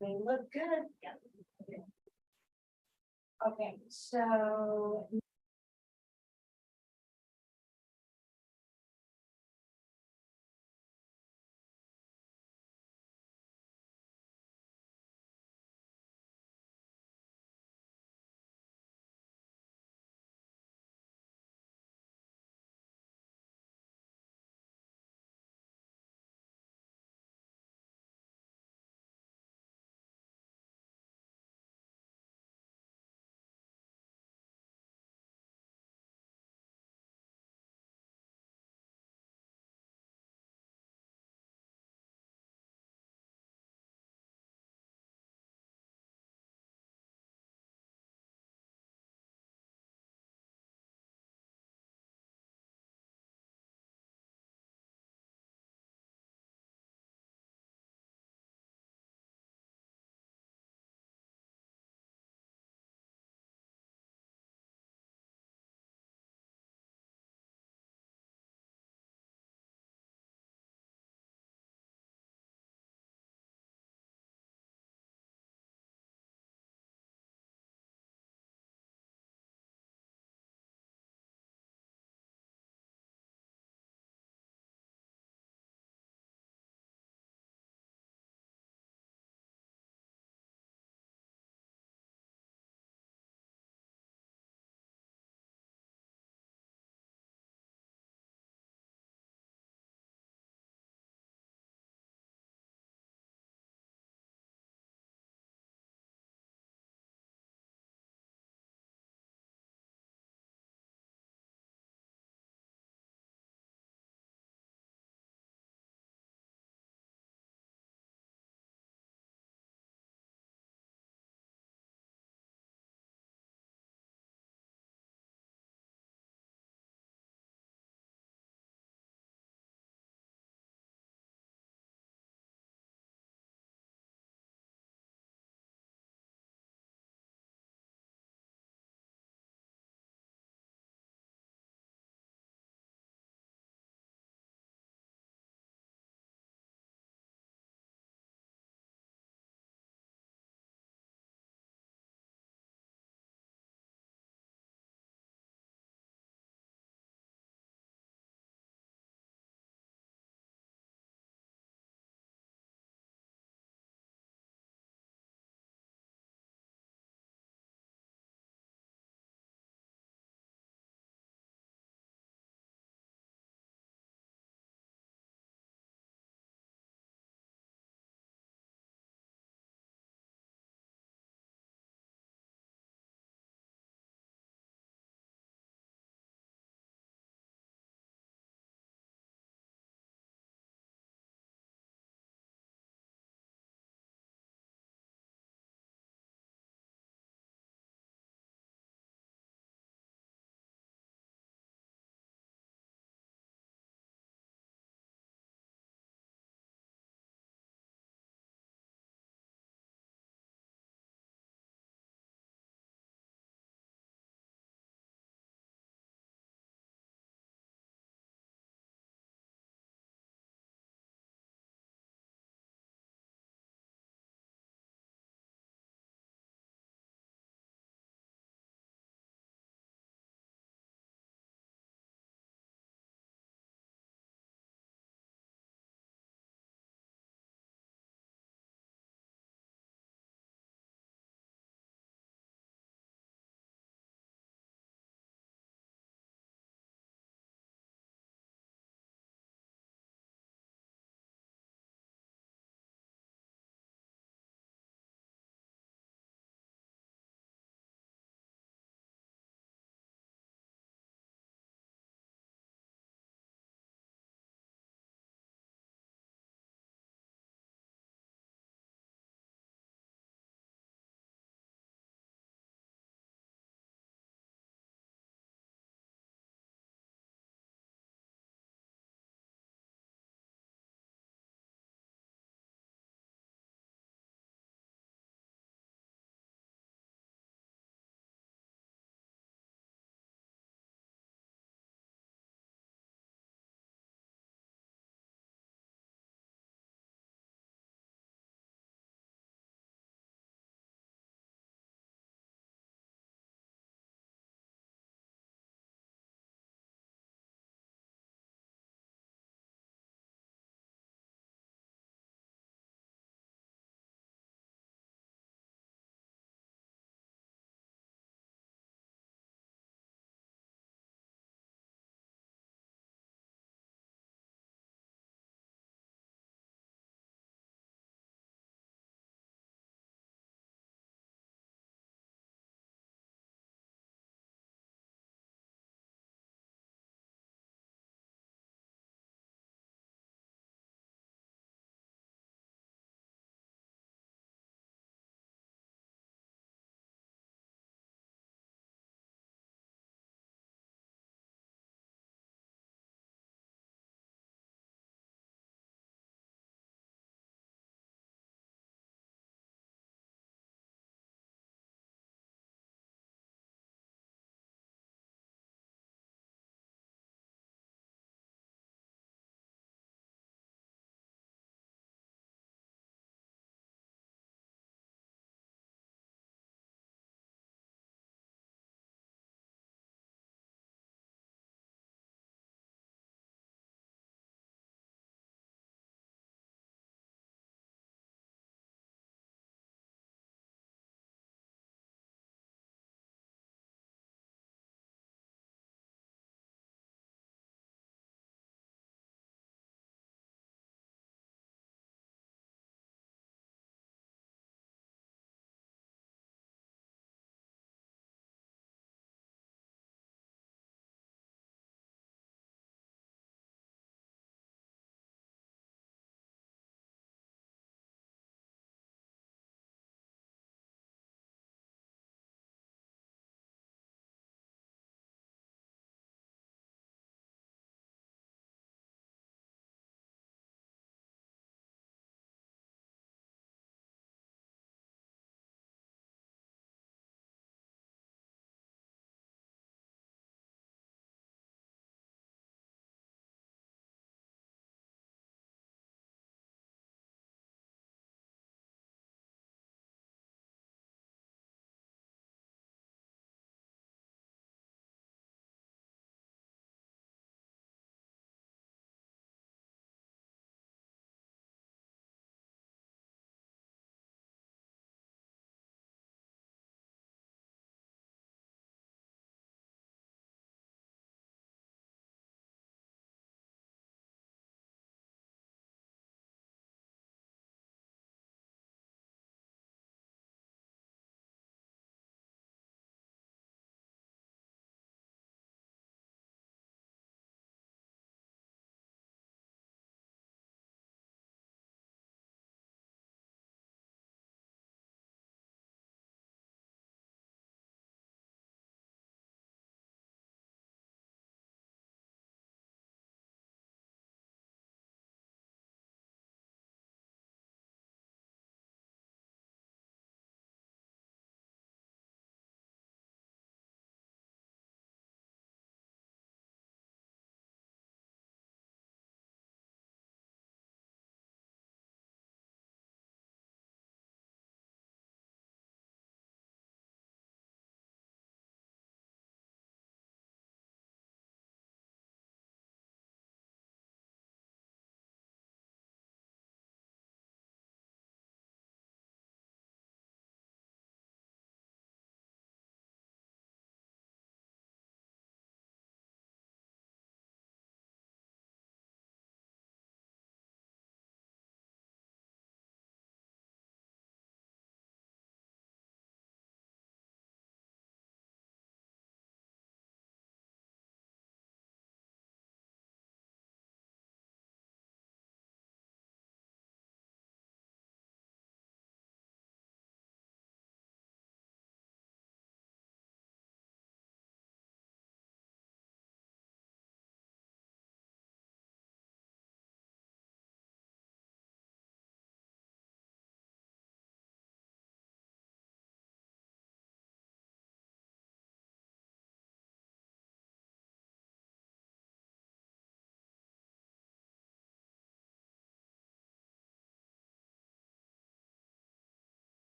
They look good. Yeah. Okay, so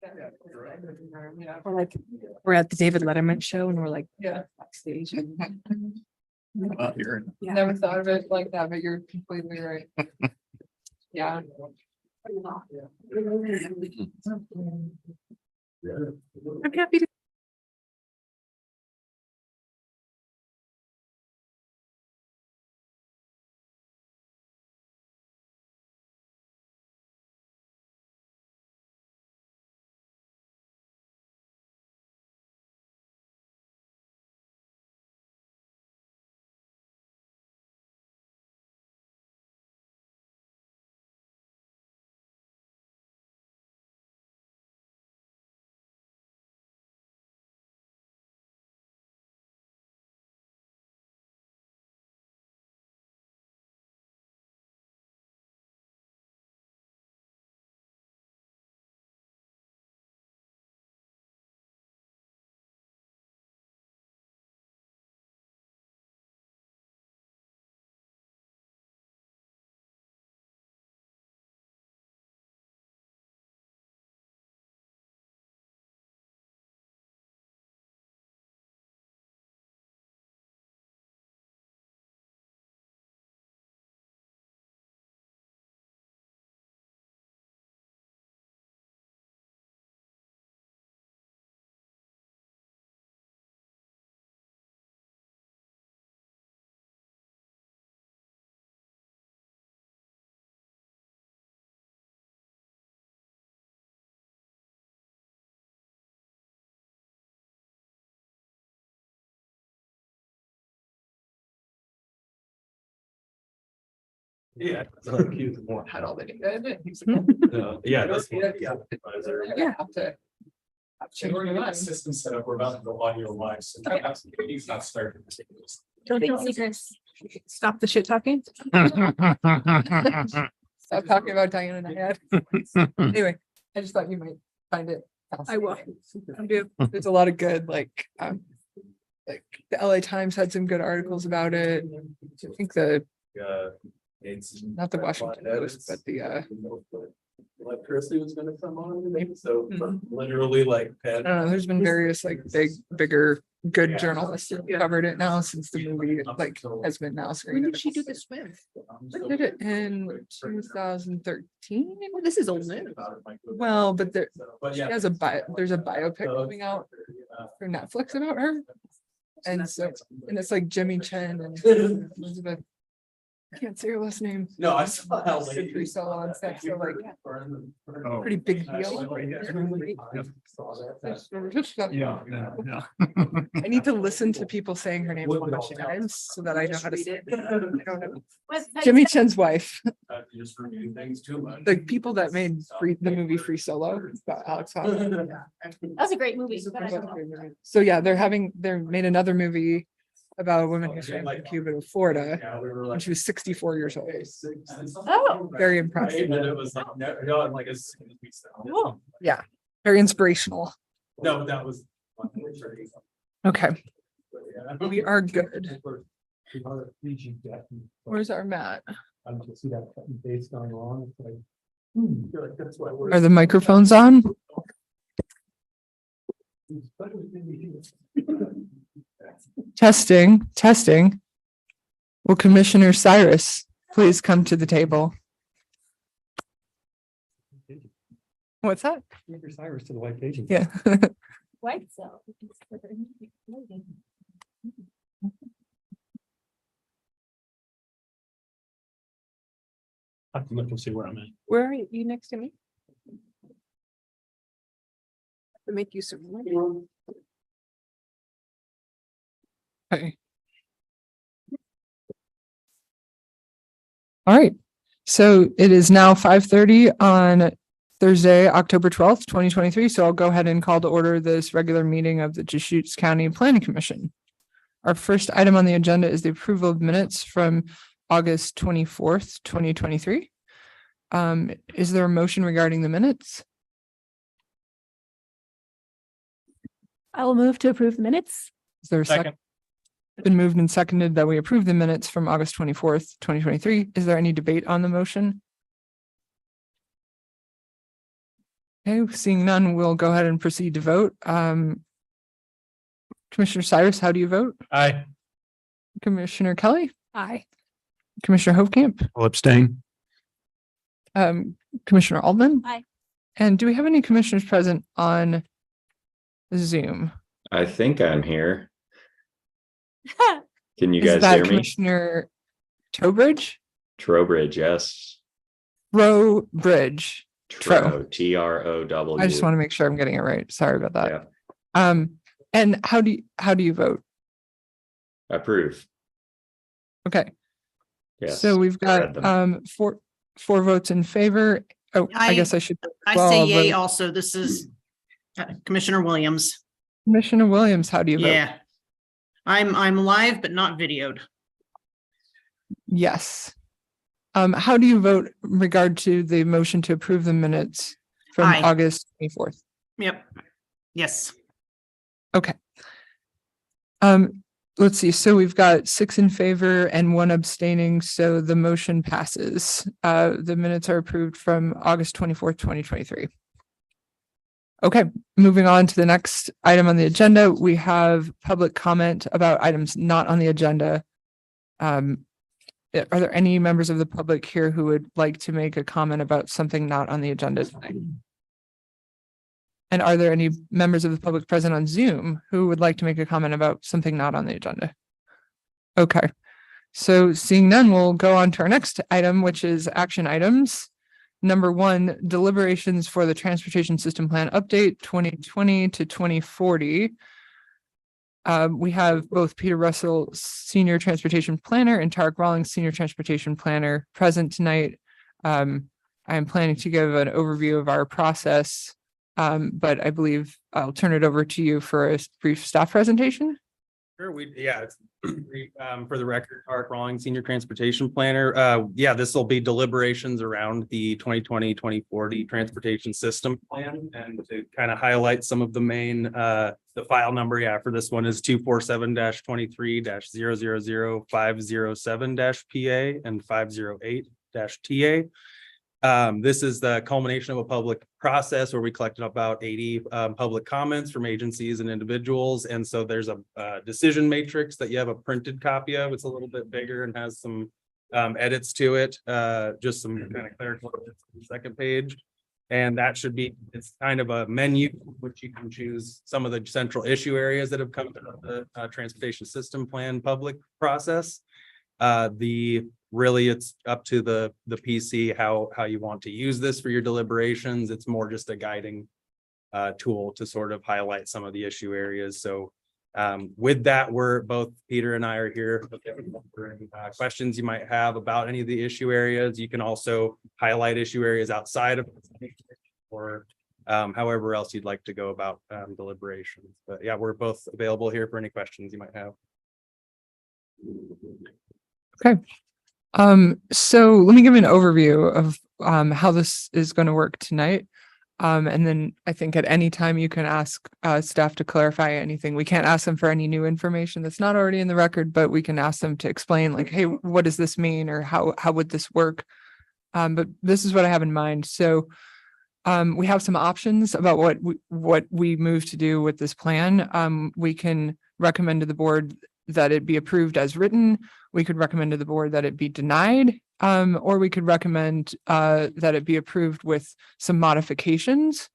Yeah. Or like, we're at the David Letterman show and we're like Yeah, backstage. Here. Yeah. never thought of it like that, but you're completely right. Yeah. I'm happy to. Yeah. Had all the data. Yeah, that's. Yeah. Yeah. Have to- We're gonna get a system set up, we're about to go audio live, so Okay. he's not starting. Stop the shit talking. Stop talking about Diana and I had. Anyway, I just thought you might find it. I will. I do. There's a lot of good, like the LA Times had some good articles about it. I think It's. not the Washington Post, but the Electricity was gonna come on, maybe, so Mhm. literally like. I don't know, there's been various like bigger, good journalists who have covered it now since the movie like has been now screened. When did she do this with? They did it in 2013. This is old news. Well, but there, But she yeah. has there's a biopic coming out for Netflix about her. And so, and it's like Jimmy Chen and Elizabeth. I can't say her last name. No, I saw how. Free solo and stuff, so like Oh. pretty big deal. Yeah. I need to listen to people saying her name a bunch of times so that I know how to say it. I don't know. Jimmy Chen's wife, Just reviewing things too much. the people that made the movie Free Solo about Alex Honnold. That's a great movie. But I don't know. So yeah, they made another movie about a woman who swam from Cuba to Florida Yeah, we were when like. she was 64 years old. Oh. Very impressive. And it was like, no, like as soon as we Cool. Yeah, very inspirational. No, that was. Okay, we are good. Where's our mat? See that base going on, it's like. That's why we're. Are the microphones on? Testing, testing. Will Commissioner Cyrus please come to the table? What's that? Cyrus to the white pages. Yeah. White cell. I can look and see where I'm at. Where are you next to me? To make use of. Okay. All right, so it is now 5:30 on Thursday, October 12th, 2023. So I'll go ahead and call to order this regular meeting of the Deschutes County Planning Commission. Our first item on the agenda is the approval of minutes from August 24th, 2023. Is there a motion regarding the minutes? I will move to approve the minutes. Is there a second? Been moved and seconded that we approve the minutes from August 24th, 2023. Is there any debate on the motion? Okay, seeing none, we'll go ahead and proceed to vote. Commissioner Cyrus, how do you vote? Aye. Commissioner Kelly, Aye. Commissioner Hovkamp, I'll abstain. Commissioner Altman? Aye. And do we have any commissioners present on Zoom? I think I'm here. Can you Is guys that hear me? Commissioner Trowbridge? Trowbridge, yes. Trowbridge. Tro. TROW. I just want to make sure I'm getting it right. Sorry about that. Yeah. And how do you vote? Approve. Okay, Yes. so we've read got them. four votes in favor. Oh, I guess I should. I well, say yay vote. also. This is Commissioner Williams. Commissioner Williams, how do you vote? Yeah. I'm live but not videoed. Yes. How do you vote in regard to the motion to approve the minutes from Aye. August 24th? Yep. Yes. Okay. Let's see. So we've got 6 in favor and 1 abstaining. So the motion passes. The minutes are approved from August 24th, 2023. Okay, moving on to the next item on the agenda, we have public comment about items not on the agenda. Are there any members of the public here who would like to make a comment about something not on the agenda tonight? And are there any members of the public present on Zoom who would like to make a comment about something not on the agenda? Okay, so seeing none, we'll go on to our next item, which is action items. Number 1, deliberations for the Transportation System Plan Update 2020 to 2040. We have both Peter Russell, Senior Transportation Planner, and Tarek Rawlings, Senior Transportation Planner, present tonight. I am planning to give an overview of our process, but I believe I'll turn it over to you for a brief staff presentation. Sure, it's for the record, Tarek Rawlings, Senior Transportation Planner. This will be deliberations around the 2020-2040 Transportation System Plan, and to kind of highlight some of the main, the file number, for this one is 247-23-000-507-PA and 508-TA. This is the culmination of a public process where we collected about 80 public comments from agencies and individuals. And so there's a decision matrix that you have a printed copy of. It's a little bit bigger and has some edits to it, just some kind of clerical edits on the second page. And that should be, it's kind of a menu which you can choose some of the central issue areas that have come to the transportation system plan public process. Really, it's up to the PC how you want to use this for your deliberations. It's more just a guiding tool to sort of highlight some of the issue areas. So with that, we're both Peter and I are here for any questions you might have about any of the issue areas. You can also highlight issue areas outside of or however else you'd like to go about deliberations. But yeah, we're both available here for any questions you might have. Okay. So let me give you an overview of how this is going to work tonight. And then I think at any time you can ask staff to clarify anything. We can't ask them for any new information that's not already in the record, but we can ask them to explain like, hey, what does this mean? Or how would this work? But this is what I have in mind. So we have some options about what we move to do with this plan. We can recommend to the board that it be approved as written. We could recommend to the board that it be denied, or we could recommend that it be approved with some modifications.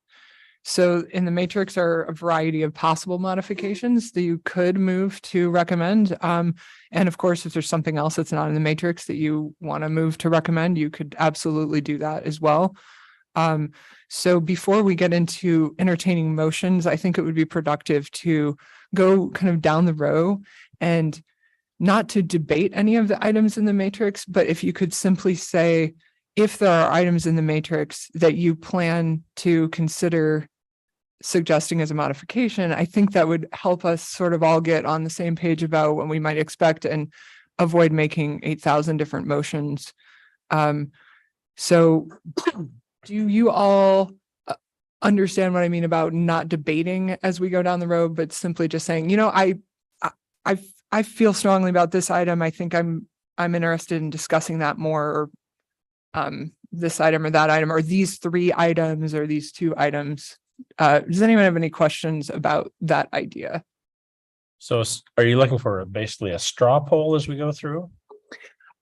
So in the matrix are a variety of possible modifications that you could move to recommend. And of course, if there's something else that's not in the matrix that you want to move to recommend, you could absolutely do that as well. So before we get into entertaining motions, I think it would be productive to go kind of down the row and not to debate any of the items in the matrix, but if you could simply say, if there are items in the matrix that you plan to consider suggesting as a modification, I think that would help us sort of all get on the same page about what we might expect and avoid making 8,000 different motions. So do you all understand what I mean about not debating as we go down the road, but simply just saying, you know, I feel strongly about this item. I think I'm interested in discussing that more. Or, this item or that item, or these 3 items or these 2 items. Does anyone have any questions about that idea? So are you looking for basically a straw poll as we go through?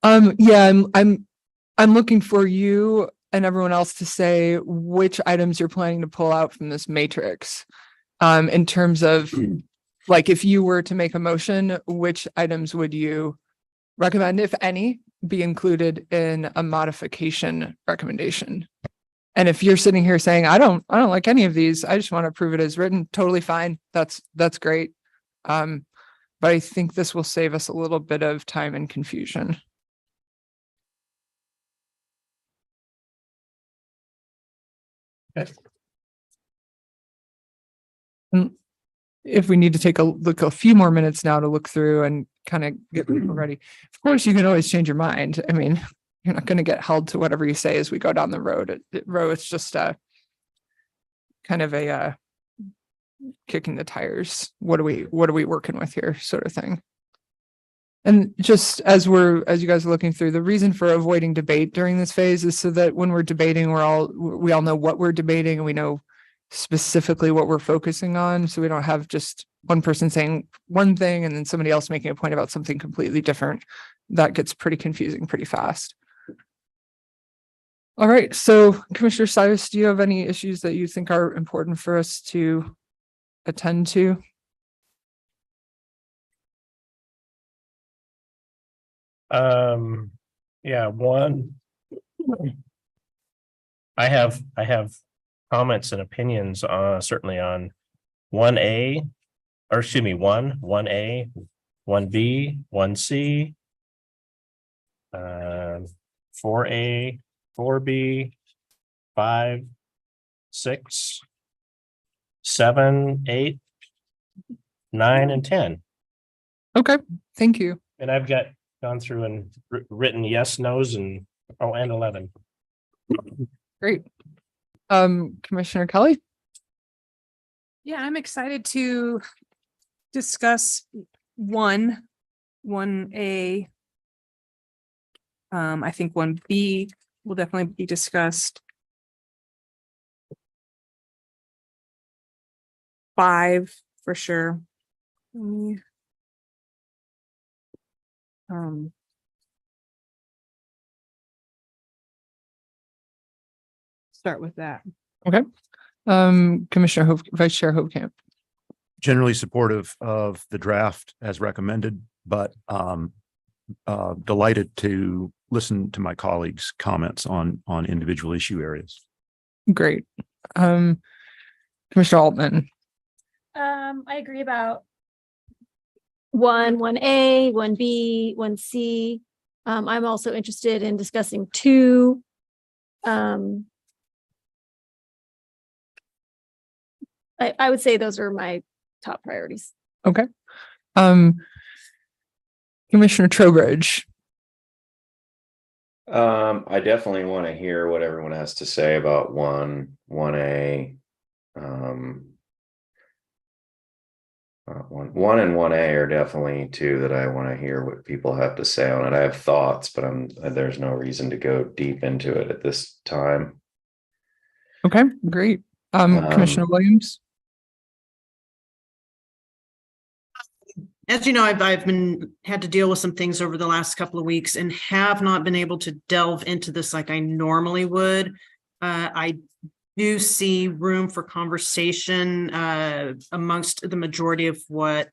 Yeah, I'm looking for you and everyone else to say which items you're planning to pull out from this matrix. In terms of, like, if you were to make a motion, which items would you recommend, if any, be included in a modification recommendation? And if you're sitting here saying, I don't like any of these, I just want to approve it as written, totally fine. That's great. But I think this will save us a little bit of time and confusion. If we need to take a few more minutes now to look through and kind of get people ready, of course, you can always change your mind. I mean, you're not going to get held to whatever you say as we go down the road. It's just a kind of a kicking the tires. What are we working with here, sort of thing. And just as you guys are looking through, the reason for avoiding debate during this phase is so that when we're debating, we all know what we're debating and we know specifically what we're focusing on. So we don't have just one person saying one thing and then somebody else making a point about something completely different. That gets pretty confusing pretty fast. All right. So Commissioner Cyrus, do you have any issues that you think are important for us to attend to? Yeah, one. I have comments and opinions certainly on 1A, or excuse me, 1A, 1B, 1C, 4A, 4B, 5, 6, 7, 8, 9, and 10. Okay, thank you. And I've gone through and written yes, no's, and 11. Great. Commissioner Kelly? Yeah, I'm excited to discuss 1A. I think 1B will definitely be discussed. 5 for sure. Start with that. Okay. Commissioner Vice Chair Hovkamp. Generally supportive of the draft as recommended, but delighted to listen to my colleagues' comments on individual issue areas. Great. Commissioner Altman. I agree about 1A, 1B, 1C. I'm also interested in discussing 2. I would say those are my top priorities. Okay. Commissioner Trowbridge. I definitely want to hear what everyone has to say about 1A. 1 and 1A are definitely 2 that I want to hear what people have to say on it. I have thoughts, but there's no reason to go deep into it at this time. Okay, great. Commissioner Williams. As you know, I've had to deal with some things over the last couple of weeks and have not been able to delve into this like I normally would. I do see room for conversation amongst the majority of what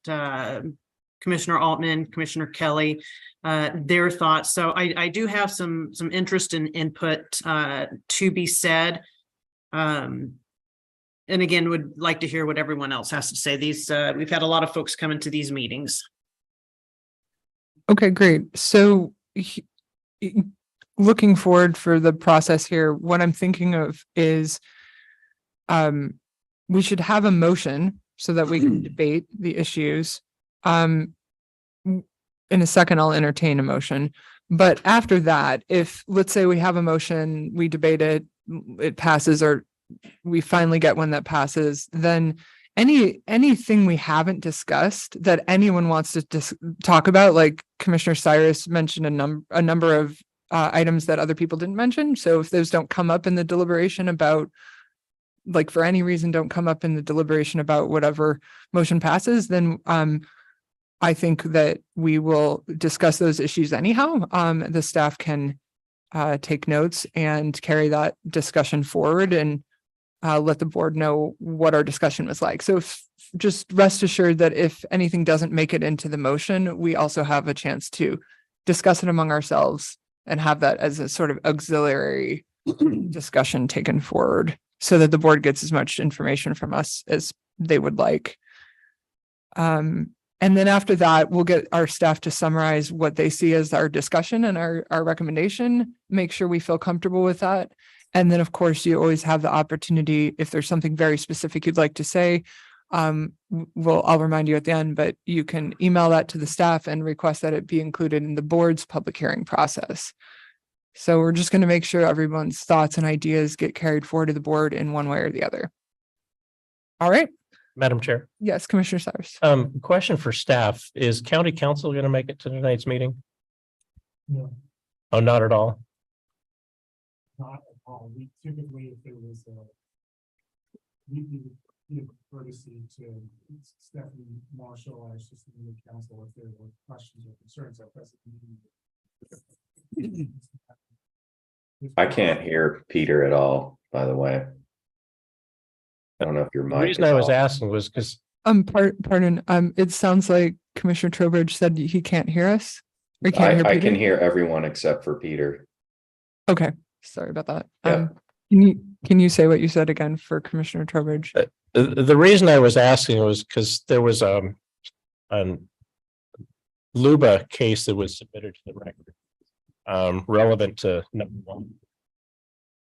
Commissioner Altman, Commissioner Kelly, their thoughts. So I do have some interest in input to be said. And again, would like to hear what everyone else has to say. We've had a lot of folks come into these meetings. Okay, great. So looking forward for the process here, what I'm thinking of is we should have a motion so that we can debate the issues. In a second, I'll entertain a motion. But after that, if let's say we have a motion, we debate it, it passes, or we finally get one that passes, then anything we haven't discussed that anyone wants to talk about, like Commissioner Cyrus mentioned a number of items that other people didn't mention. So if those don't come up in the deliberation about, like for any reason, don't come up in the deliberation about whatever motion passes, then I think that we will discuss those issues anyhow. The staff can take notes and carry that discussion forward and let the board know what our discussion was like. So just rest assured that if anything doesn't make it into the motion, we also have a chance to discuss it among ourselves and have that as a sort of auxiliary discussion taken forward so that the board gets as much information from us as they would like. And then after that, we'll get our staff to summarize what they see as our discussion and our recommendation, make sure we feel comfortable with that. And then, of course, you always have the opportunity, if there's something very specific you'd like to say, I'll remind you at the end, but you can email that to the staff and request that it be included in the board's public hearing process. So we're just going to make sure everyone's thoughts and ideas get carried forward to the board in one way or the other. All right. Madam Chair, Yes, Commissioner Cyrus. question for staff, is county council going to make it to tonight's meeting? No, Oh, not at all. not at all. We typically, if there was we give courtesy to Stephanie Marshall, our assistant legal counsel, if there were questions or concerns at present meeting. I can't hear Peter at all, by the way. I don't know if your The mic reason is I was off. asking was because Pardon, it sounds like Commissioner Trowbridge said he can't hear us. Or he can't hear I Peter? can hear everyone except for Peter. Okay, sorry about that. Yeah. Can you say what you said again for Commissioner Trowbridge? the reason I was asking was because there was an Luba case that was submitted to the record relevant to number one.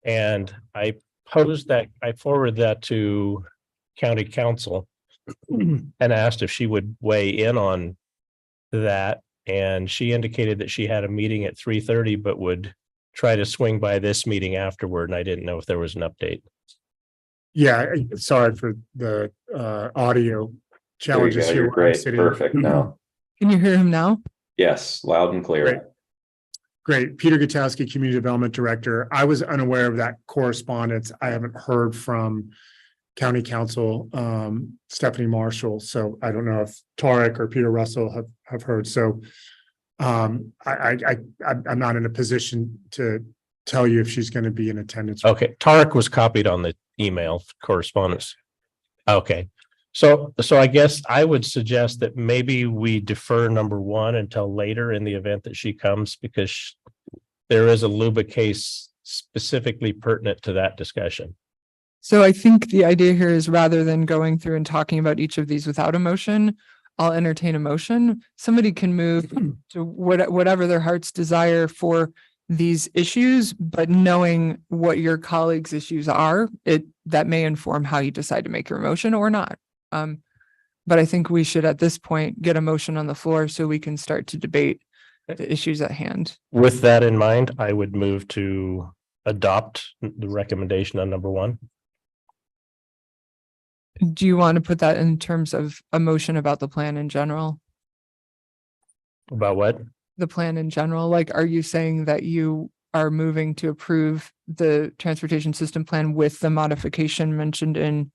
And I forwarded that to county council and asked if she would weigh in on that. And she indicated that she had a meeting at 3:30, but would try to swing by this meeting afterward. And I didn't know if there was an update. Yeah, sorry for the audio There you challenges go. here. You're where I'm great. sitting. Perfect now. Can you hear him now? Yes, loud and Great. clear. Great. Peter Gutowski, Community Development Director. I was unaware of that correspondence. I haven't heard from County Council, Stephanie Marshall. So I don't know if Tarek or Peter Russell have heard. So I'm not in a position to tell you if she's going to be in attendance. Okay, Tarek was copied on the email correspondence. Okay, so I guess I would suggest that maybe we defer number one until later in the event that she comes, because there is a Luba case specifically pertinent to that discussion. So I think the idea here is rather than going through and talking about each of these without a motion, I'll entertain a motion. Somebody can move to whatever their heart's desire for these issues, but knowing what your colleagues' issues are, that may inform how you decide to make your motion or not. But I think we should at this point get a motion on the floor so we can start to debate the issues at hand. With that in mind, I would move to adopt the recommendation on number one. Do you want to put that in terms of a motion about the plan in general? About what? The plan in general, like, are you saying that you are moving to approve the transportation system plan with the modification mentioned in?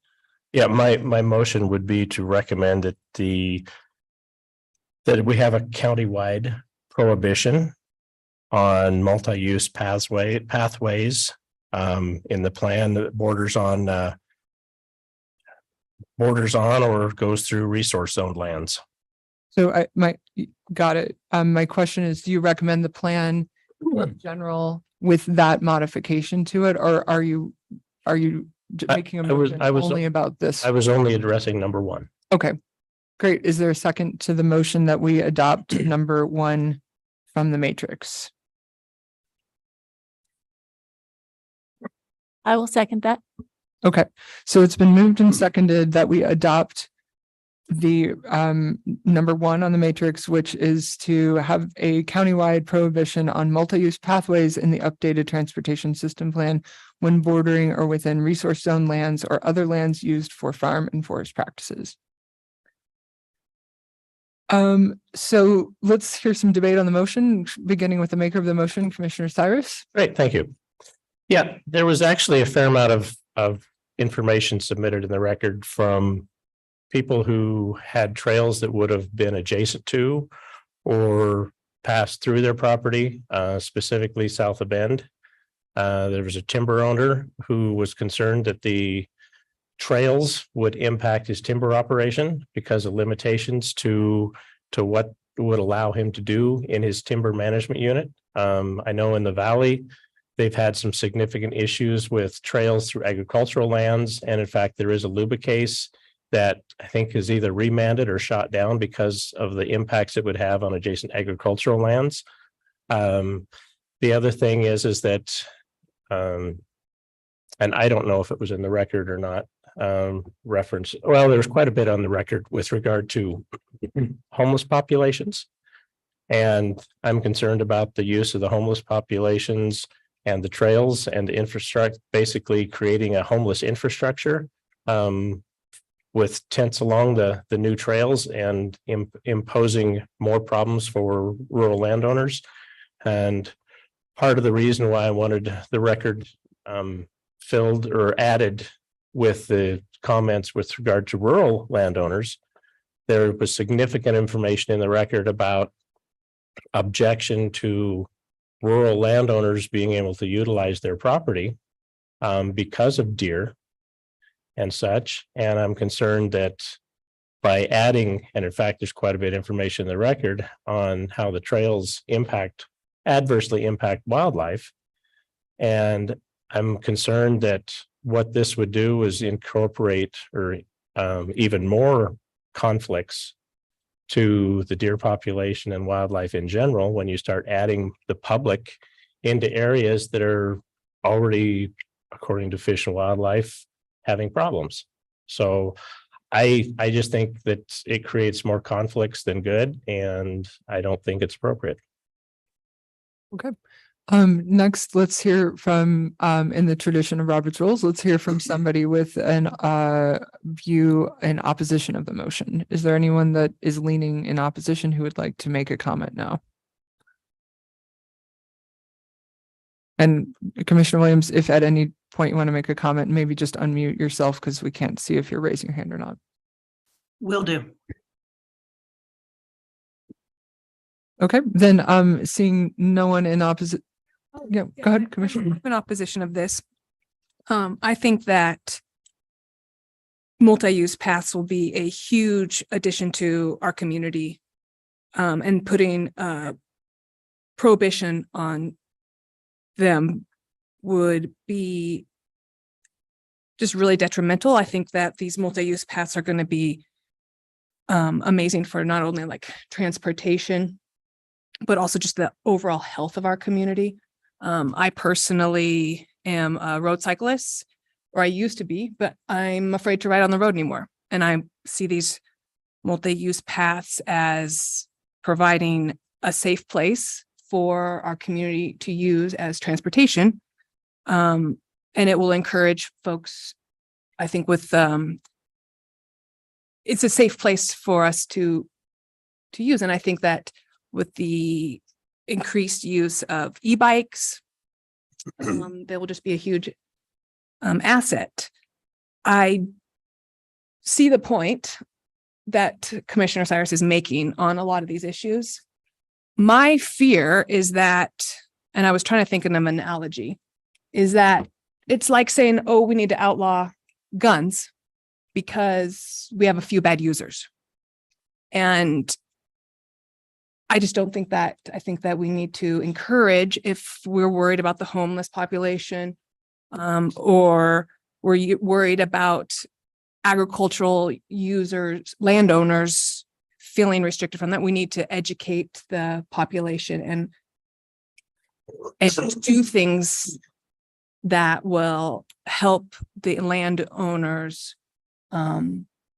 Yeah, my motion would be to recommend that that we have a countywide prohibition on multi-use pathways in the plan that borders on or goes through resource zone lands. So got it. My question is, do you recommend the plan in general with that modification to it, or are you making a motion only about this? I was only addressing number one. Okay, great. Is there a second to the motion that we adopt number one from the matrix? I will second that. Okay, so it's been moved and seconded that we adopt the number one on the matrix, which is to have a countywide prohibition on multi-use pathways in the updated transportation system plan when bordering or within resource zone lands or other lands used for farm and forest practices. So let's hear some debate on the motion, beginning with the maker of the motion, Commissioner Cyrus. Great, thank you. Yeah, there was actually a fair amount of information submitted in the record from people who had trails that would have been adjacent to or passed through their property, specifically south of Bend. There was a timber owner who was concerned that the trails would impact his timber operation because of limitations to what would allow him to do in his timber management unit. I know in the valley, they've had some significant issues with trails through agricultural lands. And in fact, there is a Luba case that I think is either remanded or shot down because of the impacts it would have on adjacent agricultural lands. The other thing is that, and I don't know if it was in the record or not, reference, well, there's quite a bit on the record with regard to homeless populations. And I'm concerned about the use of the homeless populations and the trails and the infrastructure, basically creating a homeless infrastructure with tents along the new trails and imposing more problems for rural landowners. And part of the reason why I wanted the record filled or added with the comments with regard to rural landowners, there was significant information in the record about objection to rural landowners being able to utilize their property because of deer and such. And I'm concerned that by adding, and in fact, there's quite a bit of information in the record on how the trails adversely impact wildlife. And I'm concerned that what this would do is incorporate or even more conflicts to the deer population and wildlife in general when you start adding the public into areas that are already, according to Fish and Wildlife, having problems. So I just think that it creates more conflicts than good, and I don't think it's appropriate. Okay. Next, let's hear from, in the tradition of Robert's rules, let's hear from somebody with an view in opposition of the motion. Is there anyone that is leaning in opposition who would like to make a comment now? And Commissioner Williams, if at any point you want to make a comment, maybe just unmute yourself because we can't see if you're raising your hand or not. Will do. Okay, then seeing no one in opposite. Yeah, go ahead, Commissioner. In opposition of this, I think that multi-use paths will be a huge addition to our community, and putting prohibition on them would be just really detrimental. I think that these multi-use paths are going to be amazing for not only like transportation, but also just the overall health of our community. I personally am a road cyclist, or I used to be, but I'm afraid to ride on the road anymore. And I see these multi-use paths as providing a safe place for our community to use as transportation. And it will encourage folks, I think, with it's a safe place for us to use. And I think that with the increased use of e-bikes, they will just be a huge asset. I see the point that Commissioner Cyrus is making on a lot of these issues. My fear is that, and I was trying to think of an analogy, is that it's like saying, oh, we need to outlaw guns because we have a few bad users. And I just don't think that. I think that we need to encourage, if we're worried about the homeless population, or we're worried about agricultural users, landowners feeling restricted from that, we need to educate the population and do things that will help the landowners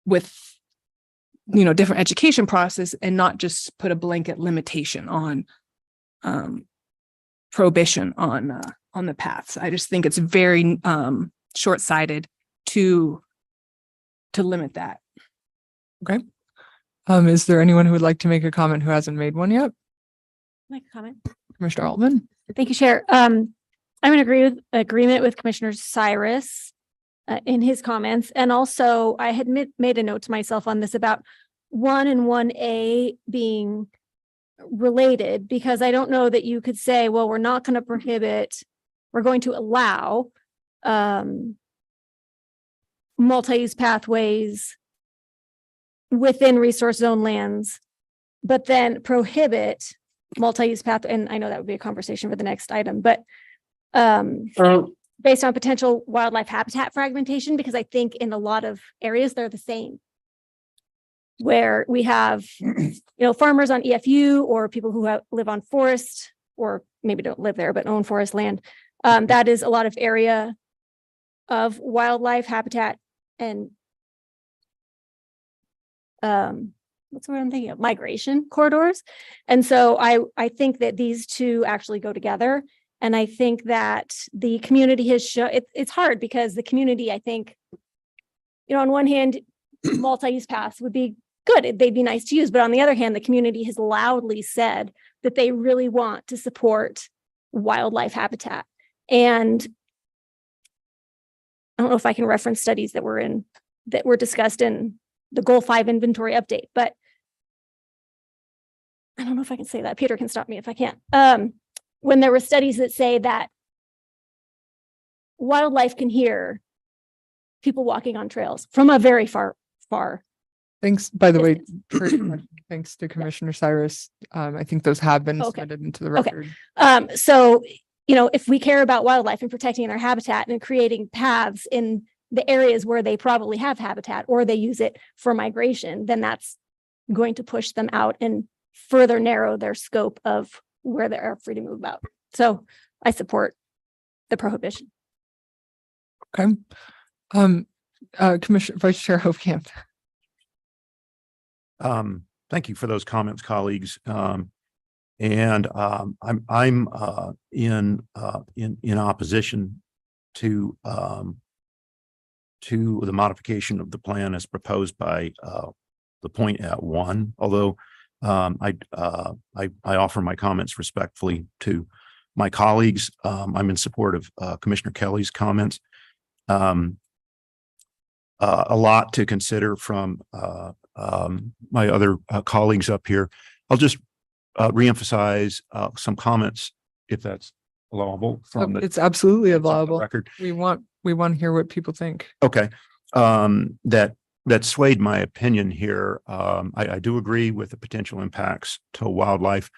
with different education process, and not just put a blanket limitation on prohibition on the paths. I just think it's very short-sighted to limit that. Okay. Is there anyone who would like to make a comment who hasn't made one yet? Make a comment. Commissioner Altman? Thank you, Chair. I'm in agreement with Commissioner Cyrus in his comments. And also I had made a note to myself on this about 1 and 1A being related, because I don't know that you could say, well, we're not going to prohibit, we're going to allow multi-use pathways within resource zone lands, but then prohibit multi-use path. And I know that would be a conversation for the next item, but based on potential wildlife habitat fragmentation, because I think in a lot of areas, they're the same. Where we have, farmers on EFU or people who live on forest, or maybe don't live there, but own forest land. That is a lot of area of wildlife habitat and what's the word I'm thinking of? Migration corridors. And so I think that these two actually go together. And I think that the community has shown, it's hard because the community, I think, on one hand, multi-use paths would be good. They'd be nice to use. But on the other hand, the community has loudly said that they really want to support wildlife habitat. And I don't know if I can reference studies that were discussed in the Goal 5 inventory update, but I don't know if I can say that. Peter can stop me if I can't. When there were studies that say that wildlife can hear people walking on trails from a very far. Thanks, by the way, distance. for your question. Thanks to Commissioner Cyrus. I think those have been Okay. submitted into the Okay. record. So, if we care about wildlife and protecting their habitat and creating paths in the areas where they probably have habitat or they use it for migration, then that's going to push them out and further narrow their scope of where they are free to move about. So I support the prohibition. Okay. Commissioner Vice Chair Hofkamp. Thank you for those comments, colleagues. I'm in opposition to the modification of the plan as proposed by the point at 1. Although I offer my comments respectfully to my colleagues. I'm in support of Commissioner Kelly's comments. A lot to consider from my other colleagues up here. I'll just reemphasize some comments, if that's allowable. From It's absolutely on the allowable. record. We want to hear what people think. Okay. That swayed my opinion here. I do agree with the potential impacts to wildlife.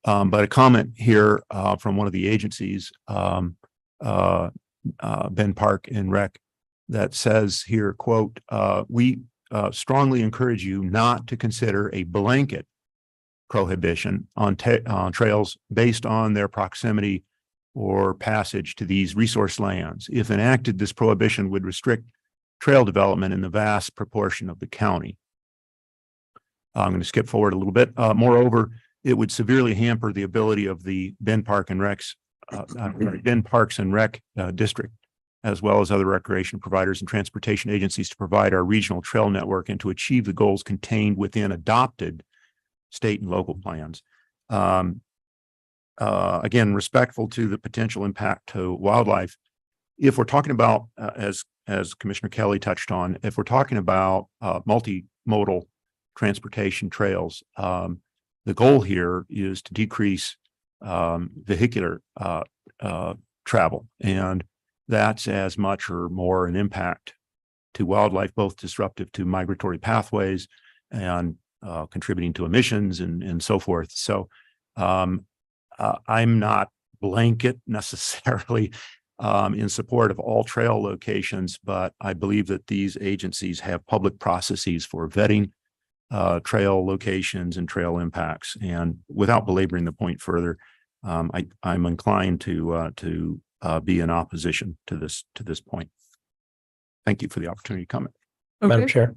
But a comment here from one of the agencies, Ben Park and Rec, that says here, quote, we strongly encourage you not to consider a blanket prohibition on trails based on their proximity or passage to these resource lands. If enacted, this prohibition would restrict trail development in the vast proportion of the county. I'm going to skip forward a little bit. Moreover, it would severely hamper the ability of the Ben Parks and Rec district, as well as other recreation providers and transportation agencies, to provide our regional trail network and to achieve the goals contained within adopted state and local plans. Again, respectful to the potential impact to wildlife. If we're talking about, as Commissioner Kelly touched on, if we're talking about multimodal transportation trails, the goal here is to decrease vehicular travel, and that's as much or more an impact to wildlife, both disruptive to migratory pathways and contributing to emissions and so forth. So I'm not blanket necessarily in support of all trail locations, but I believe that these agencies have public processes for vetting trail locations and trail impacts. And without belaboring the point further, I'm inclined to be in opposition to this point. Thank you for the opportunity to comment. Madam Okay. Chair.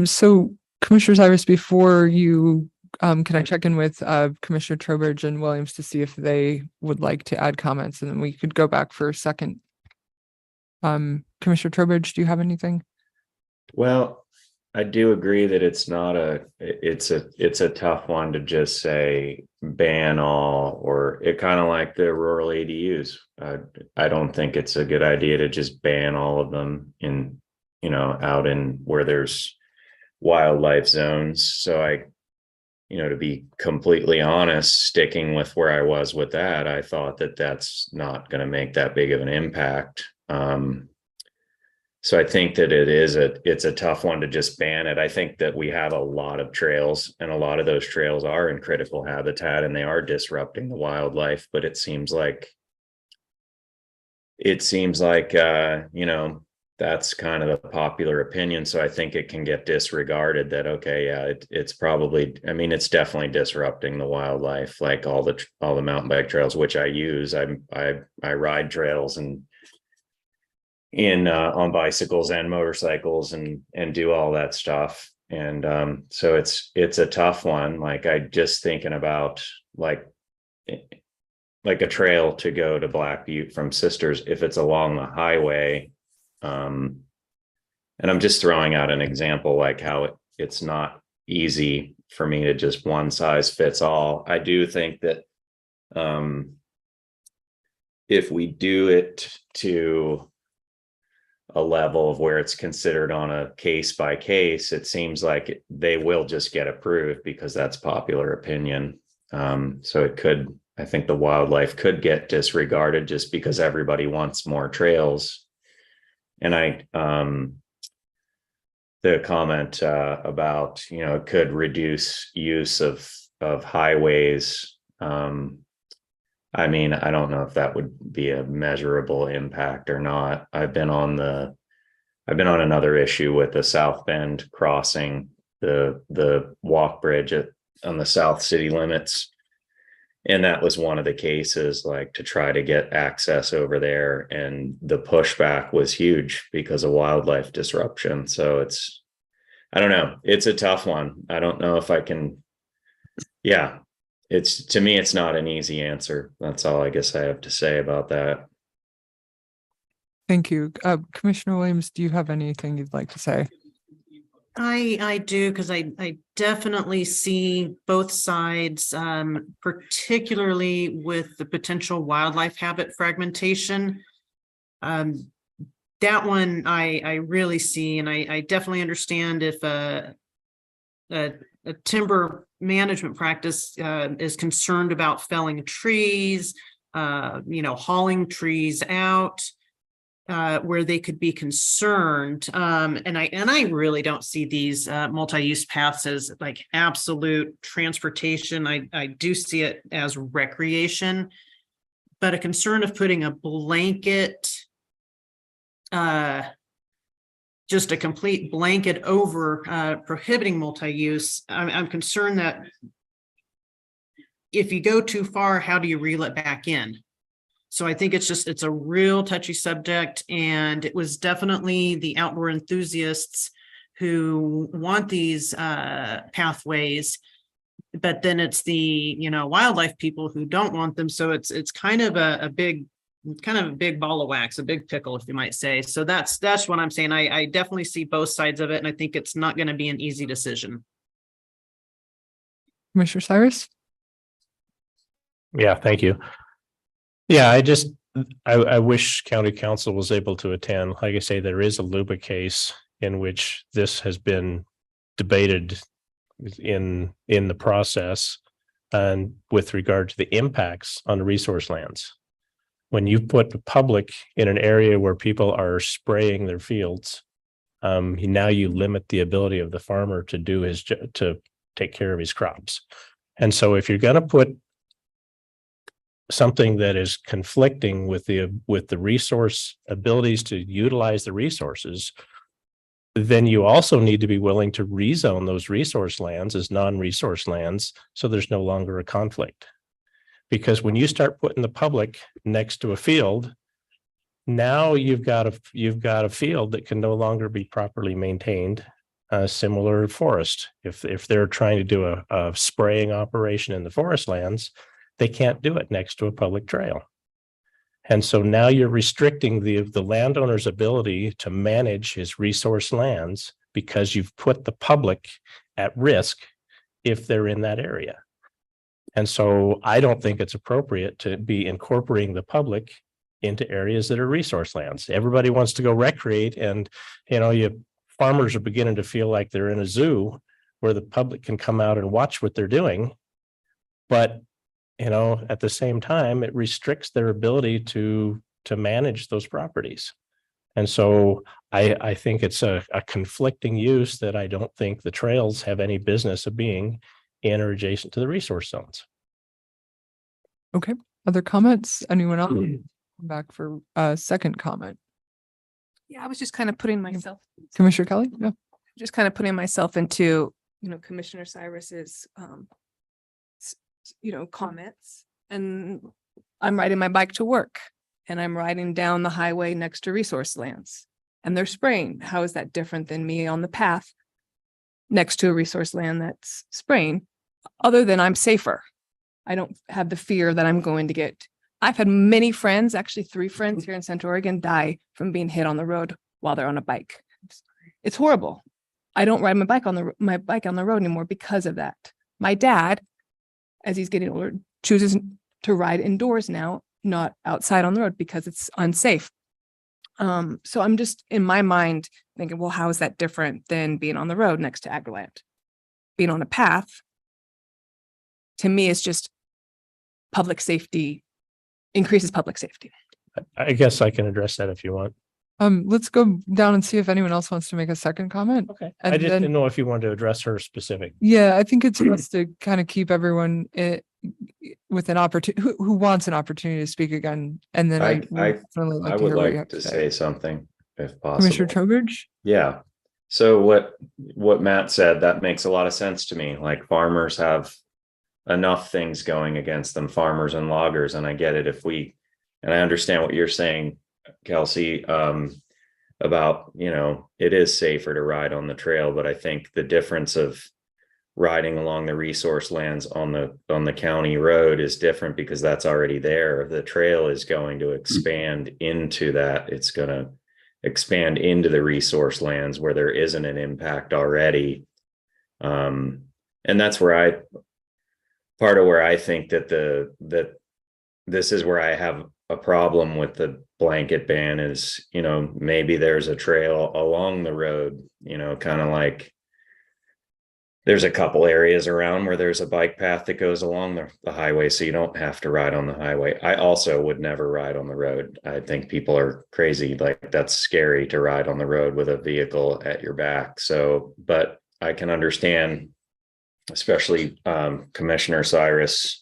So Commissioner Cyrus, before you, can I check in with Commissioner Trowbridge and Williams to see if they would like to add comments, and then we could go back for a second. Commissioner Trowbridge, do you have anything? Well, I do agree that it's not it's a tough one to just say ban all, or it kind of like the rural ADUs. I don't think it's a good idea to just ban all of them in, out in where there's wildlife zones. So to be completely honest, sticking with where I was with that, I thought that that's not going to make that big of an impact. So I think that it's a tough one to just ban it. I think that we have a lot of trails, and a lot of those trails are in critical habitat and they are disrupting the wildlife, but it seems like that's kind of the popular opinion. So I think it can get disregarded that, okay, yeah, it's probably, it's definitely disrupting the wildlife, like all the mountain bike trails, which I use. I ride trails and on bicycles and motorcycles and do all that stuff. And so it's a tough one. Like, I just thinking about like a trail to go to Black Butte from Sisters, if it's along the highway. And I'm just throwing out an example, like how it's not easy for me to just one size fits all. I do think that if we do it to a level of where it's considered on a case by case, it seems like they will just get approved because that's popular opinion. So I think the wildlife could get disregarded just because everybody wants more trails. And the comment about, it could reduce use of highways. I don't know if that would be a measurable impact or not. I've been on another issue with the South Bend crossing, the walk bridge on the South City limits. And that was one of the cases, like, to try to get access over there. And the pushback was huge because of wildlife disruption. So I don't know. It's a tough one. I don't know if I can, to me, it's not an easy answer. That's all I guess I have to say about that. Thank you. Commissioner Williams, do you have anything you'd like to say? I do, because I definitely see both sides, particularly with the potential wildlife habit fragmentation. That one I really see, and I definitely understand if a timber management practice is concerned about felling trees, hauling trees out, where they could be concerned. And I really don't see these multi-use paths as like absolute transportation. I do see it as recreation, but a concern of putting a blanket, just a complete blanket over prohibiting multi-use. I'm concerned that if you go too far, how do you reel it back in? So I think it's a real touchy subject, and it was definitely the outdoor enthusiasts who want these pathways, but then it's the wildlife people who don't want them. So it's kind of a big ball of wax, a big pickle, if you might say. So that's what I'm saying. I definitely see both sides of it, and I think it's not going to be an easy decision. Commissioner Cyrus? Yeah, thank you. Yeah, I wish county council was able to attend. Like I say, there is a Luba case in which this has been debated in the process, and with regard to the impacts on the resource lands. When you put the public in an area where people are spraying their fields, now you limit the ability of the farmer to take care of his crops. And so if you're going to put something that is conflicting with the resource abilities to utilize the resources, then you also need to be willing to rezone those resource lands as non-resource lands, so there's no longer a conflict. Because when you start putting the public next to a field, now you've got a field that can no longer be properly maintained, similar to forest. If they're trying to do a spraying operation in the forest lands, they can't do it next to a public trail. And so now you're restricting the landowner's ability to manage his resource lands because you've put the public at risk if they're in that area. And so I don't think it's appropriate to be incorporating the public into areas that are resource lands. Everybody wants to go recreate, and, farmers are beginning to feel like they're in a zoo where the public can come out and watch what they're doing. But, at the same time, it restricts their ability to manage those properties. And so I think it's a conflicting use that I don't think the trails have any business of being in or adjacent to the resource zones. Okay, other comments? Anyone else? Come back for a second comment. Yeah, I was just kind of putting myself, Commissioner Kelly? Yeah. into, Commissioner Cyrus's, comments. And I'm riding my bike to work and I'm riding down the highway next to resource lands and they're spraying. How is that different than me on the path next to a resource land that's spraying? Other than I'm safer. I don't have the fear that I'm going to get. I've had many friends, actually 3 friends here in Central Oregon, die from being hit on the road while they're on a bike. It's horrible. I don't ride my bike on the road anymore because of that. My dad, as he's getting older, chooses to ride indoors now, not outside on the road because it's unsafe. So I'm just in my mind thinking, well, how is that different than being on the road next to agriland? Being on a path, to me, is just public safety, increases public safety. I guess I can address that if you want. Let's go down and see if anyone else wants to make a second comment. Okay. And I just then- didn't know if you wanted to address her specific. Yeah, I think it's best to kind of keep everyone with an opportunity, who wants an opportunity to speak again. And then I- would definitely I to would hear what you like have to say. say something if possible. Commissioner Trowbridge? Yeah. So what Matt said, that makes a lot of sense to me. Like, farmers have enough things going against them, farmers and loggers. And I get it and I understand what you're saying, Kelsey, about, it is safer to ride on the trail, but I think the difference of riding along the resource lands on the county road is different because that's already there. The trail is going to expand into that. It's going to expand into the resource lands where there isn't an impact already. And that's where part of where I think that that this is where I have a problem with the blanket ban is, maybe there's a trail along the road, kind of like there's a couple areas around where there's a bike path that goes along the highway, so you don't have to ride on the highway. I also would never ride on the road. I think people are crazy. Like, that's scary to ride on the road with a vehicle at your back. So, but I can understand, especially Commissioner Cyrus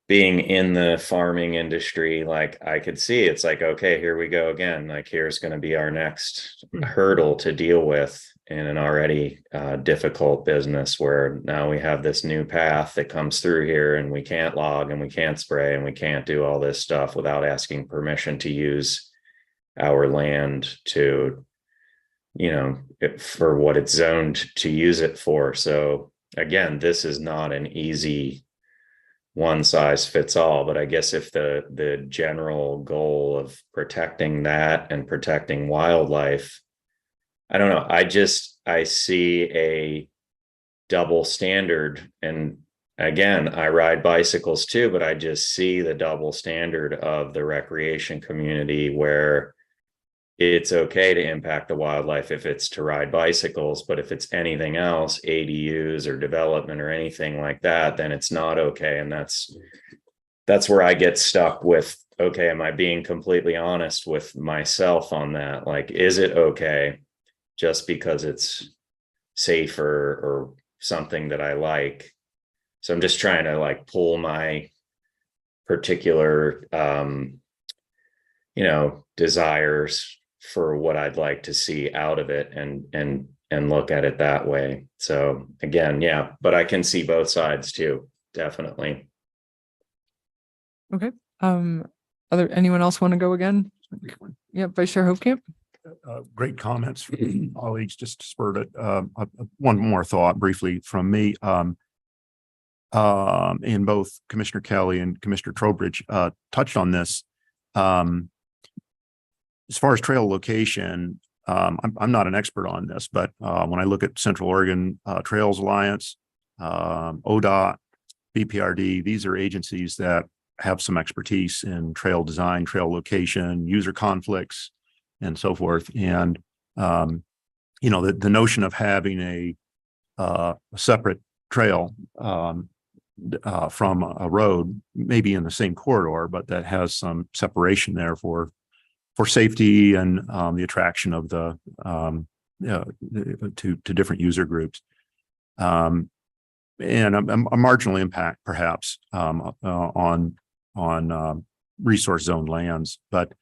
being in the farming industry. Like, I could see it's like, okay, here we go again. Like, here's going to be our next hurdle to deal with in an already difficult business, where now we have this new path that comes through here and we can't log and we can't spray and we can't do all this stuff without asking permission to use our land to, for what it's zoned to use it for. So again, this is not an easy one size fits all, but I guess if the general goal of protecting that and protecting wildlife, I don't know. I see a double standard. And again, I ride bicycles too, but I just see the double standard of the recreation community where it's okay to impact the wildlife if it's to ride bicycles, but if it's anything else, ADUs or development or anything like that, then it's not okay. And that's where I get stuck with, okay, am I being completely honest with myself on that? Like, is it okay just because it's safer or something that I like? So I'm just trying to like pull my particular, desires for what I'd like to see out of it and look at it that way. So again, yeah, but I can see both sides too, definitely. Okay. Anyone else want to go again? Yeah, Vice Chair Hofkamp? Great comments from colleagues, just spurred it. One more thought briefly from me. And both Commissioner Kelly and Commissioner Trowbridge touched on this. As far as trail location, I'm not an expert on this, but when I look at Central Oregon Trails Alliance, ODOT, BPRD, these are agencies that have some expertise in trail design, trail location, user conflicts, and so forth. And you know, the notion of having a separate trail from a road, maybe in the same corridor, but that has some separation there for safety and the attraction of the to different user groups. And a marginal impact perhaps on resource zone lands. But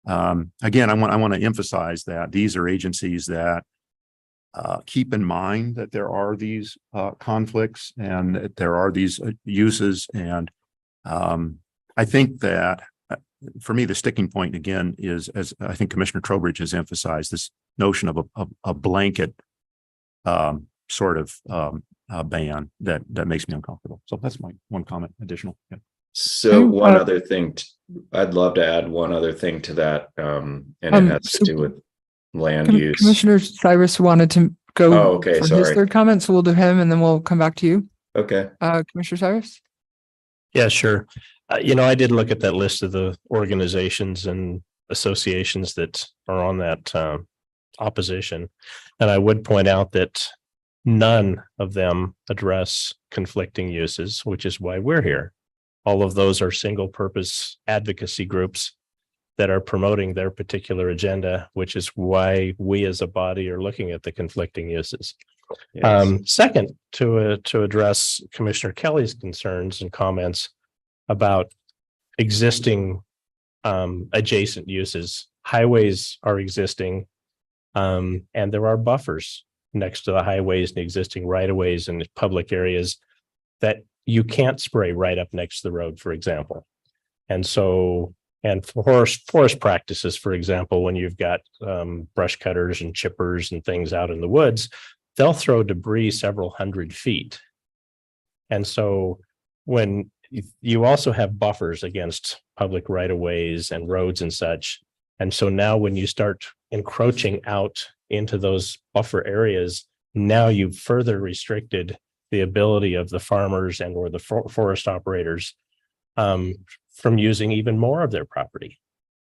again, I want to emphasize that these are agencies that keep in mind that there are these conflicts and that there are these uses. And I think that for me, the sticking point again is, as I think Commissioner Trowbridge has emphasized, this notion of a blanket sort of ban that makes me uncomfortable. So that's my one comment additional. Yeah. So one other thing, I'd love to add one other thing to that, and it has to do with land use. Commissioner Cyrus wanted to go okay, for his sorry. third comment, so we'll do him and then we'll come back to you. Okay. Commissioner Cyrus? Yeah, sure. You know, I did look at that list of the organizations and associations that are on that opposition. And I would point out that none of them address conflicting uses, which is why we're here. All of those are single purpose advocacy groups that are promoting their particular agenda, which is why we as a body are looking at the conflicting uses. Yes. Second, to address Commissioner Kelly's concerns and comments about existing adjacent uses. Highways are existing, and there are buffers next to the highways and existing right-of-ways and public areas that you can't spray right up next to the road, for example. And so, and forest practices, for example, when you've got brush cutters and chippers and things out in the woods, they'll throw debris several hundred feet. And so when you also have buffers against public right-of-ways and roads and such. And so now when you start encroaching out into those buffer areas, now you've further restricted the ability of the farmers and or the forest operators from using even more of their property.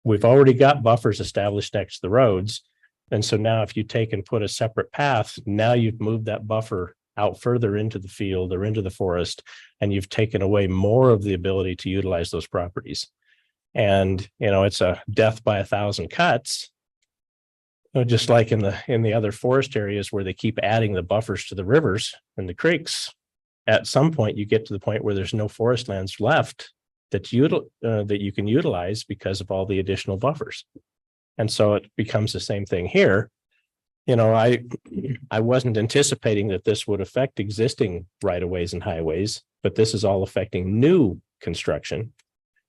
We've already got buffers established next to the roads. And so now if you take and put a separate path, now you've moved that buffer out further into the field or into the forest, and you've taken away more of the ability to utilize those properties. And, you know, it's a death by 1,000 cuts, just like in the other forest areas where they keep adding the buffers to the rivers and the creeks. At some point, you get to the point where there's no forest lands left that you can utilize because of all the additional buffers. And so it becomes the same thing here. You know, I wasn't anticipating that this would affect existing right-of-ways and highways, but this is all affecting new construction.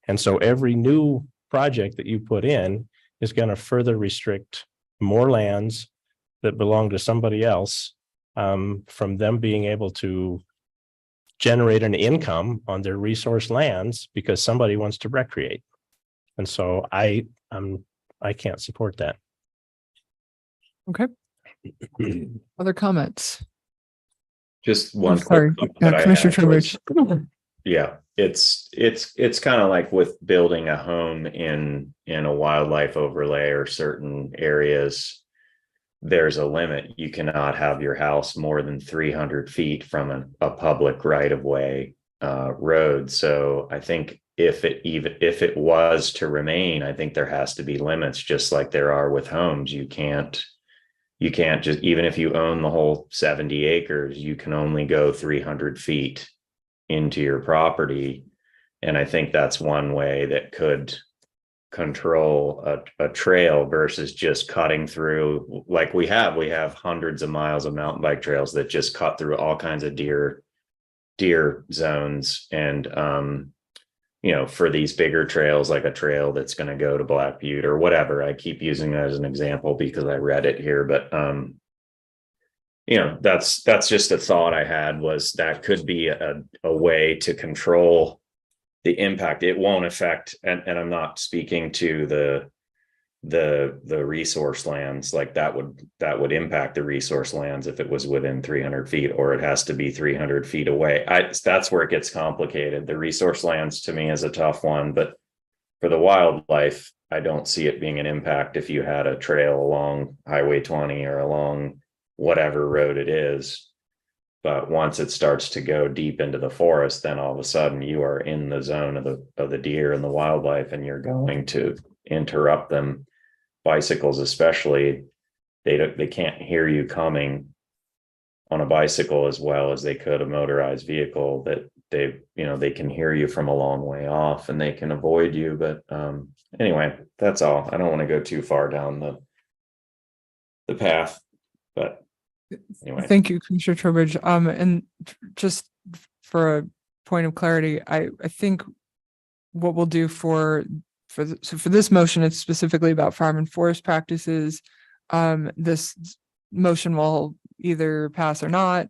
And so every new project that you put in is going to further restrict more lands that belong to somebody else from them being able to generate an income on their resource lands because somebody wants to recreate. And so I can't support that. Okay. Other comments? Just one. Sorry, quick comment that I Commissioner had was- Trowbridge. Yeah, it's kind of like with building a home in a wildlife overlay or certain areas. There's a limit. You cannot have your house more than 300 feet from a public right-of-way road. So I think if it was to remain, I think there has to be limits, just like there are with homes. You can't just, even if you own the whole 70 acres, you can only go 300 feet into your property. And I think that's one way that could control a trail versus just cutting through, like we have hundreds of miles of mountain bike trails that just cut through all kinds of deer zones. And you know, for these bigger trails, like a trail that's going to go to Black Butte or whatever, I keep using that as an example because I read it here, but you know, that's just a thought I had, was that could be a way to control the impact. It won't affect, and I'm not speaking to the resource lands, like that would impact the resource lands if it was within 300 feet, or it has to be 300 feet away. That's where it gets complicated. The resource lands to me is a tough one, but for the wildlife, I don't see it being an impact if you had a trail along Highway 20 or along whatever road it is. But once it starts to go deep into the forest, then all of a sudden you are in the zone of the deer and the wildlife, and you're going to interrupt them. Bicycles especially, they can't hear you coming on a bicycle as well as they could a motorized vehicle. That they can hear you from a long way off and they can avoid you. But anyway, that's all. I don't want to go too far down the path, but anyway. Thank you, Commissioner Trowbridge. And just for a point of clarity, I think what we'll do for this motion, it's specifically about farm and forest practices. This motion will either pass or not.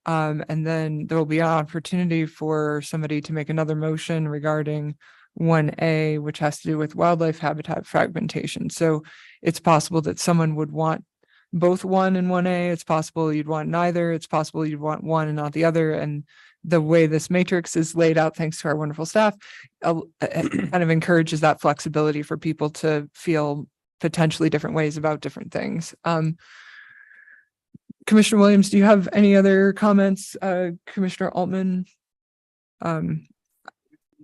And then there will be an opportunity for somebody to make another motion regarding 1A, which has to do with wildlife habitat fragmentation. So it's possible that someone would want both 1 and 1A. It's possible you'd want neither. It's possible you'd want one and not the other. And the way this matrix is laid out, thanks to our wonderful staff, kind of encourages that flexibility for people to feel potentially different ways about different things. Commissioner Williams, do you have any other comments? Commissioner Altman?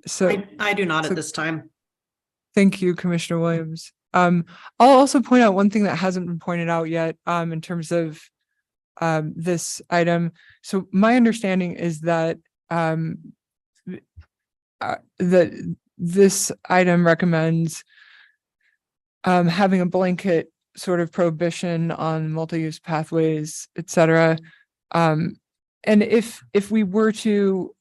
So I do not so- at this time. Thank you, Commissioner Williams. I'll also point out one thing that hasn't been pointed out yet, in terms of this item. So my understanding is that that this item recommends having a blanket sort of prohibition on multi-use pathways, et cetera. And if we were to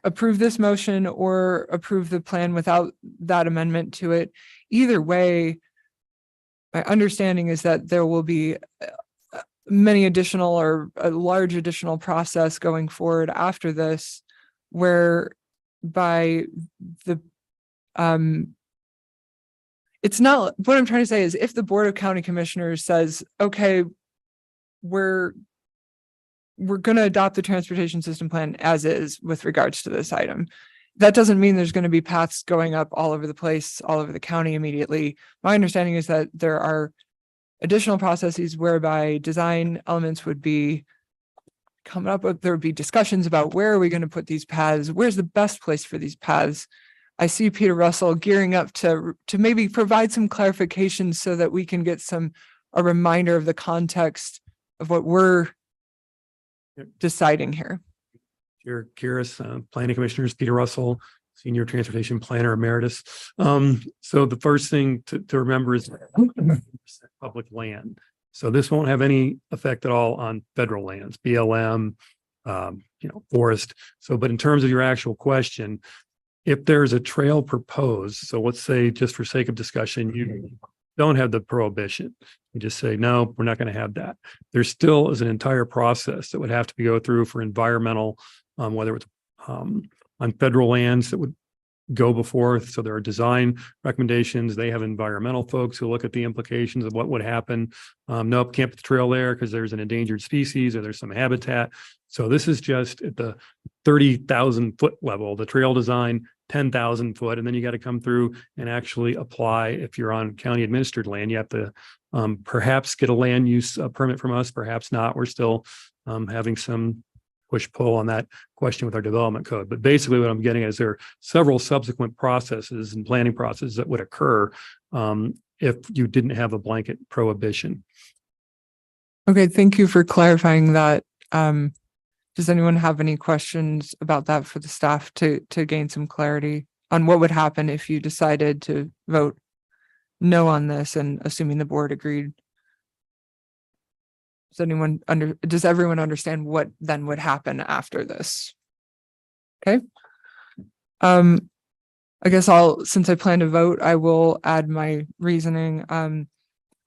approve this motion or approve the plan without that amendment to it, either way, my understanding is that there will be many additional or a large additional process going forward after this, whereby the it's not, what I'm trying to say is if the Board of County Commissioners says, okay, we're going to adopt the transportation system plan as is with regards to this item, that doesn't mean there's going to be paths going up all over the place, all over the county immediately. My understanding is that there are additional processes whereby design elements would be coming up with, there would be discussions about where are we going to put these paths? Where's the best place for these paths? I see Peter Russell gearing up to maybe provide some clarification so that we can get a reminder of the context of what we're deciding here. Chair Kiris, Planning Commissioners, Peter Russell, Senior Transportation Planner Emeritus. So the first thing to remember is public land. So this won't have any effect at all on federal lands, BLM, forest. So, but in terms of your actual question, if there's a trail proposed, so let's say just for sake of discussion, you don't have the prohibition. You just say, no, we're not going to have that. There still is an entire process that would have to be go through for environmental, whether it's on federal lands that would go before. So there are design recommendations. They have environmental folks who look at the implications of what would happen. Nope, can't put the trail there because there's an endangered species or there's some habitat. So this is just at the 30,000 foot level, the trail design, 10,000 foot, and then you got to come through and actually apply. If you're on county administered land, you have to perhaps get a land use permit from us, perhaps not. We're still having some push-pull on that question with our development code. But basically what I'm getting at is there are several subsequent processes and planning processes that would occur if you didn't have a blanket prohibition. Okay, thank you for clarifying that. Does anyone have any questions about that for the staff to gain some clarity on what would happen if you decided to vote no on this and assuming the board agreed? Does everyone understand what then would happen after this? Okay. I guess since I plan to vote, I will add my reasoning. I'm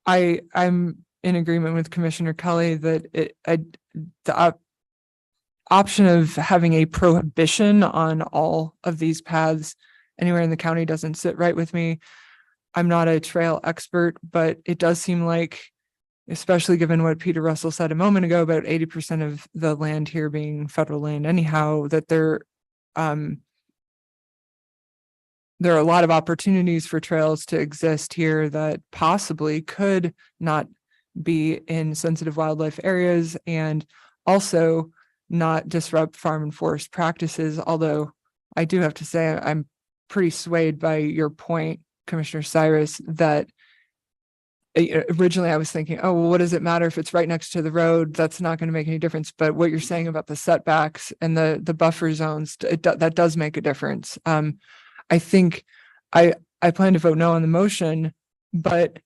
in agreement with Commissioner Kelly that the option of having a prohibition on all of these paths anywhere in the county doesn't sit right with me. I'm not a trail expert, but it does seem like, especially given what Peter Russell said a moment ago about 80% of the land here being federal land anyhow, that there are a lot of opportunities for trails to exist here that possibly could not be in sensitive wildlife areas and also not disrupt farm and forest practices. Although I do have to say I'm pretty swayed by your point, Commissioner Cyrus, that originally I was thinking, oh, well, what does it matter if it's right next to the road? That's not going to make any difference. But what you're saying about the setbacks and the buffer zones, that does make a difference. I think I plan to vote no on the motion, but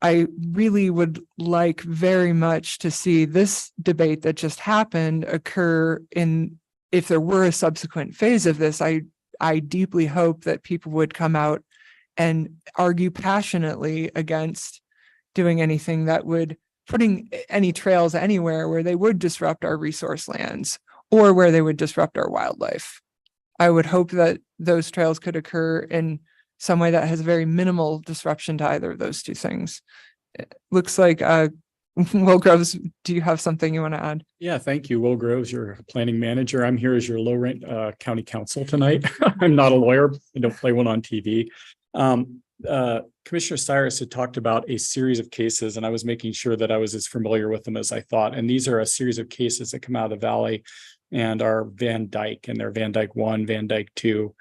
I really would like very much to see this debate that just happened occur if there were a subsequent phase of this. I deeply hope that people would come out and argue passionately against doing anything that would putting any trails anywhere where they would disrupt our resource lands or where they would disrupt our wildlife. I would hope that those trails could occur in some way that has very minimal disruption to either of those two things. It looks like, Will Groves, do you have something you want to add? Yeah, thank you. Will Groves, your planning manager. I'm here as your Lorraine County Counsel tonight. I'm not a lawyer. I don't play one on TV. Commissioner Cyrus had talked about a series of cases, and I was making sure that I was as familiar with them as I thought. And these are a series of cases that come out of the Valley and are Van Dyke, and they're Van Dyke 1, Van Dyke 2.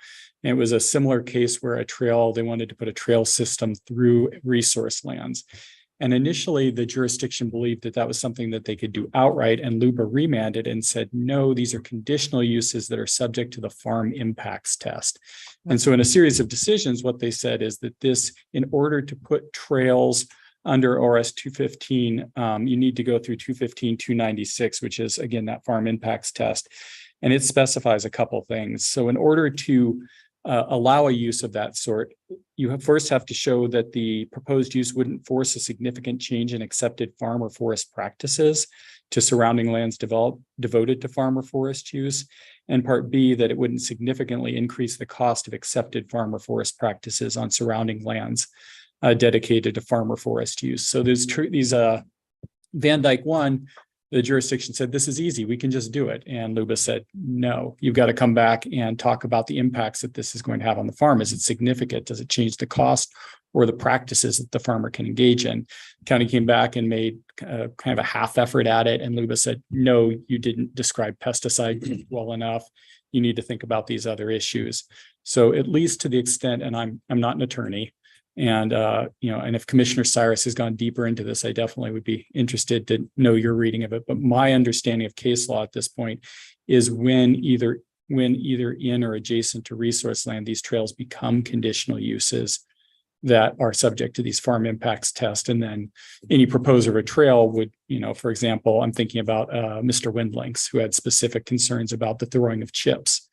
And it was a similar case where they wanted to put a trail system through resource lands. And initially, the jurisdiction believed that that was something that they could do outright, and LUBA remanded and said, no, these are conditional uses that are subject to the farm impacts test. And so in a series of decisions, what they said is that this, in order to put trails under ORS 215, you need to go through 215-296, which is, again, that farm impacts test. And it specifies a couple things. So in order to allow a use of that sort, you first have to show that the proposed use wouldn't force a significant change in accepted farm or forest practices to surrounding lands devoted to farm or forest use. And part B, that it wouldn't significantly increase the cost of accepted farm or forest practices on surrounding lands dedicated to farm or forest use. So these Van Dyke 1, the jurisdiction said, this is easy, we can just do it. And LUBA said, no, you've got to come back and talk about the impacts that this is going to have on the farm. Is it significant? Does it change the cost or the practices that the farmer can engage in? County came back and made kind of a half effort at it. And LUBA said, no, you didn't describe pesticide well enough. You need to think about these other issues. So at least to the extent, and I'm not an attorney, and and if Commissioner Cyrus has gone deeper into this, I definitely would be interested to know your reading of it. But my understanding of case law at this point is when either in or adjacent to resource land, these trails become conditional uses that are subject to these farm impacts test. And then any proposer of a trail would, for example, I'm thinking about Mr. Windlinks, who had specific concerns about the throwing of chips.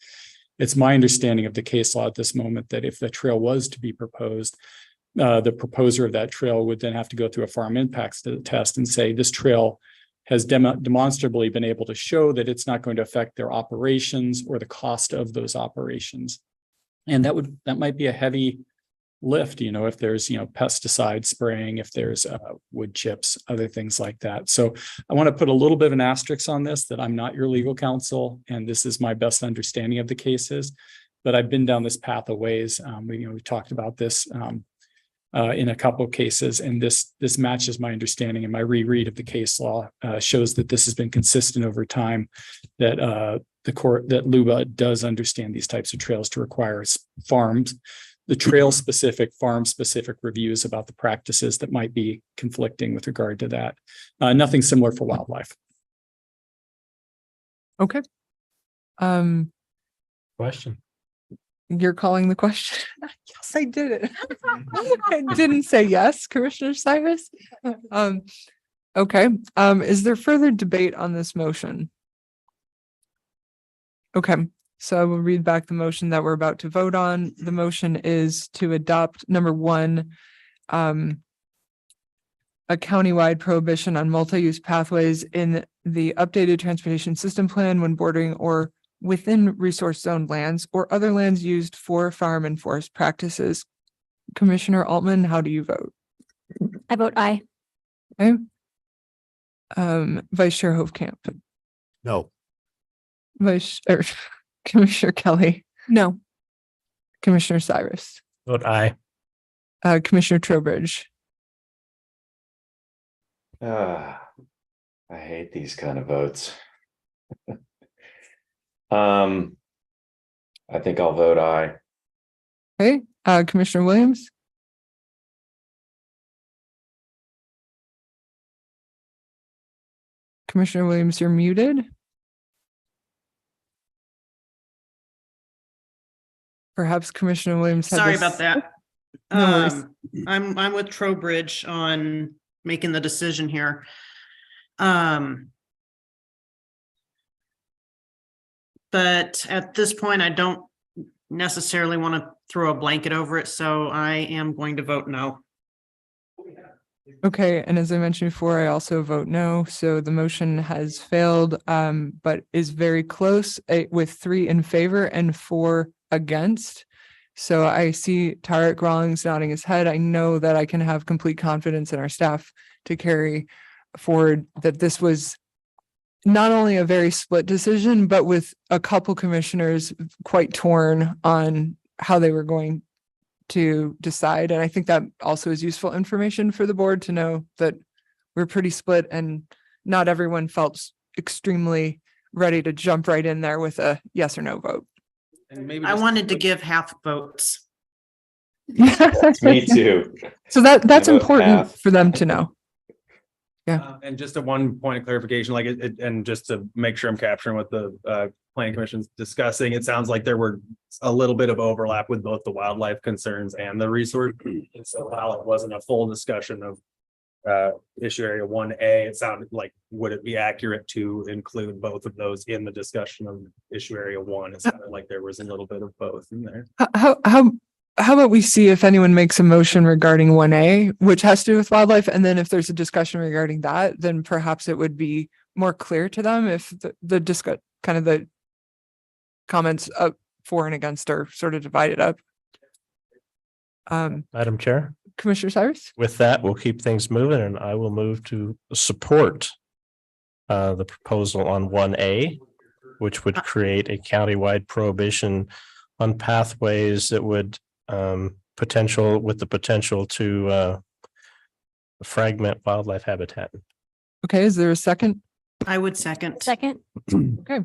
It's my understanding of the case law at this moment that if the trail was to be proposed, the proposer of that trail would then have to go through a farm impacts test and say this trail has demonstrably been able to show that it's not going to affect their operations or the cost of those operations. And that might be a heavy lift, if there's, pesticide spraying, if there's wood chips, other things like that. So I want to put a little bit of an asterisk on this, that I'm not your legal counsel, and this is my best understanding of the cases, but I've been down this path a ways. We talked about this in a couple of cases, and this matches my understanding, and my reread of the case law shows that this has been consistent over time, that that LUBA does understand these types of trails to require farms, the trail specific, farm specific reviews about the practices that might be conflicting with regard to that. Nothing similar for wildlife. Okay. Question. You're calling the question? Yes, I did it. I didn't say yes, Commissioner Cyrus. Okay. Is there further debate on this motion? Okay. So I will read back the motion that we're about to vote on. The motion is to adopt number 1, a countywide prohibition on multi-use pathways in the updated transportation system plan when bordering or within resource zone lands or other lands used for farm and forest practices Commissioner Altman, how do you vote? I vote aye. Okay. Vice Chair Hovkamp, No. Commissioner Kelly, No. Commissioner Cyrus, Vote aye. Commissioner Trowbridge, I hate these kind of votes. I think I'll vote aye. okay, Commissioner Williams, Commissioner Williams, you're muted. Perhaps Commissioner Williams. had Sorry this- about that. No worries. I'm with Trowbridge on making the decision here. But at this point, I don't necessarily want to throw a blanket over it, so I am going to vote no. Okay, and as I mentioned before, I also vote no, so the motion has failed, but is very close, with 3 in favor and 4 against. So I see Tarek Rawlings nodding his head. I know that I can have complete confidence in our staff to carry forward that this was not only a very split decision, but with a couple commissioners quite torn on how they were going to decide. And I think that also is useful information for the board to know that we're pretty split and not everyone felt extremely ready to jump right in there with a yes or no vote. And maybe I just- wanted to give half votes. Me too. So that's I vote important half. for them to know. And just a one point of clarification, like and just to make sure I'm capturing what the planning commission's discussing, it sounds like there were a little bit of overlap with both the wildlife concerns and the resource. And so while it wasn't a full discussion of issue area 1A, it sounded like, would it be accurate to include both of those in the discussion of issue area 1? It sounded like there was a little bit of both in there. How about we see if anyone makes a motion regarding 1A, which has to do with wildlife, and then if there's a discussion regarding that, then perhaps it would be more clear to them if the comments up for and against are sort of divided up. Madam Chair, Commissioner Cyrus? with that, we'll keep things moving and I will move to support the proposal on 1A, which would create a countywide prohibition on pathways that would potential to fragment wildlife habitat. Okay, is there a second? I would second. Second. Okay,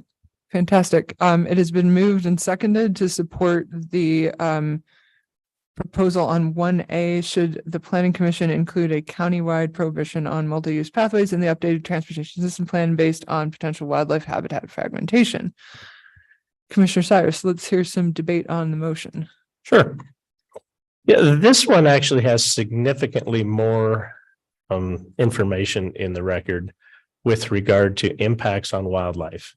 fantastic. It has been moved and seconded to support the proposal on 1A. Should the planning commission include a countywide prohibition on multi-use pathways in the updated transportation system plan based on potential wildlife habitat fragmentation? Commissioner Cyrus, let's hear some debate on the motion. Sure. Yeah, this one actually has significantly more information in the record with regard to impacts on wildlife.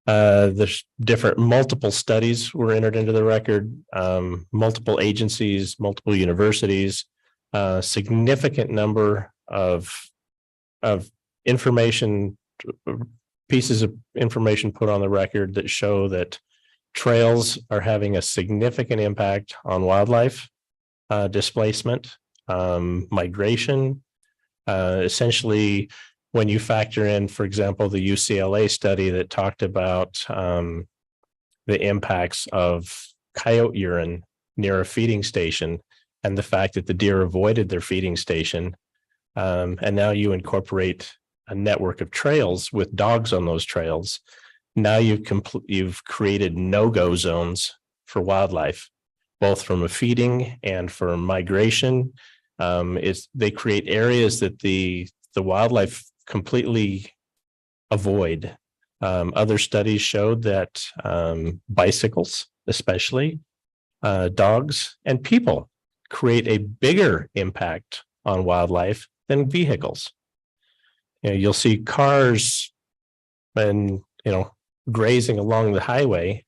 There's multiple studies were entered into the record, multiple agencies, multiple universities, significant number of information, pieces of information put on the record that show that trails are having a significant impact on wildlife, displacement, migration. Essentially, when you factor in, for example, the UCLA study that talked about the impacts of coyote urine near a feeding station and the fact that the deer avoided their feeding station. And now you incorporate a network of trails with dogs on those trails. Now you've created no-go zones for wildlife, both from a feeding and for migration. They create areas that the wildlife completely avoid. Other studies showed that bicycles, especially dogs and people, create a bigger impact on wildlife than vehicles. You'll see cars and grazing along the highway,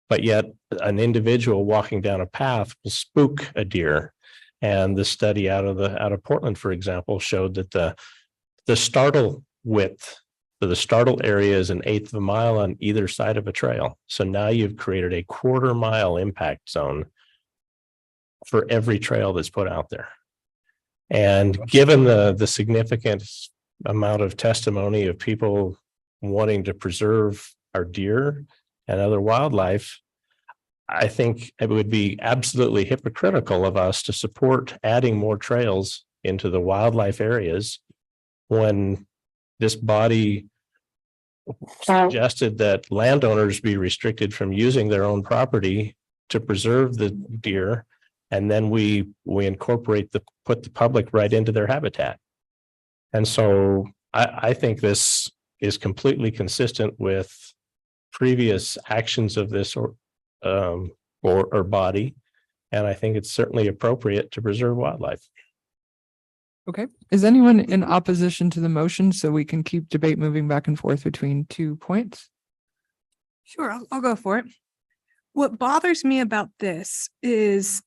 but yet an individual walking down a path will spook a deer. And the study out of Portland, for example, showed that the startle width, the startle area is 1/8 of a mile on either side of a trail. So now you've created a 1/4 mile impact zone for every trail that's put out there. And given the significant amount of testimony of people wanting to preserve our deer and other wildlife, I think it would be absolutely hypocritical of us to support adding more trails into the wildlife areas when this body suggested that landowners be restricted from using their own property to preserve the deer. And then we incorporate put the public right into their habitat. And so I think this is completely consistent with previous actions of this or body. And I think it's certainly appropriate to preserve wildlife. Okay, is anyone in opposition to the motion so we can keep debate moving back and forth between 2 points? Sure, I'll go for it. What bothers me about this is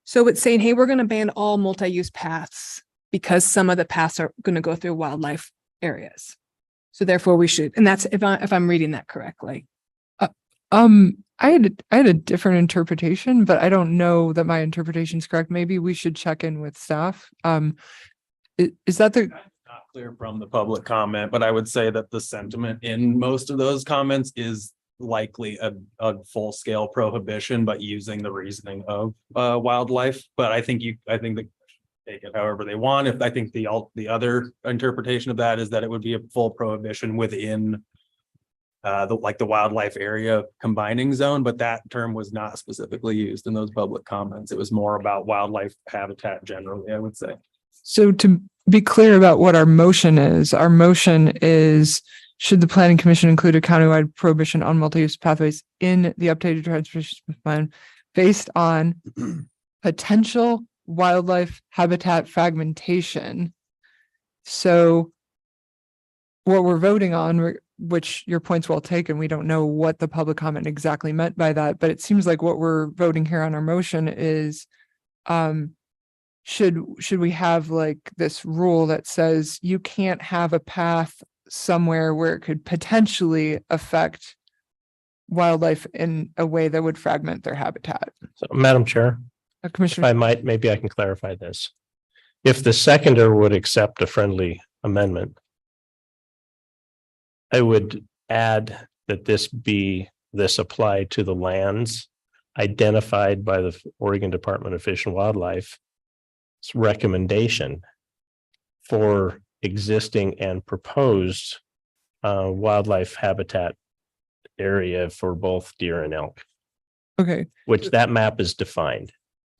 so it's saying, hey, we're going to ban all multi-use paths because some of the paths are going to go through wildlife areas. So therefore we should, and that's if I'm reading that correctly. I had a different interpretation, but I don't know that my interpretation is correct. Maybe we should check in with staff. Is that the? Not clear from the public comment, but I would say that the sentiment in most of those comments is likely a full scale prohibition, but using the reasoning of wildlife. But I think that take it however they want. If I think the other interpretation of that is that it would be a full prohibition within the wildlife area combining zone, but that term was not specifically used in those public comments. It was more about wildlife habitat generally, I would say. So to be clear about what our motion is should the planning commission include a countywide prohibition on multi-use pathways in the updated transportation plan based on potential wildlife habitat fragmentation? So what we're voting on, which your point's well taken, we don't know what the public comment exactly meant by that, but it seems like what we're voting here on our motion is, should we have like this rule that says you can't have a path somewhere where it could potentially affect wildlife in a way that would fragment their habitat? So, Madam Chair, if Commissioner, I might, maybe I can clarify this. If the seconder would accept a friendly amendment, I would add that this apply to the lands identified by the Oregon Department of Fish and Wildlife's recommendation for existing and proposed wildlife habitat area for both deer and elk, okay, which that map is defined.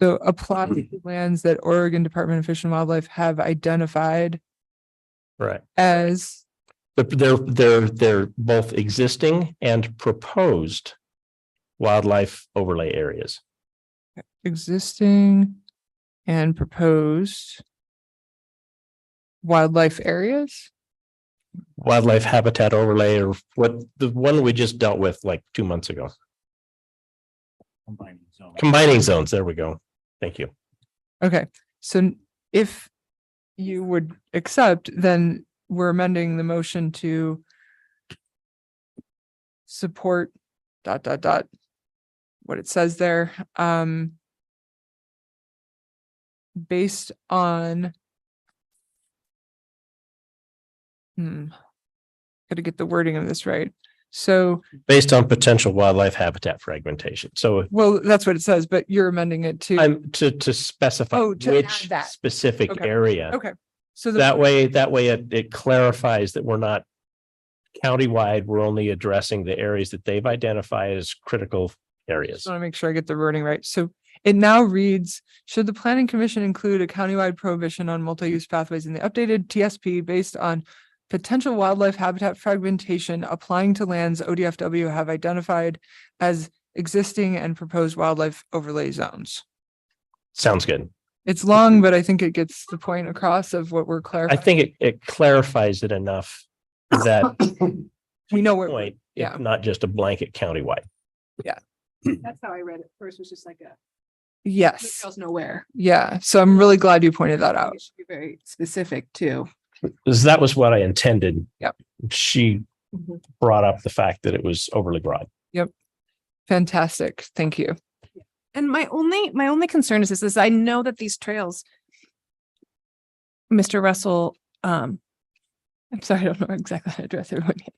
so apply to lands that Oregon Department of Fish and Wildlife have identified Right. as But they're both existing and proposed wildlife overlay areas. existing and proposed wildlife areas. Wildlife habitat overlay, or what the one we just dealt with like 2 months ago. Combining zones. There we go. Thank you. Okay, so if you would accept, then we're amending the motion to support ... what it says there, based on gotta get the wording of this right. So, Based on potential wildlife habitat fragmentation. So well, that's what it says, but you're amending it to, I'm to specify Oh, to add which that. specific Okay. area. okay. So the That way it clarifies that we're not countywide, we're only addressing the areas that they've identified as critical areas. just want to make sure I get the wording right. So it now reads, should the planning commission include a countywide prohibition on multi-use pathways in the updated TSP based on potential wildlife habitat fragmentation applying to lands ODFW have identified as existing and proposed wildlife overlay zones? Sounds good. It's long, but I think it gets the point across of what we're I clarifying. think it clarifies it enough that We know where, point, yeah. it's not just a blanket countywide. That's how I read it first, was just like a yes, details nowhere. yeah. So I'm really glad you pointed that out. It should be very specific too. Because that was what I intended. Yep. She brought up the fact that it was overly broad. Fantastic. Thank you. And my only concern is this, is I know that these trails, Mr. Russell, I'm sorry, I don't know exactly how to address everyone yet.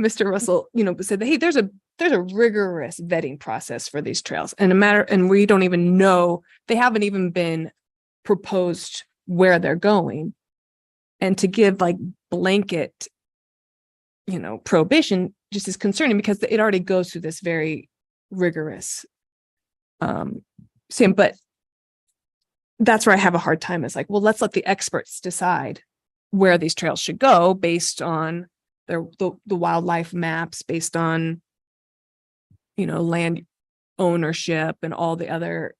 Mr. Russell, said, hey, there's a rigorous vetting process for these trails, and we don't even know, they haven't even been proposed where they're going. And to give like blanket, prohibition just is concerning, because it already goes through this very rigorous but that's where I have a hard time, is like, well, let's let the experts decide where these trails should go based on the wildlife maps, based on land ownership and all the other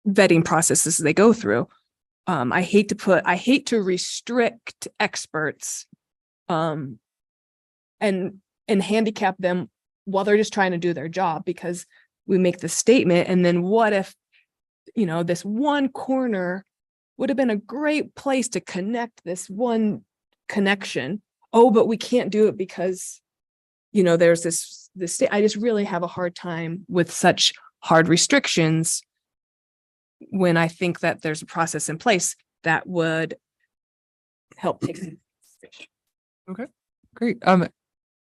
vetting processes they go through. I hate to restrict experts and handicap them while they're just trying to do their job, because we make the statement, and then what if this one corner would have been a great place to connect this one connection. Oh, but we can't do it because there's this I just really have a hard time with such hard restrictions, when I think that there's a process in place that would help take. Okay, great.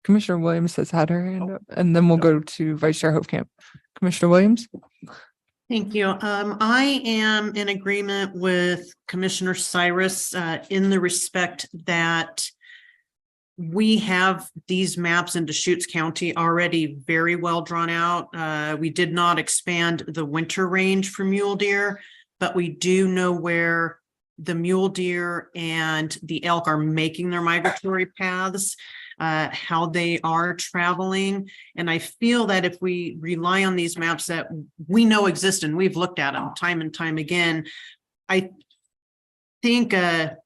Commissioner Williams has had her hand up, and then we'll go to Vice Chair Hofkamp. Commissioner Williams? Thank you. I am in agreement with Commissioner Cyrus in the respect that we have these maps in Deschutes County already very well drawn out. We did not expand the winter range for mule deer, but we do know where the mule deer and the elk are making their migratory paths, how they are traveling. And I feel that if we rely on these maps that we know exist and we've looked at them time and time again, I think a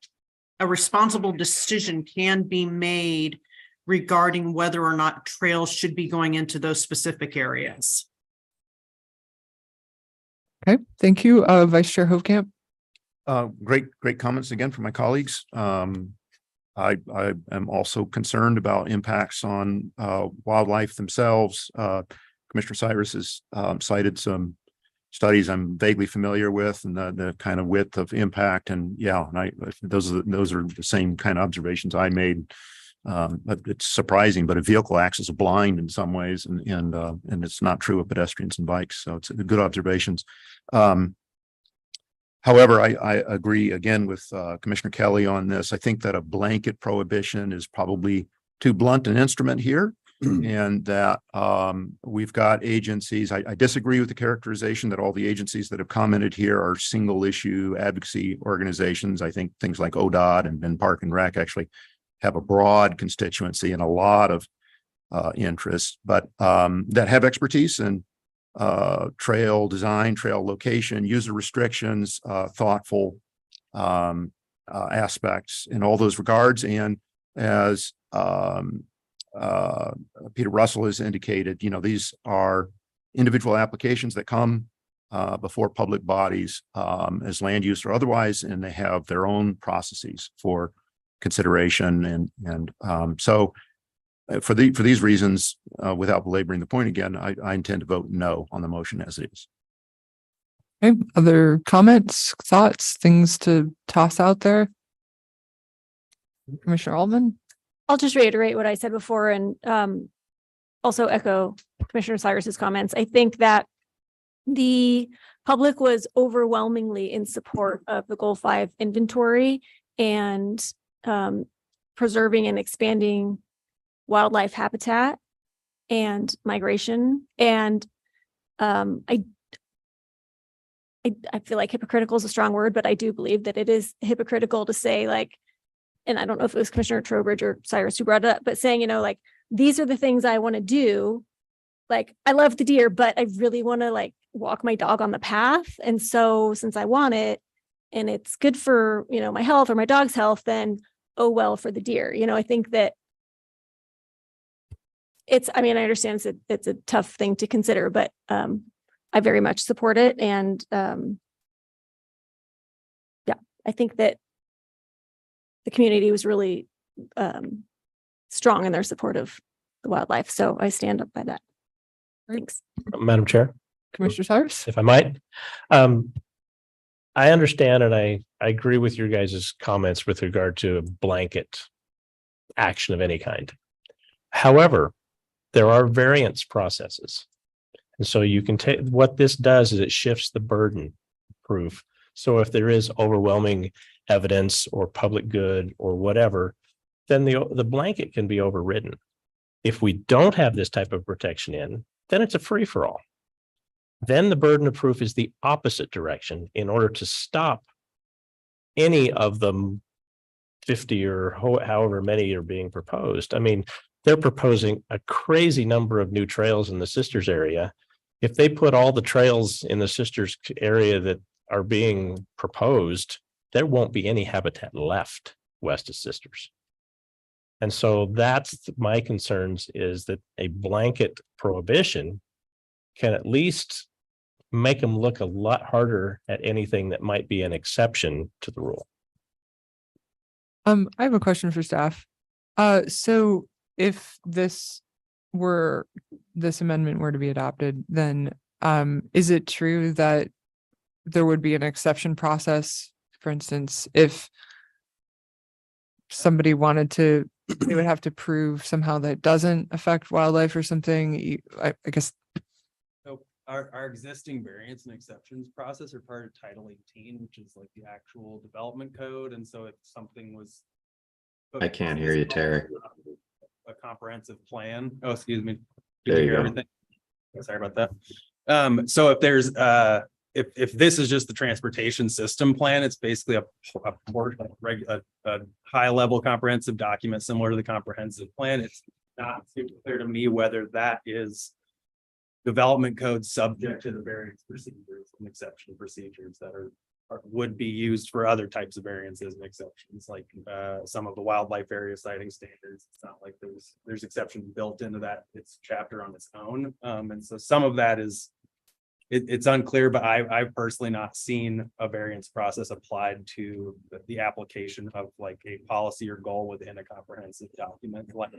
responsible decision can be made regarding whether or not trails should be going into those specific areas. Okay, thank you. Vice Chair Hofkamp? Great comments again from my colleagues. I am also concerned about impacts on wildlife themselves. Commissioner Cyrus has cited some studies I'm vaguely familiar with, and the kind of width of impact, and those are the same kind of observations I made. It's surprising, but a vehicle acts as a blind in some ways, and it's not true of pedestrians and bikes. So it's good observations. However, I agree again with Commissioner Kelly on this. I think that a blanket prohibition is probably too blunt an instrument here, and that we've got agencies. I disagree with the characterization that all the agencies that have commented here are single issue advocacy organizations. I think things like ODOT and Park and Rec actually have a broad constituency and a lot of interests, but that have expertise in trail design, trail location, user restrictions, thoughtful aspects in all those regards. And as Peter Russell has indicated, these are individual applications that come before public bodies as land use or otherwise, and they have their own processes for consideration. So for these reasons, without belaboring the point again, I intend to vote no on the motion as it is. Okay, other comments, thoughts, things to toss out there? Commissioner Altman? I'll just reiterate what I said before and also echo Commissioner Cyrus's comments. I think that the public was overwhelmingly in support of the Goal 5 inventory and preserving and expanding wildlife habitat and migration. And I feel like hypocritical is a strong word, but I do believe that it is hypocritical to say, like, and I don't know if it was Commissioner Trowbridge or Cyrus who brought it up, but saying, like, these are the things I want to do. Like, I love the deer, but I really want to walk my dog on the path. And so since I want it and it's good for, my health or my dog's health, then, oh, well, for the deer, I think that I understand it's a tough thing to consider, but I very much support it. And I think that the community was really strong in their support of the wildlife. So I stand up by that. Thanks. Madam Chair, Commissioner Cyrus? if I might. I understand and I agree with your guys' comments with regard to a blanket action of any kind. However, there are variance processes. And so you can take, what this does is it shifts the burden proof. So if there is overwhelming evidence or public good or whatever, then the blanket can be overridden. If we don't have this type of protection in, then it's a free-for-all. Then the burden of proof is the opposite direction in order to stop any of them 50 or however many are being proposed. I mean, they're proposing a crazy number of new trails in the Sisters area. If they put all the trails in the Sisters area that are being proposed, there won't be any habitat left west of Sisters. And so that's my concerns, is that a blanket prohibition can at least make them look a lot harder at anything that might be an exception to the rule. I have a question for staff. So if this amendment were to be adopted, then is it true that there would be an exception process? For instance, if somebody wanted to, they would have to prove somehow that it doesn't affect wildlife or something. I guess. So our existing variance and exceptions process are part of Title 18, which is like the actual development code. And so if something was. I can't hear you, Terry. A comprehensive plan. Oh, excuse me. There you hear go. everything? Sorry about that. So if there's if this is just the transportation system plan, it's basically a high level comprehensive document similar to the comprehensive plan. It's not super clear to me whether that is development code subject to the variance procedures and exception procedures that would be used for other types of variances and exceptions, like some of the wildlife area siting standards. It's not like there's exceptions built into that. It's chapter on its own. And so some of that is it's unclear, but I've personally not seen a variance process applied to the application of like a policy or goal within a comprehensive document. Like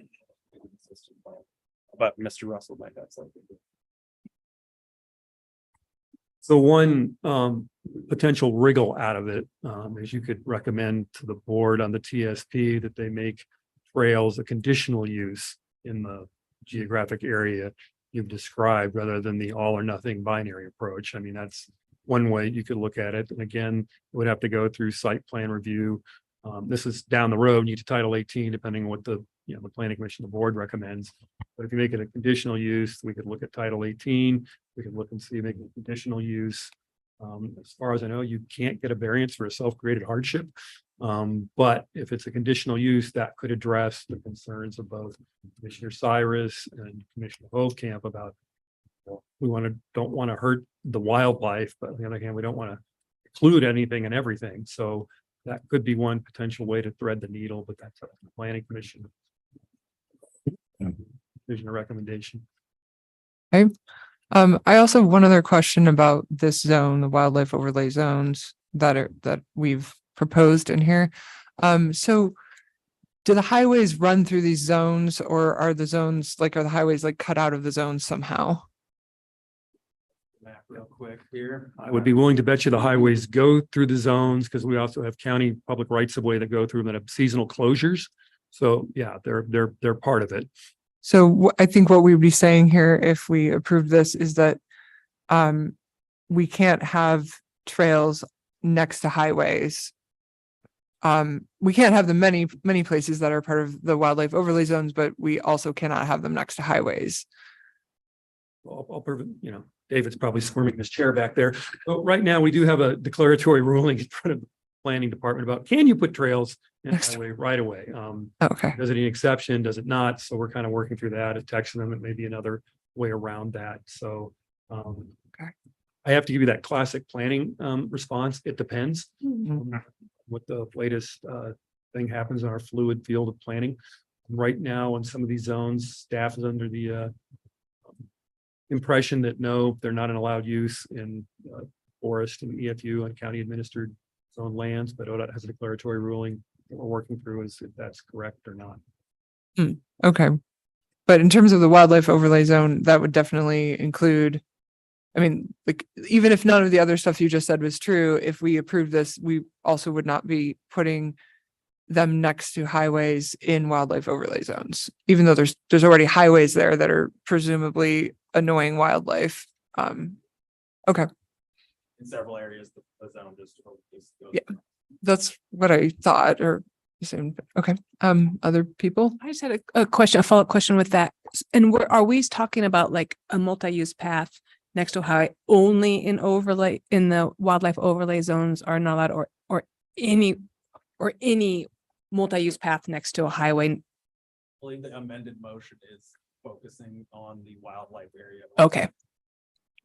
system plan. But Mr. Russell might have something. So one potential wriggle out of it is you could recommend to the board on the TSP that they make trails a conditional use in the geographic area you've described, rather than the all or nothing binary approach. I mean, that's one way you could look at it. And again, it would have to go through site plan review. This is down the road, you to Title 18, depending on what the planning commission, the board recommends. But if you make it a conditional use, we could look at Title 18. We can look and see making conditional use. As far as I know, you can't get a variance for a self-created hardship. But if it's a conditional use, that could address the concerns of both Commissioner Cyrus and Commissioner Hovkamp about, we don't want to hurt the wildlife, but on the other hand, we don't want to exclude anything and everything. So that could be one potential way to thread the needle, but that's up to the planning commission. Vision or recommendation. Okay. I also have one other question about this zone, the wildlife overlay zones that we've proposed in here. So do the highways run through these zones, or are the highways like cut out of the zones somehow? Map real quick here. I would be willing to bet you the highways go through the zones, because we also have county public rights of way that go through them that have seasonal closures. So yeah, they're part of it. So I think what we would be saying here, if we approve this, is that we can't have trails next to highways. We can't have them many places that are part of the wildlife overlay zones, but we also cannot have them next to highways. Well, I'll prove it, David's probably squirming his chair back there. But right now, we do have a declaratory ruling in front of the planning department about, can you put trails in Next. highway right away? Okay. Does it need exception? Does it not? So we're kind of working through that. A text amendment may be another way around that. So Okay. I have to give you that classic planning response. It depends Mhm. what the latest thing happens in our fluid field of planning. Right now, in some of these zones, staff is under the impression that no, they're not an allowed use in forest and EFU and county administered zone lands, but ODOT has a declaratory ruling that we're working through is if that's correct or not. Okay. But in terms of the wildlife overlay zone, that would definitely include, I mean, like, even if none of the other stuff you just said was true, if we approve this, we also would not be putting them next to highways in wildlife overlay zones, even though there's already highways there that are presumably annoying wildlife. Okay, In several areas, the zone just. Yeah. that's what I thought or assumed. Okay, other people? I just had a question, a follow-up question with that. And are we talking about like a multi-use path next to a highway only in overlay, in the wildlife overlay zones are not allowed, or any multi-use path next to a highway? I believe the amended motion is focusing on the wildlife area. Okay.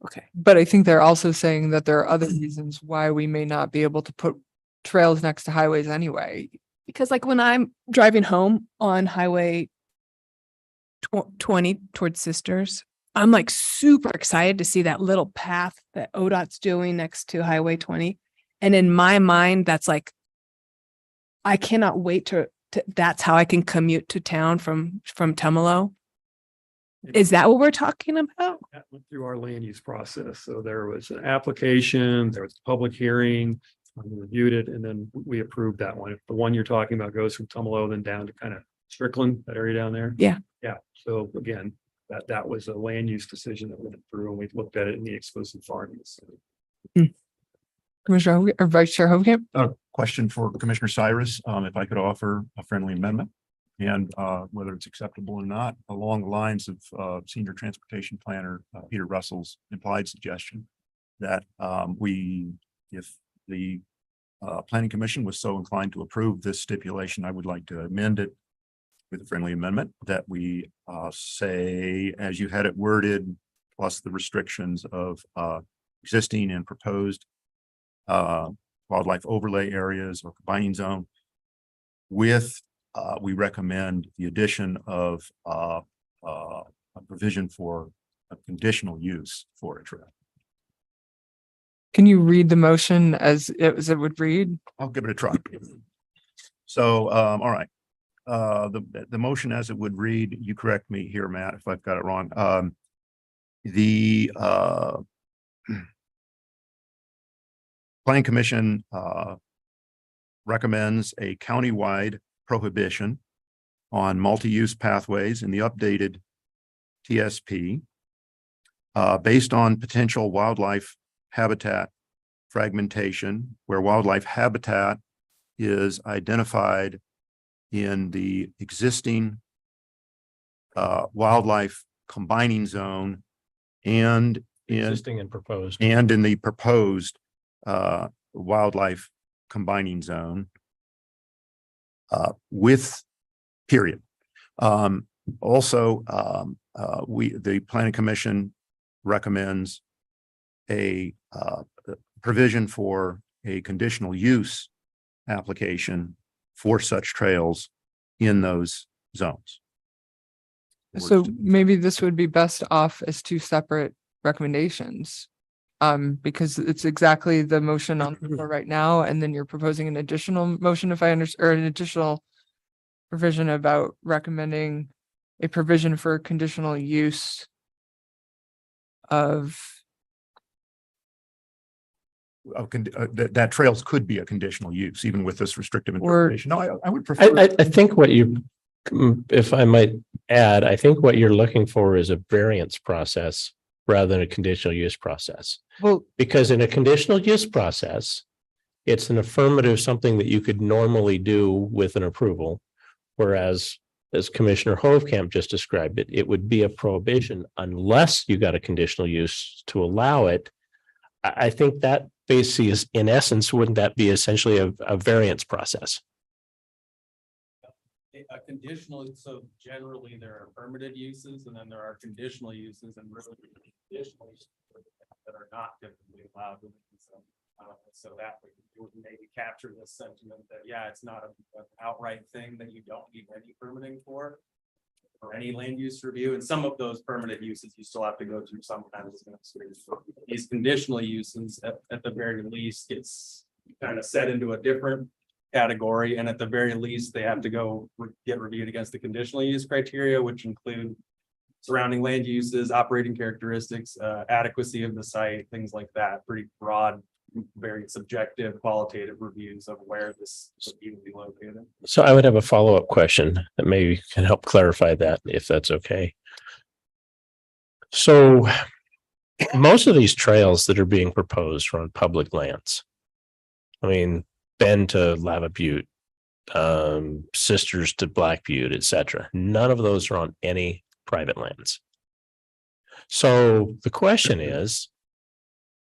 Okay. But I think they're also saying that there are other reasons why we may not be able to put trails next to highways anyway. Because like when I'm driving home on Highway 20 towards Sisters, I'm like super excited to see that little path that ODOT's doing next to Highway 20. And in my mind, that's like, I cannot wait to that's how I can commute to town from Tumalo. Is that what we're talking about? That went through our land use process. So there was an application, there was a public hearing, we reviewed it, and then we approved that one. If the one you're talking about goes from Tumalo then down to kind of Strickland, that area down there. Yeah. Yeah. So again, that was a land use decision that went through, and we looked at it in the exclusive farming. So Commissioner or Vice Chair Hovkamp? A question for Commissioner Cyrus, if I could offer a friendly amendment and whether it's acceptable or not, along the lines of Senior Transportation Planner Peter Russell's implied suggestion that if the Planning Commission was so inclined to approve this stipulation, I would like to amend it with a friendly amendment that we say, as you had it worded, plus the restrictions of existing and proposed wildlife overlay areas or combining zone with we recommend the addition of a provision for a conditional use for a trail. Can you read the motion as it would read? I'll give it a try. So, all right. The motion as it would read, you correct me here, Matt, if I've got it wrong. The Planning Commission recommends a countywide prohibition on multi-use pathways in the updated TSP based on potential wildlife habitat fragmentation, where wildlife habitat is identified in the existing wildlife combining zone and Existing and proposed. and in the proposed wildlife combining zone with period. Also, the Planning Commission recommends a provision for a conditional use application for such trails in those zones. So maybe this would be best off as two separate recommendations. Because it's exactly the motion on the floor right now, and then you're proposing an additional motion, if I understand, or an additional provision about recommending a provision for conditional use of, that trails could be a conditional use, even with this restrictive Or- interpretation. No, I would prefer. I think what you, if I might add, I think what you're looking for is a variance process rather than a conditional use process. well, Because in a conditional use process, it's an affirmative, something that you could normally do with an approval. Whereas, as Commissioner Hovkamp just described it, it would be a prohibition unless you got a conditional use to allow it. I think that basically is, in essence, wouldn't that be essentially a variance process? A conditional, so generally there are permitted uses and then there are conditional uses, and really conditional uses that are not typically allowed. So that would maybe capture this sentiment that, yeah, it's not an outright thing that you don't need any permitting for or any land use review. And some of those permitted uses, you still have to go through some kind of these conditional uses at the very least gets kind of set into a different category, and at the very least, they have to go get reviewed against the conditional use criteria, which include surrounding land uses, operating characteristics, adequacy of the site, things like that. Pretty broad, very subjective, qualitative reviews of where this should even be located. So I would have a follow-up question that maybe can help clarify that, if that's okay. So most of these trails that are being proposed are on public lands. I mean, Bend to Lava Butte, Sisters to Black Butte, etc. None of those are on any private lands. So the question is,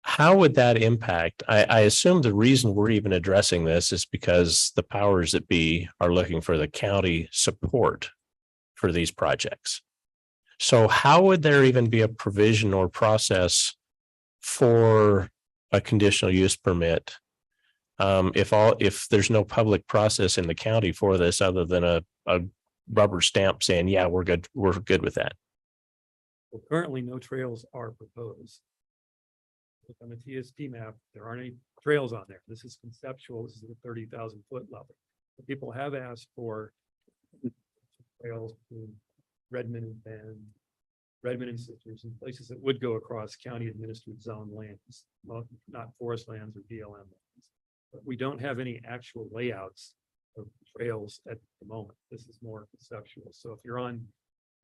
how would that impact? I assume the reason we're even addressing this is because the powers that be are looking for the county support for these projects. So how would there even be a provision or process for a conditional use permit if there's no public process in the county for this other than a rubber stamp saying, yeah, we're good with that? Well, currently, no trails are proposed. Look on the TSP map, there aren't any trails on there. This is conceptual. This is the 30,000 foot level. But people have asked for trails between Redmond and Bend, Redmond and Sisters, and places that would go across county administered zone lands, well, not forest lands or BLM lands. But we don't have any actual layouts of trails at the moment. This is more conceptual. So if you're on,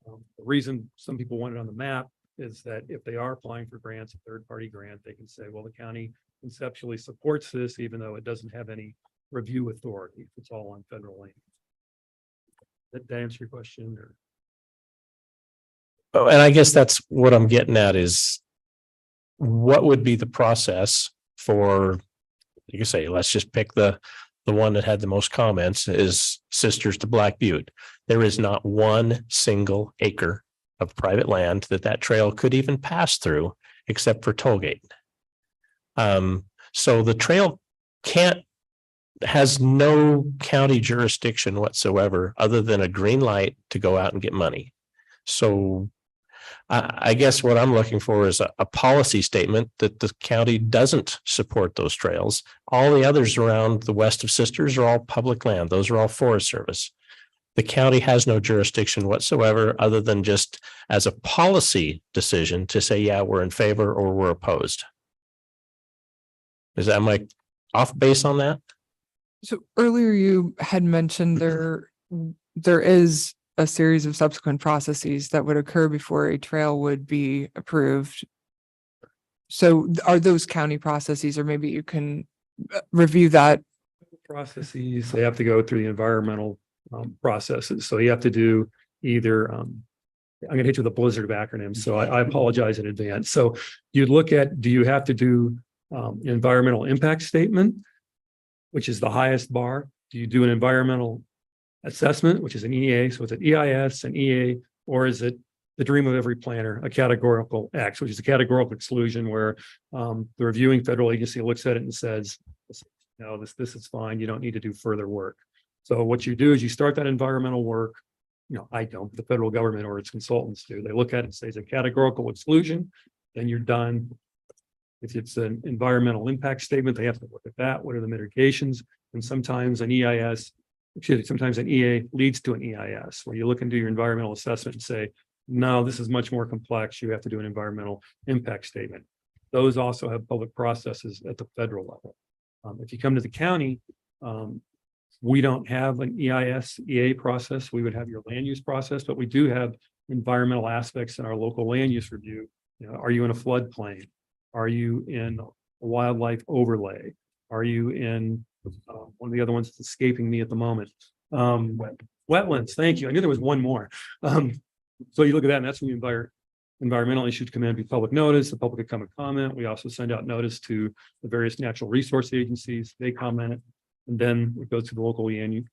the reason some people want it on the map is that if they are applying for grants, a third-party grant, they can say, well, the county conceptually supports this, even though it doesn't have any review authority. If it's all on federal land. Did that answer your question? Or? Oh, and I guess that's what I'm getting at is what would be the process for, you can say, let's just pick the one that had the most comments is Sisters to Black Butte. There is not one single acre of private land that trail could even pass through except for tollgate. So the trail has no county jurisdiction whatsoever other than a green light to go out and get money. So I guess what I'm looking for is a policy statement that the county doesn't support those trails. All the others around the west of Sisters are all public land. Those are all Forest Service. The county has no jurisdiction whatsoever other than just as a policy decision to say, yeah, we're in favor or we're opposed. Am I off base on that? So earlier you had mentioned there is a series of subsequent processes that would occur before a trail would be approved. So are those county processes, or maybe you can review that? Processes, they have to go through the environmental processes. So you have to do either, I'm going to hit you with a blizzard of acronyms, so I apologize in advance. So you'd look at, do you have to do environmental impact statement, which is the highest bar? Do you do an environmental assessment, which is an EA? So it's an EIS, an EA, or is it the dream of every planner, a categorical X, which is a categorical exclusion where the reviewing federal agency looks at it and says, no, this is fine. You don't need to do further work. So what you do is you start that environmental work. I don't, the federal government or its consultants do. They look at it and say it's a categorical exclusion, then you're done. If it's an environmental impact statement, they have to look at that. What are the mitigations? And sometimes an sometimes an EA leads to an EIS, where you look into your environmental assessment and say, no, this is much more complex. You have to do an environmental impact statement. Those also have public processes at the federal level. If you come to the county, we don't have an EIS, EA process. We would have your land use process, but we do have environmental aspects in our local land use review. Are you in a floodplain? Are you in a wildlife overlay? Are you in one of the other ones that's escaping me at the moment? Wetlands. Thank you. I knew there was one more. So you look at that, and that's when environmental issues come in, be public notice. The public could come and comment. We also send out notice to the various natural resource agencies. They comment, and then it goes to the local land use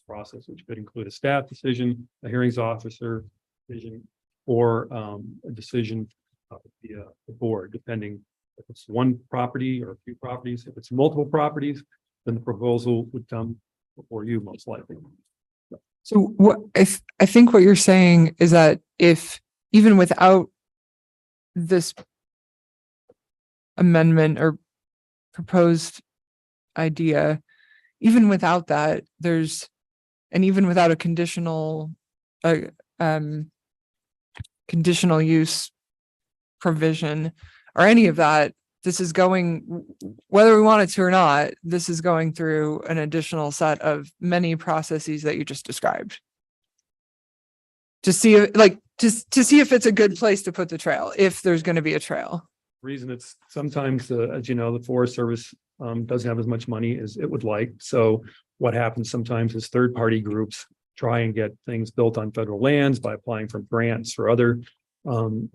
process, which could include a staff decision, a hearings officer decision, or a decision of the board, depending if it's one property or a few properties. If it's multiple properties, then the proposal would come before you, most likely. So what I think what you're saying is that if even without this amendment or proposed idea, even without that, even without a conditional conditional use provision or any of that. This is going, whether we want it to or not, this is going through an additional set of many processes that you just described. To see, like, to see if it's a good place to put the trail, if there's going to be a trail. Reason it's sometimes, as you know, the Forest Service doesn't have as much money as it would like. So what happens sometimes is third-party groups try and get things built on federal lands by applying for grants for other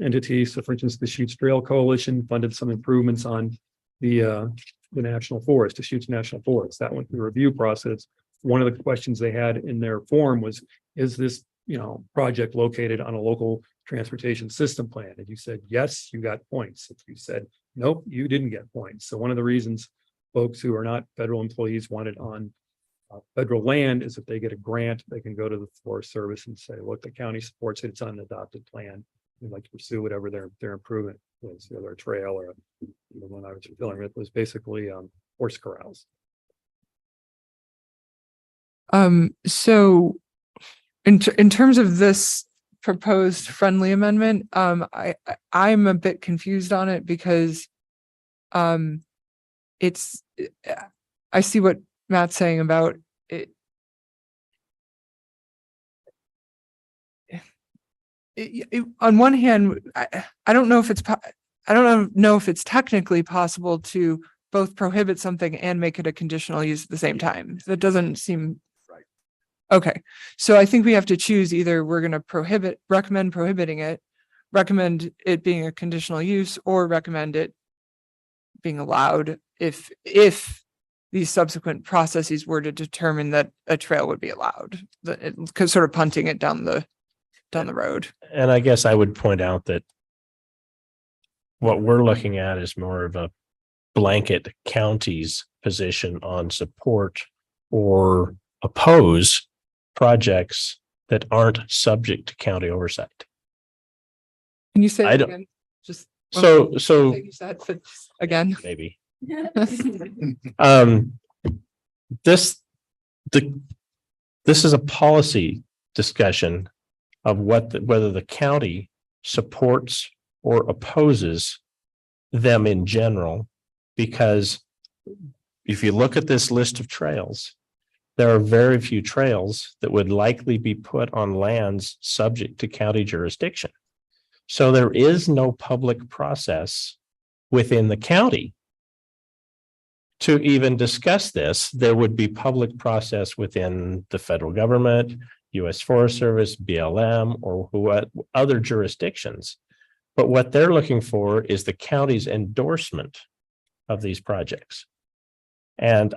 entities. So for instance, the Shoots Trail Coalition funded some improvements on the national forest, the Shoots National Forest. That went through the review process. One of the questions they had in their form was, is this, project located on a local transportation system plan? And you said, yes, you got points. If you said, nope, you didn't get points. So one of the reasons folks who are not federal employees want it on federal land is if they get a grant, they can go to the Forest Service and say, look, the county supports it. It's on an adopted plan. We'd like to pursue whatever their improvement was, whether a trail or the one I was dealing with was basically horse corrals. So in terms of this proposed friendly amendment, I'm a bit confused on it because it's, I see what Matt's saying about it. On one hand, I don't know if it's, I don't know if it's technically possible to both prohibit something and make it a conditional use at the same time. That doesn't seem right. Okay, so I think we have to choose either we're going to recommend prohibiting it, recommend it being a conditional use, or recommend it being allowed if these subsequent processes were to determine that a trail would be allowed, because sort of punting it down the road. And I guess I would point out that what we're looking at is more of a blanket county's position on support or oppose projects that aren't subject to county oversight. Can you say I that don't- again? Just So you said, but again. maybe. This is a policy discussion of whether the county supports or opposes them in general, because if you look at this list of trails, there are very few trails that would likely be put on lands subject to county jurisdiction. So there is no public process within the county to even discuss this. There would be public process within the federal government, U.S. Forest Service, BLM, or what other jurisdictions. But what they're looking for is the county's endorsement of these projects. And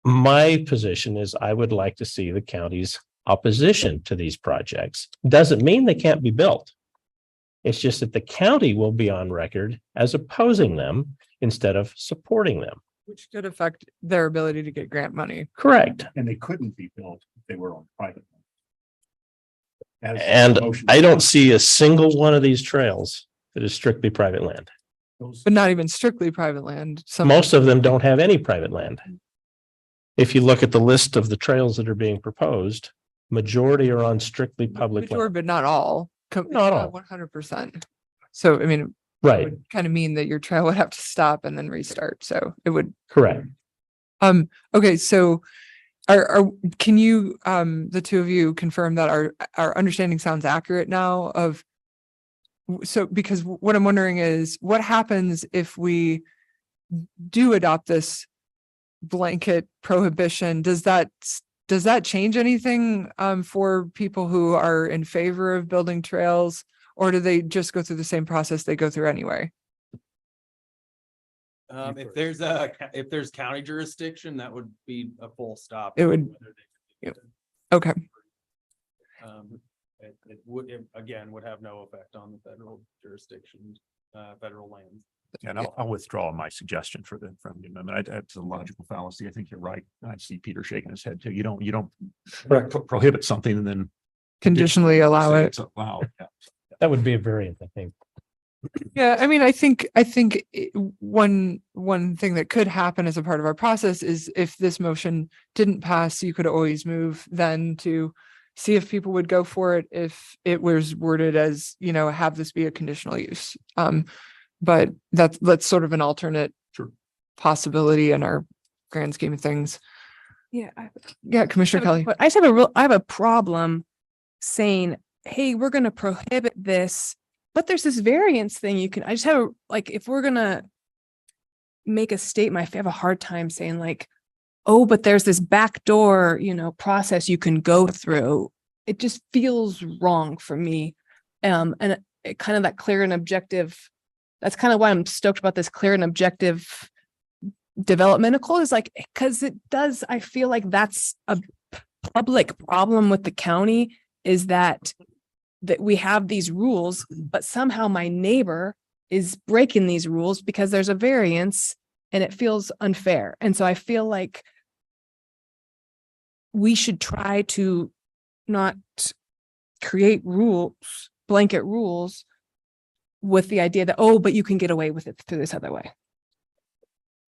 my position is I would like to see the county's opposition to these projects. Doesn't mean they can't be built. It's just that the county will be on record as opposing them instead of supporting them. Which could affect their ability to get grant money. Correct. And they couldn't be built if they were on private land. And I don't see a single one of these trails that is strictly private land. But not even strictly private land. Most of them don't have any private land. If you look at the list of the trails that are being proposed, majority are on strictly public land. But not all. Not all. 100%. So, I mean, Right, would kind of mean that your trail would have to stop and then restart. So it would. correct. Okay, so can you, the two of you confirm that our understanding sounds accurate now of, so because what I'm wondering is what happens if we do adopt this blanket prohibition? Does that change anything for people who are in favor of building trails, or do they just go through the same process they go through anyway? If there's county jurisdiction, that would be a full stop. It would- Okay. It would, again, would have no effect on the federal jurisdiction, federal lands. And I'll withdraw my suggestion for the friendly amendment. That's a logical fallacy. I think you're right. I see Peter shaking his head too. You don't prohibit something and then Conditionally allow say it. it's allowed. Yeah. That would be a variant, I think. Yeah, I mean, I think one thing that could happen as a part of our process is if this motion didn't pass, you could always move then to see if people would go for it if it was worded as, you know, have this be a conditional use. But that's sort of an alternate Sure. possibility in our grand scheme of things. Yeah. Yeah, Commissioner Kelly. But I have a problem saying, hey, we're gonna prohibit this, but there's this variance thing I just have if we're gonna make a statement, I have a hard time saying like, oh, but there's this backdoor, process you can go through. It just feels wrong for me. And it kind of that clear and objective, that's kind of why I'm stoked about this clear and objective developmental is because I feel like that's a public problem with the county is that we have these rules, but somehow my neighbor is breaking these rules because there's a variance and it feels unfair. And so I feel like we should try to not create blanket rules with the idea that, oh, but you can get away with it through this other way.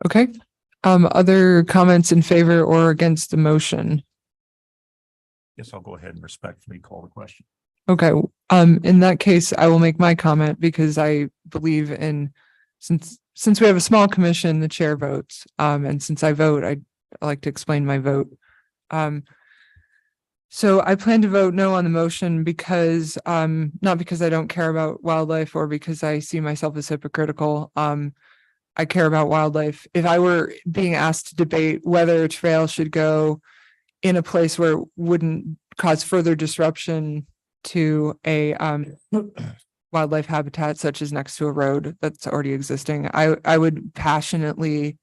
Okay. Other comments in favor or against the motion? Yes, I'll go ahead and respectfully call the question. Okay. In that case, I will make my comment because I believe in, since we have a small commission, the chair votes. And since I vote, I like to explain my vote. So I plan to vote no on the motion because, not because I don't care about wildlife or because I see myself as hypocritical. I care about wildlife. If I were being asked to debate whether a trail should go in a place where it wouldn't cause further disruption to a wildlife habitat, such as next to a road that's already existing, I would passionately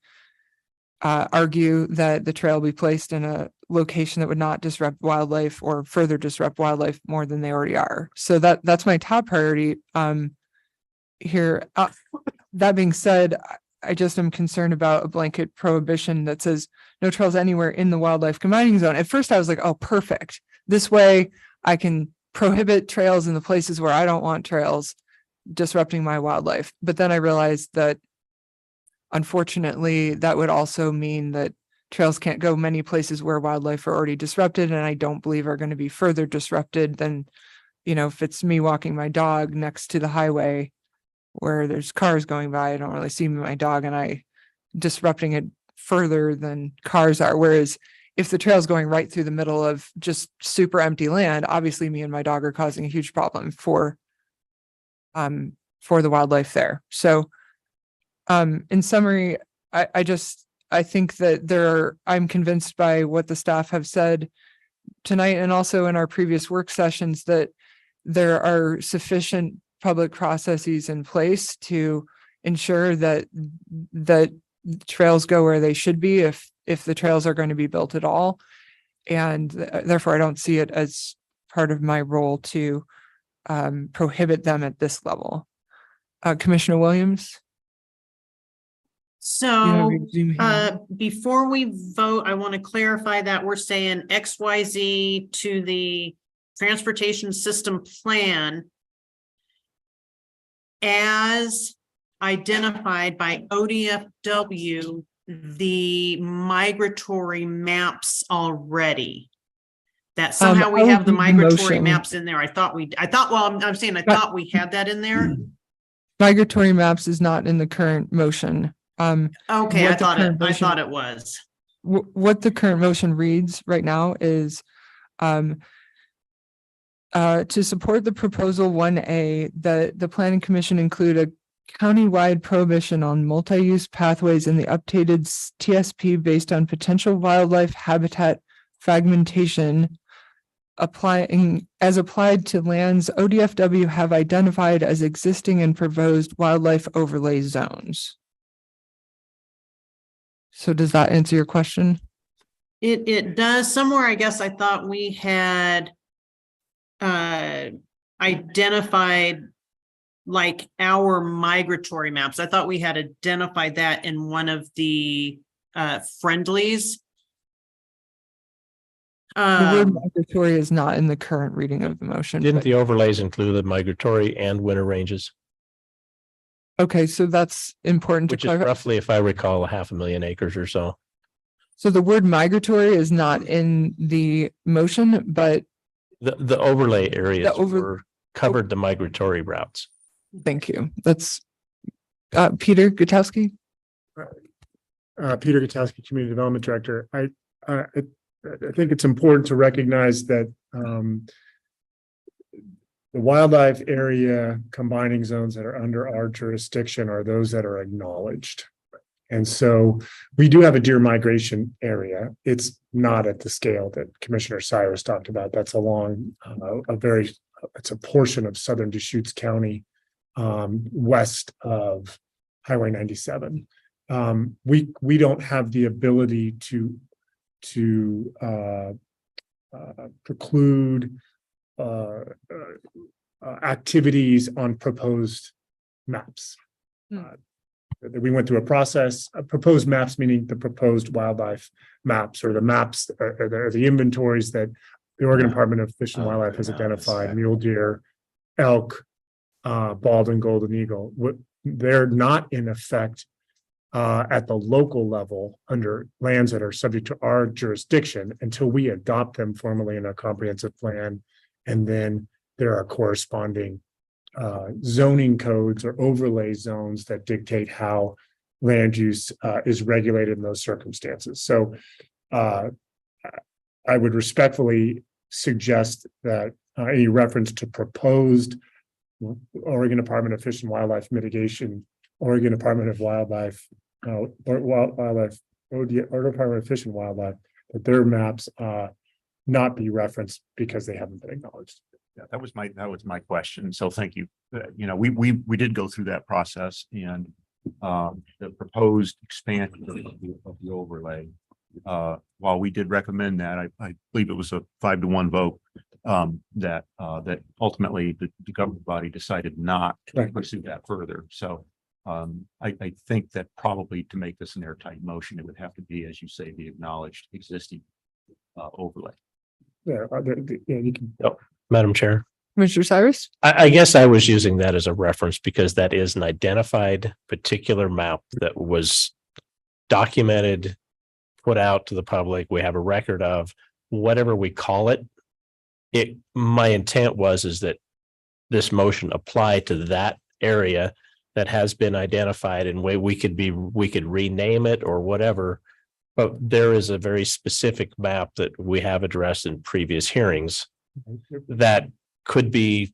argue that the trail be placed in a location that would not disrupt wildlife or further disrupt wildlife more than they already are. So that's my top priority here. That being said, I just am concerned about a blanket prohibition that says no trails anywhere in the wildlife combining zone. At first I was like, oh, perfect. This way I can prohibit trails in the places where I don't want trails disrupting my wildlife. But then I realized that unfortunately, that would also mean that trails can't go many places where wildlife are already disrupted, and I don't believe are going to be further disrupted than, if it's me walking my dog next to the highway where there's cars going by, I don't really see my dog and I disrupting it further than cars are. Whereas if the trail's going right through the middle of just super empty land, obviously me and my dog are causing a huge problem for the wildlife there. So in summary, I think that I'm convinced by what the staff have said tonight and also in our previous work sessions that there are sufficient public processes in place to ensure that trails go where they should be if the trails are going to be built at all. And therefore, I don't see it as part of my role to prohibit them at this level. Commissioner Williams? So before we vote, I want to clarify that we're saying XYZ to the transportation system plan as identified by ODFW, the migratory maps already. That somehow we have the migratory maps in there. I thought we had that in there. Migratory maps is not in the current motion. Okay, I thought it was. What the current motion reads right now is to support the proposal 1A, the planning commission include a countywide prohibition on multi-use pathways in the updated TSP based on potential wildlife habitat fragmentation applied to lands ODFW have identified as existing and proposed wildlife overlay zones. So does that answer your question? It does. Somewhere, I guess I thought we had identified like our migratory maps. I thought we had identified that in one of the friendlies. The word migratory is not in the current reading of the motion. Didn't but- the overlays include the migratory and winter ranges, Okay, so that's important to which is clarify. roughly, if I recall, 500,000 acres or so? So the word migratory is not in the motion, but The overlay areas over- were covered the migratory routes. Thank you. That's Peter Gutowski. Peter Gutowski, Community Development Director. I think it's important to recognize that the wildlife area combining zones that are under our jurisdiction are those that are acknowledged. And so we do have a deer migration area. It's not at the scale that Commissioner Cyrus talked about. That's along it's a portion of southern Deschutes County, west of Highway 97. We don't have the ability to preclude activities on proposed maps. We went through a process, proposed maps, meaning the proposed wildlife maps or the maps or the inventories that the Oregon Department of Fish and Wildlife has identified, mule deer, elk, bald and golden eagle. They're not in effect at the local level under lands that are subject to our jurisdiction until we adopt them formally in a comprehensive plan. And then there are corresponding zoning codes or overlay zones that dictate how land use is regulated in those circumstances. So I would respectfully suggest that any reference to proposed Oregon Department of Fish and Wildlife mitigation, Oregon Department of Wildlife, or Department of Fish and Wildlife, that their maps not be referenced because they haven't been acknowledged. Yeah, that was my question. So thank you. We did go through that process, and the proposed expansion of the overlay. While we did recommend that, I believe it was a 5-1 vote that ultimately the governing body decided not to pursue that further. So I think that probably to make this an airtight motion, it would have to be, as you say, the acknowledged existing overlay. Yeah, you can. Madam Chair, Commissioner Cyrus. I guess I was using that as a reference because that is an identified particular map that was documented, put out to the public. We have a record of whatever we call it. My intent is that this motion apply to that area that has been identified, and we could rename it or whatever. But there is a very specific map that we have addressed in previous hearings that could be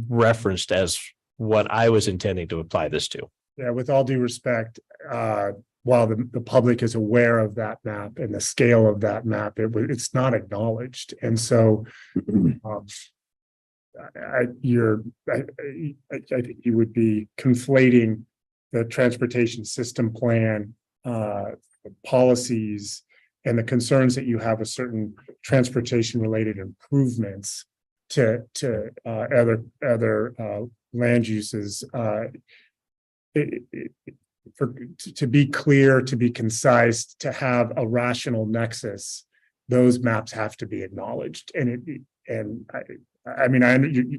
referenced as what I was intending to apply this to. Yeah, with all due respect, while the public is aware of that map and the scale of that map, it's not acknowledged. And so I think you would be conflating the transportation system plan, policies, and the concerns that you have with certain transportation related improvements to other land uses. To be clear, to be concise, to have a rational nexus, those maps have to be acknowledged.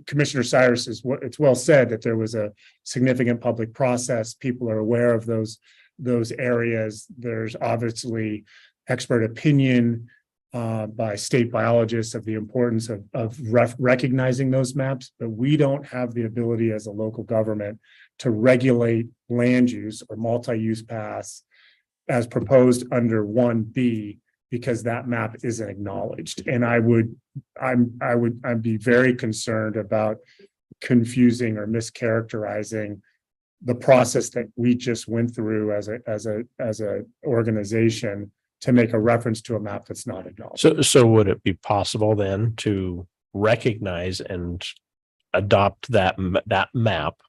Commissioner Cyrus it's well said that there was a significant public process. People are aware of those areas. There's obviously expert opinion by state biologists of the importance of recognizing those maps, but we don't have the ability as a local government to regulate land use or multi-use paths as proposed under 1B because that map isn't acknowledged. And I'd be very concerned about confusing or mischaracterizing the process that we just went through as a organization to make a reference to a map that's not acknowledged. So would it be possible then to recognize and adopt that map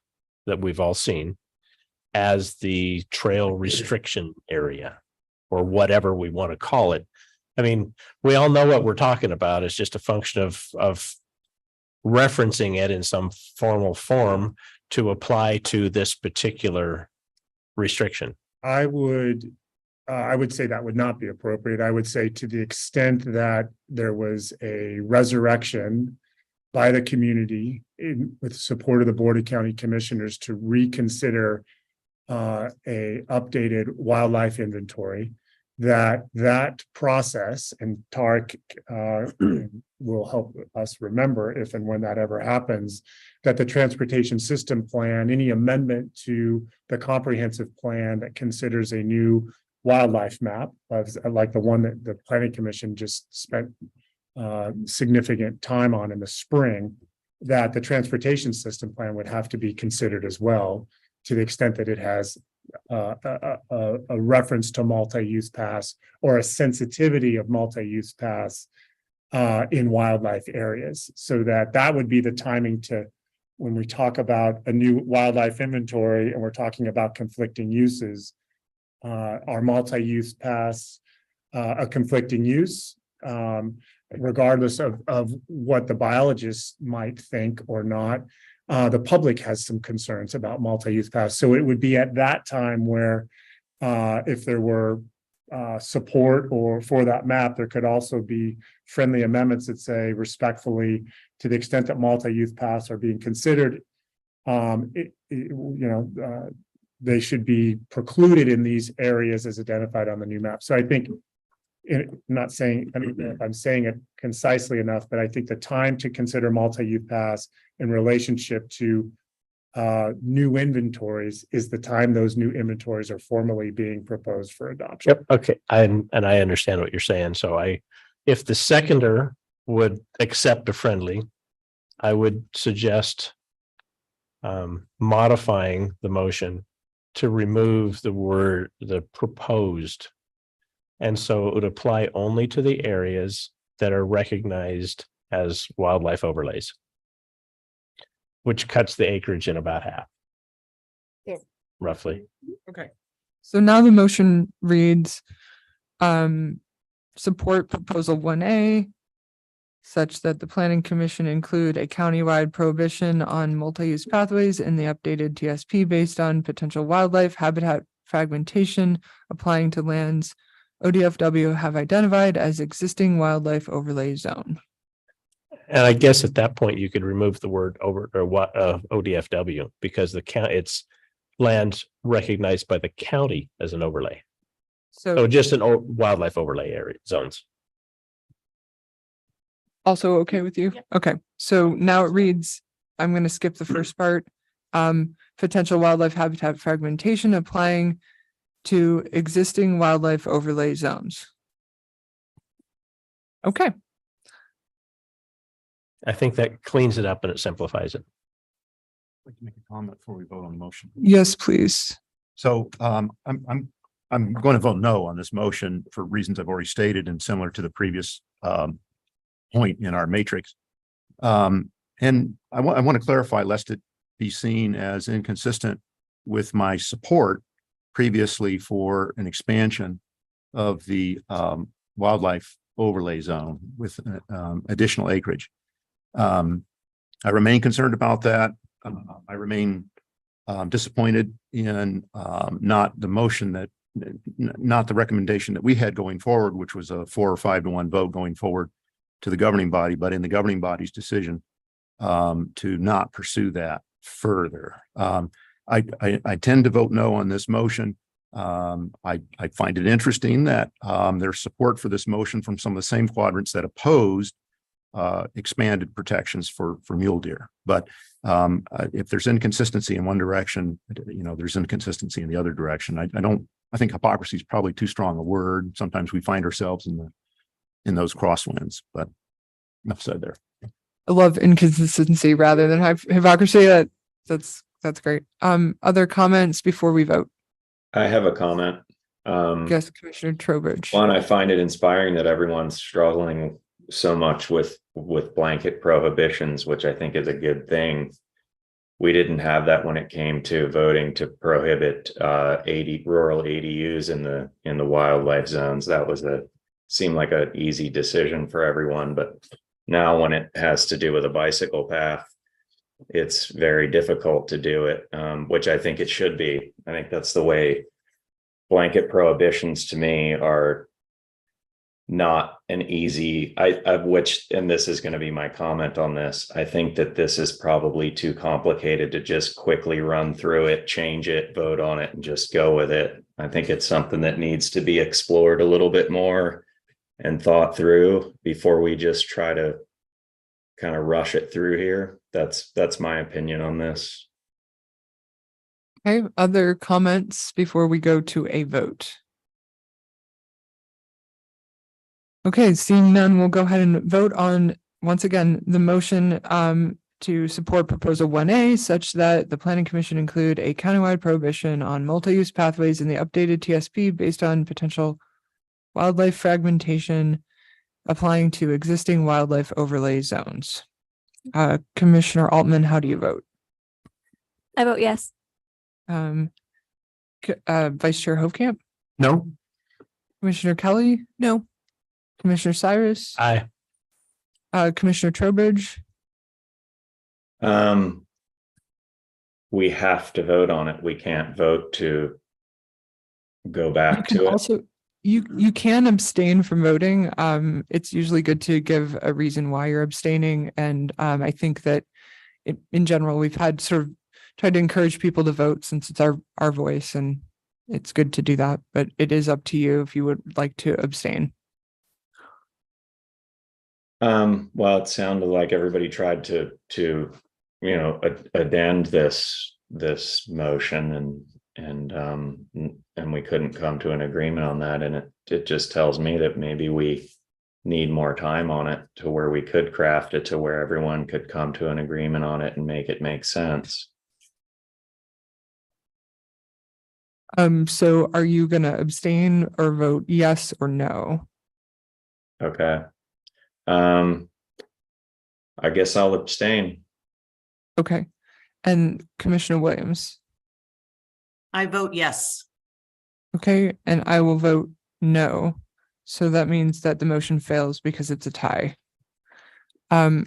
that we've all seen as the trail restriction area or whatever we want to call it? I mean, we all know what we're talking about. It's just a function of referencing it in some formal form to apply to this particular restriction. I would say that would not be appropriate. I would say to the extent that there was a resurrection by the community with support of the Board of County Commissioners to reconsider a updated wildlife inventory, that process, and Tarek will help us remember if and when that ever happens, that the transportation system plan, any amendment to the comprehensive plan that considers a new wildlife map, like the one that the planning commission just spent significant time on in the spring, that the transportation system plan would have to be considered as well, to the extent that it has a reference to multi-use pass or a sensitivity of multi-use pass in wildlife areas. So that would be the timing to, when we talk about a new wildlife inventory and we're talking about conflicting uses, our multi-use pass a conflicting use, regardless of what the biologists might think or not. The public has some concerns about multi-use pass. So it would be at that time where if there were support or for that map, there could also be friendly amendments that say respectfully, to the extent that multi-use paths are being considered, they should be precluded in these areas as identified on the new map. So I think, not saying, I mean, if I'm saying it concisely enough, but I think the time to consider multi-use paths in relationship to new inventories is the time those new inventories are formally being proposed for adoption. Yep, okay, and I understand what you're saying, so if the seconder would accept a friendly, I would suggest modifying the motion to remove the word, the proposed. And so it would apply only to the areas that are recognized as wildlife overlays, which cuts the acreage in about half. Yes. Roughly. Okay. So now the motion reads, support proposal 1A such that the planning commission include a countywide prohibition on multi-use pathways in the updated TSP based on potential wildlife habitat fragmentation applying to lands ODFW have identified as existing wildlife overlay zone. And I guess at that point, you could remove the word over or what ODFW, because the count, it's lands recognized by the county as an overlay. So just an wildlife overlay area zones. Also okay with you? Yep. Okay, so now it reads, I'm going to skip the first part. Potential wildlife habitat fragmentation applying to existing wildlife overlay zones. Okay. I think that cleans it up and it simplifies it. I'd like to make a comment before we vote on the motion. Yes, please. So I'm going to vote no on this motion for reasons I've already stated and similar to the previous point in our matrix. And I want to clarify, lest it be seen as inconsistent with my support previously for an expansion of the wildlife overlay zone with additional acreage. I remain concerned about that. I remain disappointed in not the motion that, not the recommendation that we had going forward, which was a 4 or 5 to 1 vote going forward to the governing body, but in the governing body's decision to not pursue that further. I tend to vote no on this motion. I find it interesting that there's support for this motion from some of the same quadrants that opposed expanded protections for mule deer. But if there's inconsistency in one direction, there's inconsistency in the other direction. I think hypocrisy is probably too strong a word. Sometimes we find ourselves in those crosswinds, but enough said there. I love inconsistency rather than hypocrisy. That's great. Other comments before we vote? I have a comment. Yes, Commissioner Trowbridge. One, I find it inspiring that everyone's struggling so much with blanket prohibitions, which I think is a good thing. We didn't have that when it came to voting to prohibit rural ADUs in the wildlife zones. That seemed like an easy decision for everyone, but now when it has to do with a bicycle path, it's very difficult to do it, which I think it should be. I think that's the way. Blanket prohibitions to me are not an easy, and this is going to be my comment on this. I think that this is probably too complicated to just quickly run through it, change it, vote on it, and just go with it. I think it's something that needs to be explored a little bit more and thought through before we just try to kind of rush it through here. That's my opinion on this. Okay, other comments before we go to a vote? Okay, seeing none, we'll go ahead and vote on, once again, the motion to support proposal 1A such that the planning commission include a countywide prohibition on multi-use pathways in the updated TSP based on potential wildlife fragmentation applying to existing wildlife overlay zones. Commissioner Altman, how do you vote? I vote yes. Vice Chair Hovkamp, No, Commissioner Kelly, No. Commissioner Cyrus, Aye. Commissioner Trowbridge. We have to vote on it. We can't vote to go You back can to it. also, you can abstain from voting. It's usually good to give a reason why you're abstaining. And I think that in general, we've had sort of tried to encourage people to vote since it's our voice, and it's good to do that, but it is up to you if you would like to abstain. Well, it sounded like everybody tried to addend this motion and we couldn't come to an agreement on that. And it just tells me that maybe we need more time on it to where we could craft it to where everyone could come to an agreement on it and make it make sense. So are you gonna abstain or vote yes or no? Okay. I guess I'll abstain. Okay. And Commissioner Williams? I vote yes. Okay, and I will vote no. So that means that the motion fails because it's a tie.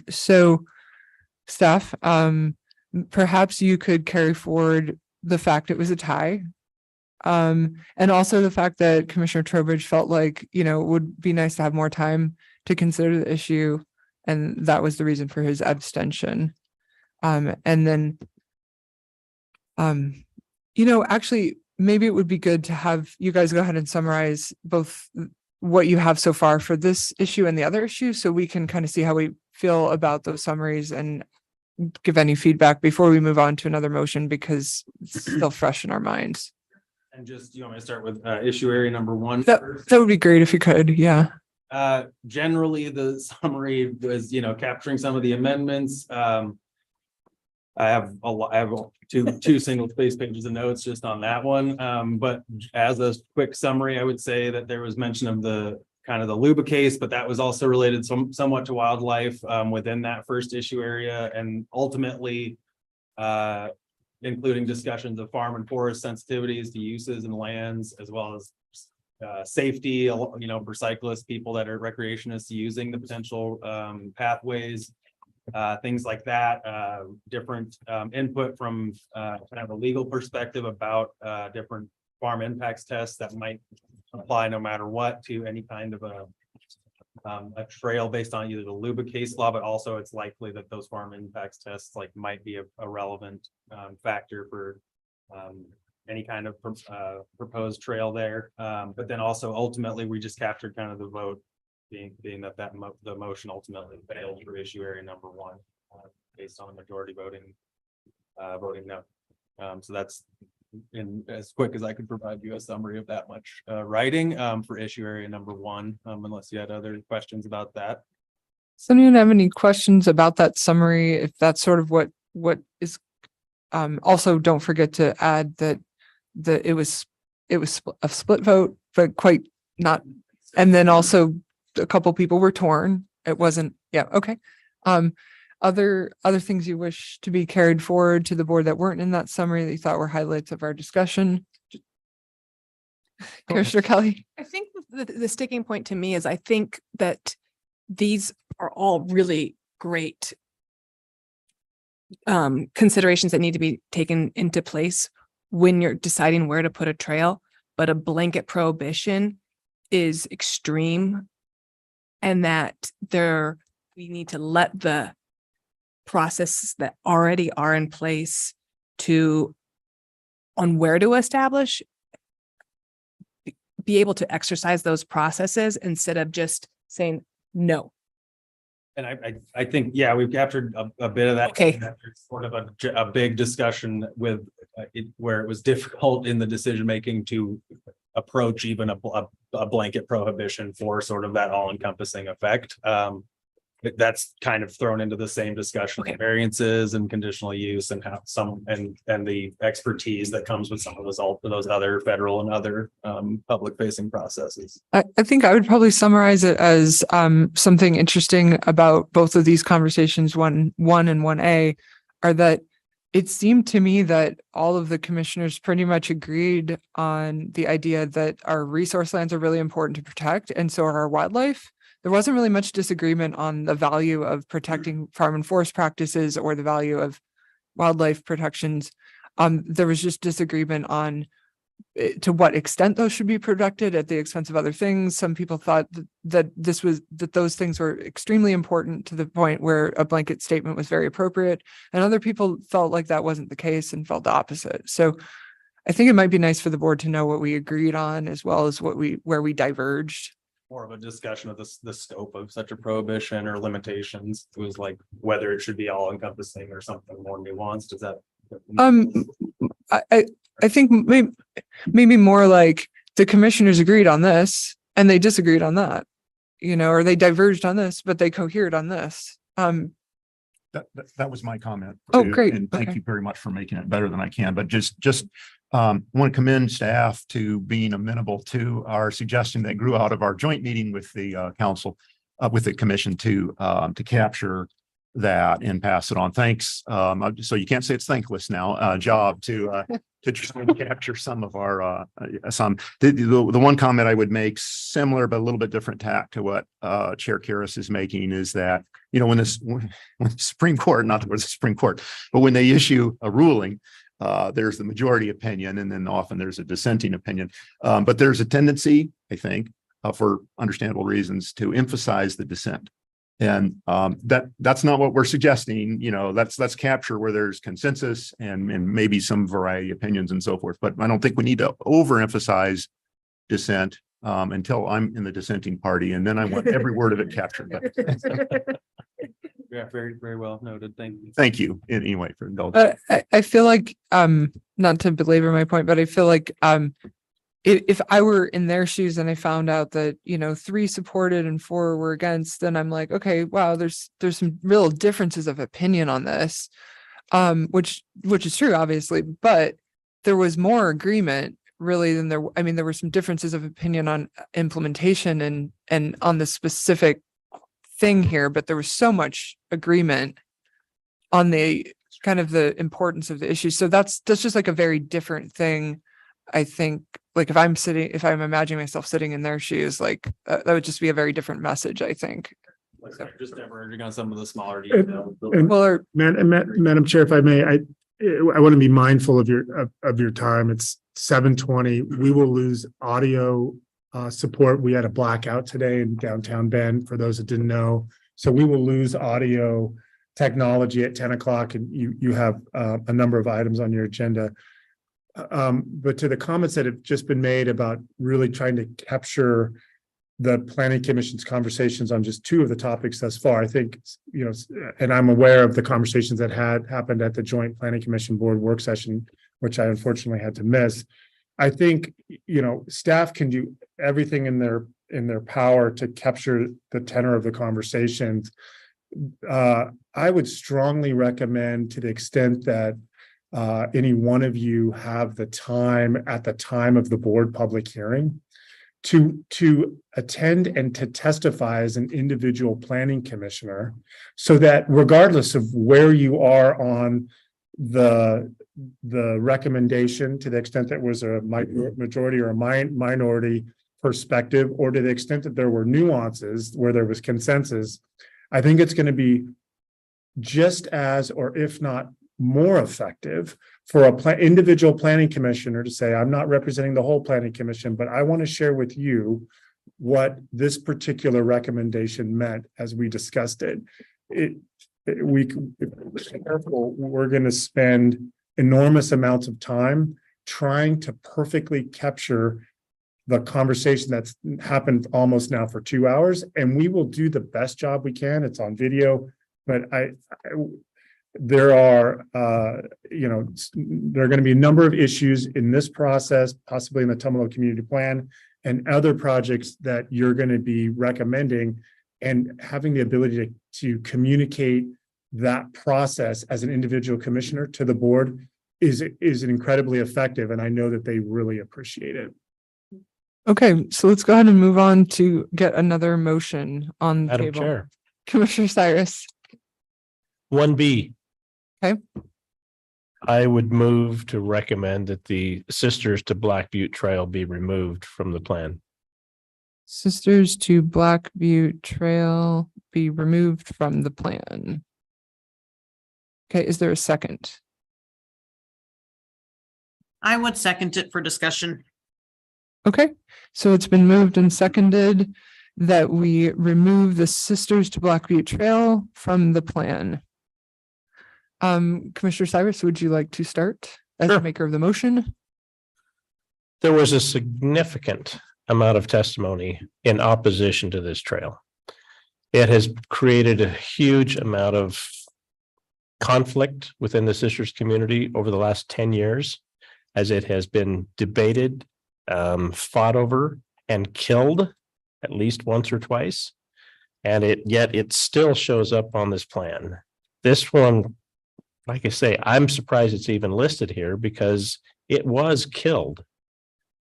So staff, perhaps you could carry forward the fact it was a tie. And also the fact that Commissioner Trowbridge felt like, it would be nice to have more time to consider the issue. And that was the reason for his abstention. And then, actually, maybe it would be good to have you guys go ahead and summarize both what you have so far for this issue and the other issue, so we can kind of see how we feel about those summaries and give any feedback before we move on to another motion, because it's still fresh in our minds. And just, you want me to start with issue area number 1? That would be great if you could, yeah. Generally, the summary was, capturing some of the amendments. I have two single space pages of notes just on that one. But as a quick summary, I would say that there was mention of the kind of the Luba case, but that was also related somewhat to wildlife within that first issue area, and ultimately including discussions of farm and forest sensitivities to uses and lands, as well as safety, for cyclists, people that are recreationists using the potential pathways, things like that, different input from kind of a legal perspective about different farm impacts tests that might apply no matter what to any kind of a trail based on either the Luba case law, but also it's likely that those farm impacts tests might be a relevant factor for any kind of proposed trail there. But then also ultimately we just captured kind of the vote being that the motion ultimately failed for issue area number 1 based on the majority voting no. So that's in as quick as I could provide you a summary of that much writing for issue area number 1, unless you had other questions about that. Does anyone have any questions about that summary? If that's sort of what is, also don't forget to add that it was a split vote, but quite not. And then also a couple people were torn. It wasn't, yeah, okay. Other things you wish to be carried forward to the board that weren't in that summary that you thought were highlights of our discussion? Commissioner Kelly? I think the sticking point to me is I think that these are all really great considerations that need to be taken into place when you're deciding where to put a trail, but a blanket prohibition is extreme, and that we need to let the processes that already are in place on where to establish be able to exercise those processes instead of just saying no. And I think, yeah, we've captured a bit of that. Okay. Sort of a big discussion with where it was difficult in the decision making to approach even a blanket prohibition for sort of that all encompassing effect. That's kind of thrown into the same discussion, Okay. variances and conditional use and how and the expertise that comes with some of those other federal and other public facing processes. I think I would probably summarize it as something interesting about both of these conversations, one and 1A, are that it seemed to me that all of the commissioners pretty much agreed on the idea that our resource lands are really important to protect, and so are our wildlife. There wasn't really much disagreement on the value of protecting farm and forest practices or the value of wildlife protections. There was just disagreement on to what extent those should be protected at the expense of other things. Some people thought that those things were extremely important to the point where a blanket statement was very appropriate, and other people felt like that wasn't the case and felt the opposite. So I think it might be nice for the board to know what we agreed on as well as where we diverged. More of a discussion of the scope of such a prohibition or limitations. It was like whether it should be all encompassing or something more nuanced. Is that? I think maybe more like the commissioners agreed on this and they disagreed on that, or they diverged on this, but they cohered on this. That was my comment. Oh, too, great. And thank Okay. you very much for making it better than I can, but just want to commend staff to being amenable to our suggestion that grew out of our joint meeting with the council, with the commission to capture that and pass it on. Thanks. So you can't say it's thankless now, job to try and capture some of our, the one comment I would make, similar but a little bit different tack to what Chair Karras is making, is that, when the Supreme Court, not that we're the Supreme Court, but when they issue a ruling, there's the majority opinion, and then often there's a dissenting opinion. But there's a tendency, I think, for understandable reasons, to emphasize the dissent. And that's not what we're suggesting. Let's capture where there's consensus and maybe some variety of opinions and so forth. But I don't think we need to overemphasize dissent until I'm in the dissenting party, and then I want every word of it captured. Yeah, very, very well noted. Thank you. Thank you anyway for indulging. I feel like, not to belabor my point, but I feel like, if I were in their shoes and I found out that, 3 supported and 4 were against, then I'm like, okay, wow, there's some real differences of opinion on this, which is true, obviously, but there was more agreement really than there were some differences of opinion on implementation and on the specific thing here, but there was so much agreement on the kind of the importance of the issue. So that's just like a very different thing. I think, like, if I'm imagining myself sitting in their shoes, like that would just be a very different message, I think. Just diverging on some of the smaller details. Madam Chair, if I may, I want to be mindful of your time. It's 7:20. We will lose audio support. We had a blackout today in downtown Bend, for those that didn't know. So we will lose audio technology at 10 o'clock, and you have a number of items on your agenda. But to the comments that have just been made about really trying to capture the Planning Commission's conversations on just 2 of the topics thus far, I think, and I'm aware of the conversations that had happened at the Joint Planning Commission Board work session, which I unfortunately had to miss. I think, staff can do everything in their power to capture the tenor of the conversations. I would strongly recommend, to the extent that any one of you have the time at the time of the board public hearing, to attend and to testify as an individual planning commissioner, so that regardless of where you are on the recommendation, to the extent that was a majority or a minority perspective, or to the extent that there were nuances where there was consensus, I think it's going to be just as, or if not more effective, for individual planning commissioner to say, I'm not representing the whole planning commission, but I want to share with you what this particular recommendation meant as we discussed it. We're going to spend enormous amounts of time trying to perfectly capture the conversation that's happened almost now for 2 hours, and we will do the best job we can. It's on video, but there are, there are going to be a number of issues in this process, possibly in the Tumalo Community Plan and other projects that you're going to be recommending, and having the ability to communicate that process as an individual commissioner to the board is incredibly effective. And I know that they really appreciate it. Okay, so let's go ahead and move on to get another motion on the Madam table. Chair, Commissioner Cyrus. 1B. Okay. I would move to recommend that the Sisters to Black Butte Trail be removed from the plan. Sisters to Black Butte Trail be removed from the plan. Okay, is there a second? I would second it for discussion. Okay, so it's been moved and seconded that we remove the Sisters to Black Butte Trail from the plan. Commissioner Cyrus, would you like to start as the Sure. maker of the motion? There was a significant amount of testimony in opposition to this trail. It has created a huge amount of conflict within the Sisters community over the last 10 years, as it has been debated, fought over, and killed at least once or twice. And yet it still shows up on this plan. This one, like I say, I'm surprised it's even listed here because it was killed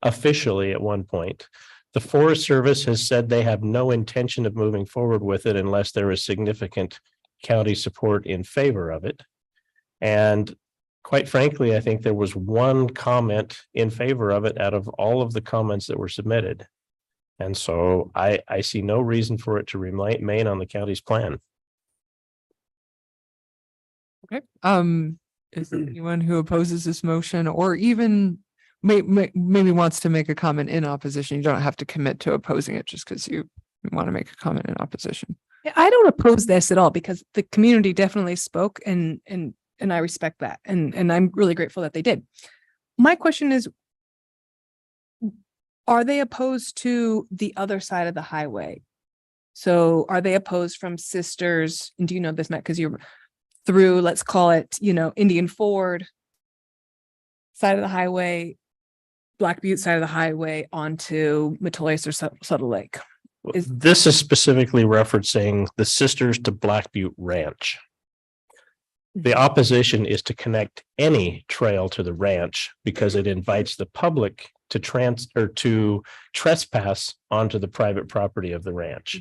officially at one point. The Forest Service has said they have no intention of moving forward with it unless there is significant county support in favor of it. And quite frankly, I think there was one comment in favor of it out of all of the comments that were submitted. And so I see no reason for it to remain on the county's plan. Okay. Is there anyone who opposes this motion or even maybe wants to make a comment in opposition? You don't have to commit to opposing it just because you want to make a comment in opposition. Yeah, I don't oppose this at all because the community definitely spoke and I respect that. And I'm really grateful that they did. My question is, are they opposed to the other side of the highway? So are they opposed from Sisters? And do you know this, Matt? Because you're through, let's call it, Indian Ford side of the highway, Black Butte side of the highway onto Metolius or Subtle Lake. This is specifically referencing the Sisters to Black Butte Ranch. The opposition is to connect any trail to the ranch because it invites the public to trespass onto the private property of the ranch.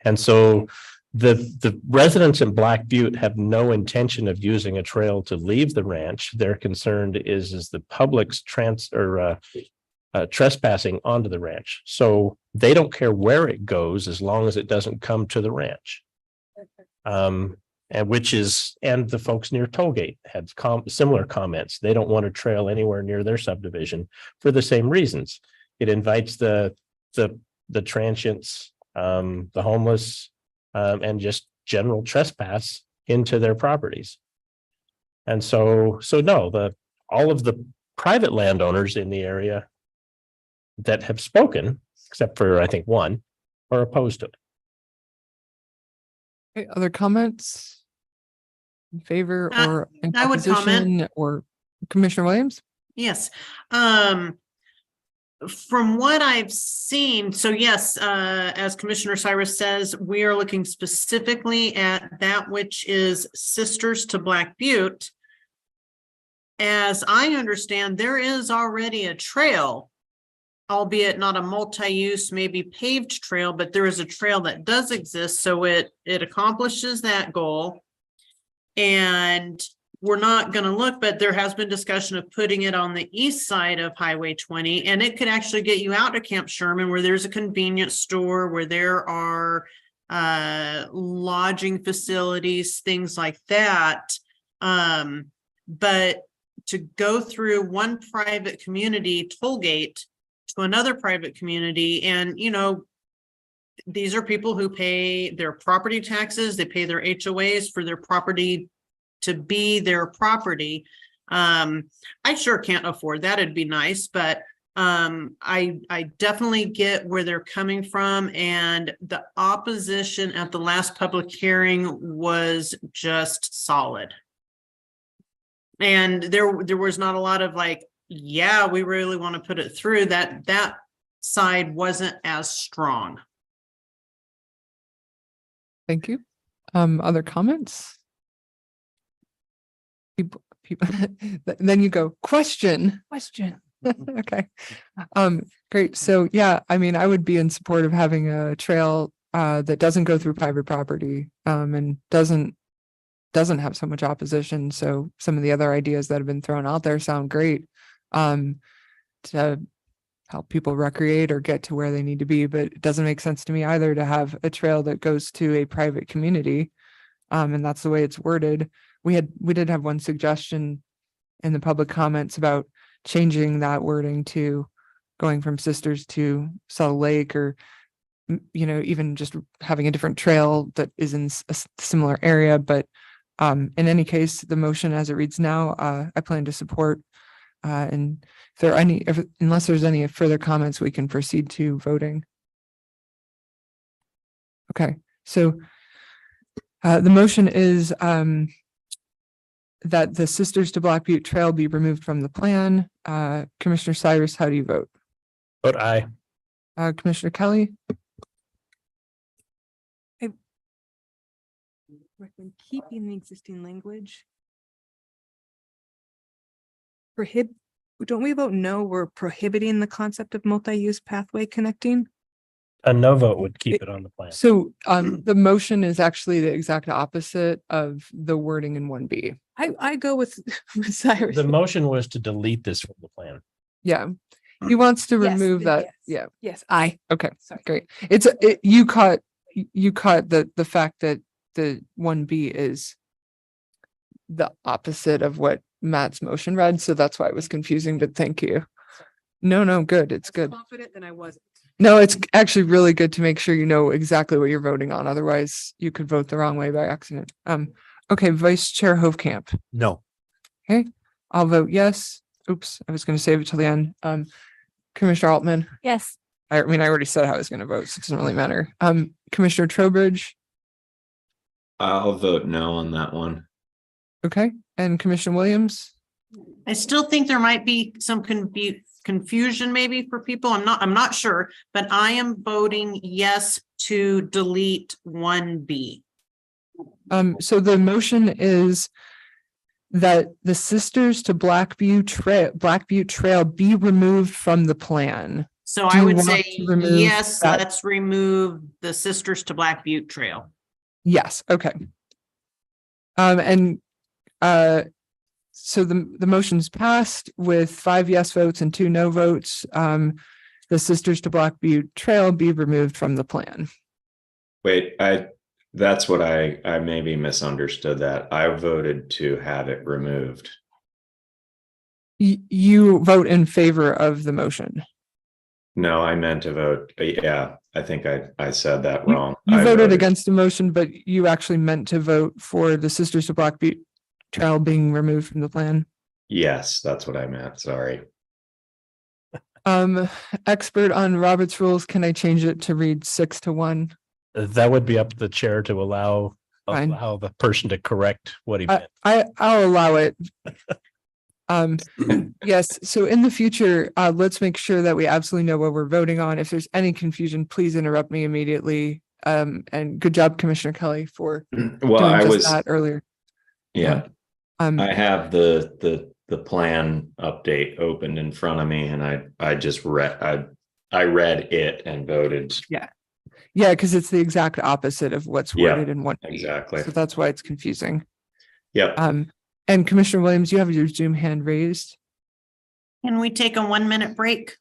And so the residents in Black Butte have no intention of using a trail to leave the ranch. Their concern is the public's trespassing onto the ranch. So they don't care where it goes as long as it doesn't come to the ranch. And the folks near Tollgate had similar comments. They don't want a trail anywhere near their subdivision for the same reasons. It invites the transients, the homeless, and just general trespass into their properties. And so no, all of the private landowners in the area that have spoken, except for I think one, are opposed to it. Okay, other comments? In favor or in I would comment. opposition, or Commissioner Williams? Yes. From what I've seen, so yes, as Commissioner Cyrus says, we are looking specifically at that which is Sisters to Black Butte. As I understand, there is already a trail, albeit not a multi-use, maybe paved trail, but there is a trail that does exist. So it accomplishes that goal. And we're not going to look, but there has been discussion of putting it on the east side of Highway 20, and it could actually get you out to Camp Sherman, where there's a convenience store, where there are lodging facilities, things like that. But to go through one private community, Tollgate, to another private community, and these are people who pay their property taxes, they pay their HOAs for their property to be their property. I sure can't afford that. It'd be nice, but I definitely get where they're coming from, and the opposition at the last public hearing was just solid. And there was not a lot of like, yeah, we really want to put it through. That side wasn't as strong. Thank you. Other comments? People, then you go, question. Okay. Great. So yeah, I mean, I would be in support of having a trail that doesn't go through private property and doesn't have so much opposition. So some of the other ideas that have been thrown out there sound great to help people recreate or get to where they need to be, but it doesn't make sense to me either to have a trail that goes to a private community. And that's the way it's worded. We did have one suggestion in the public comments about changing that wording to going from Sisters to Saddle Lake, or even just having a different trail that is in a similar area. But in any case, the motion as it reads now, I plan to support. And if there are unless there's any further comments, we can proceed to voting. Okay, so the motion is that the Sisters to Black Butte Trail be removed from the plan. Commissioner Cyrus, how do you vote? Vote aye. Commissioner Kelly? Recommend keeping the existing language. Don't we vote no? We're prohibiting the concept of multi-use pathway connecting. A no vote would keep it on the plan. So the motion is actually the exact opposite of the wording in 1B. I go with Cyrus. The motion was to delete this from the plan. Yeah. He wants to Yes, remove that. yes. Yeah. Yes, I. Okay, Sorry. great. You caught the fact that the 1B is the opposite of what Matt's motion read. So that's why it was confusing, but thank you. No, good. It's good. Confident than I wasn't. No, it's actually really good to make sure you know exactly what you're voting on. Otherwise you could vote the wrong way by accident. Okay, Vice Chair Hovkamp. No. Okay, I'll vote yes. Oops, I was going to save it till the end. Commissioner Altman. Yes. I mean, I already said how I was going to vote, so it doesn't really matter. Commissioner Trowbridge. I'll vote no on that one. Okay, and Commissioner Williams. I still think there might be some confusion maybe for people. I'm not sure, but I am voting yes to delete 1B. So the motion is that the Sisters to Black Butte Trail be removed from the plan. So Do I you would want say, to remove yes, that? let's remove the Sisters to Black Butte Trail. Yes, okay. So the motion's passed with 5 yes votes and 2 no votes. The Sisters to Black Butte Trail be removed from the plan. Wait, that's what I maybe misunderstood that. I voted to have it removed. You vote in favor of the motion. No, I meant to vote. Yeah, I think I said that You- wrong. You I voted against the motion, but you actually meant to vote for the Sisters to Black Butte Trail being removed from the plan. Yes, that's what I meant. Sorry. Expert on Robert's rules, can I change it to read 6-1? That would be up to the chair to allow Fine. the person to correct what he meant. I'll allow it. Yes, so in the future, let's make sure that we absolutely know what we're voting on. If there's any confusion, please interrupt me immediately. And good job, Commissioner Kelly, for Well, doing I just was, that earlier. yeah, Um, I have the plan update opened in front of me, and I just read it and voted. yeah, because it's the exact opposite of what's Yeah, worded in 1B. exactly. So that's why it's confusing. Yep. And Commissioner Williams, you have your Zoom hand raised. Can we take a 1-minute break?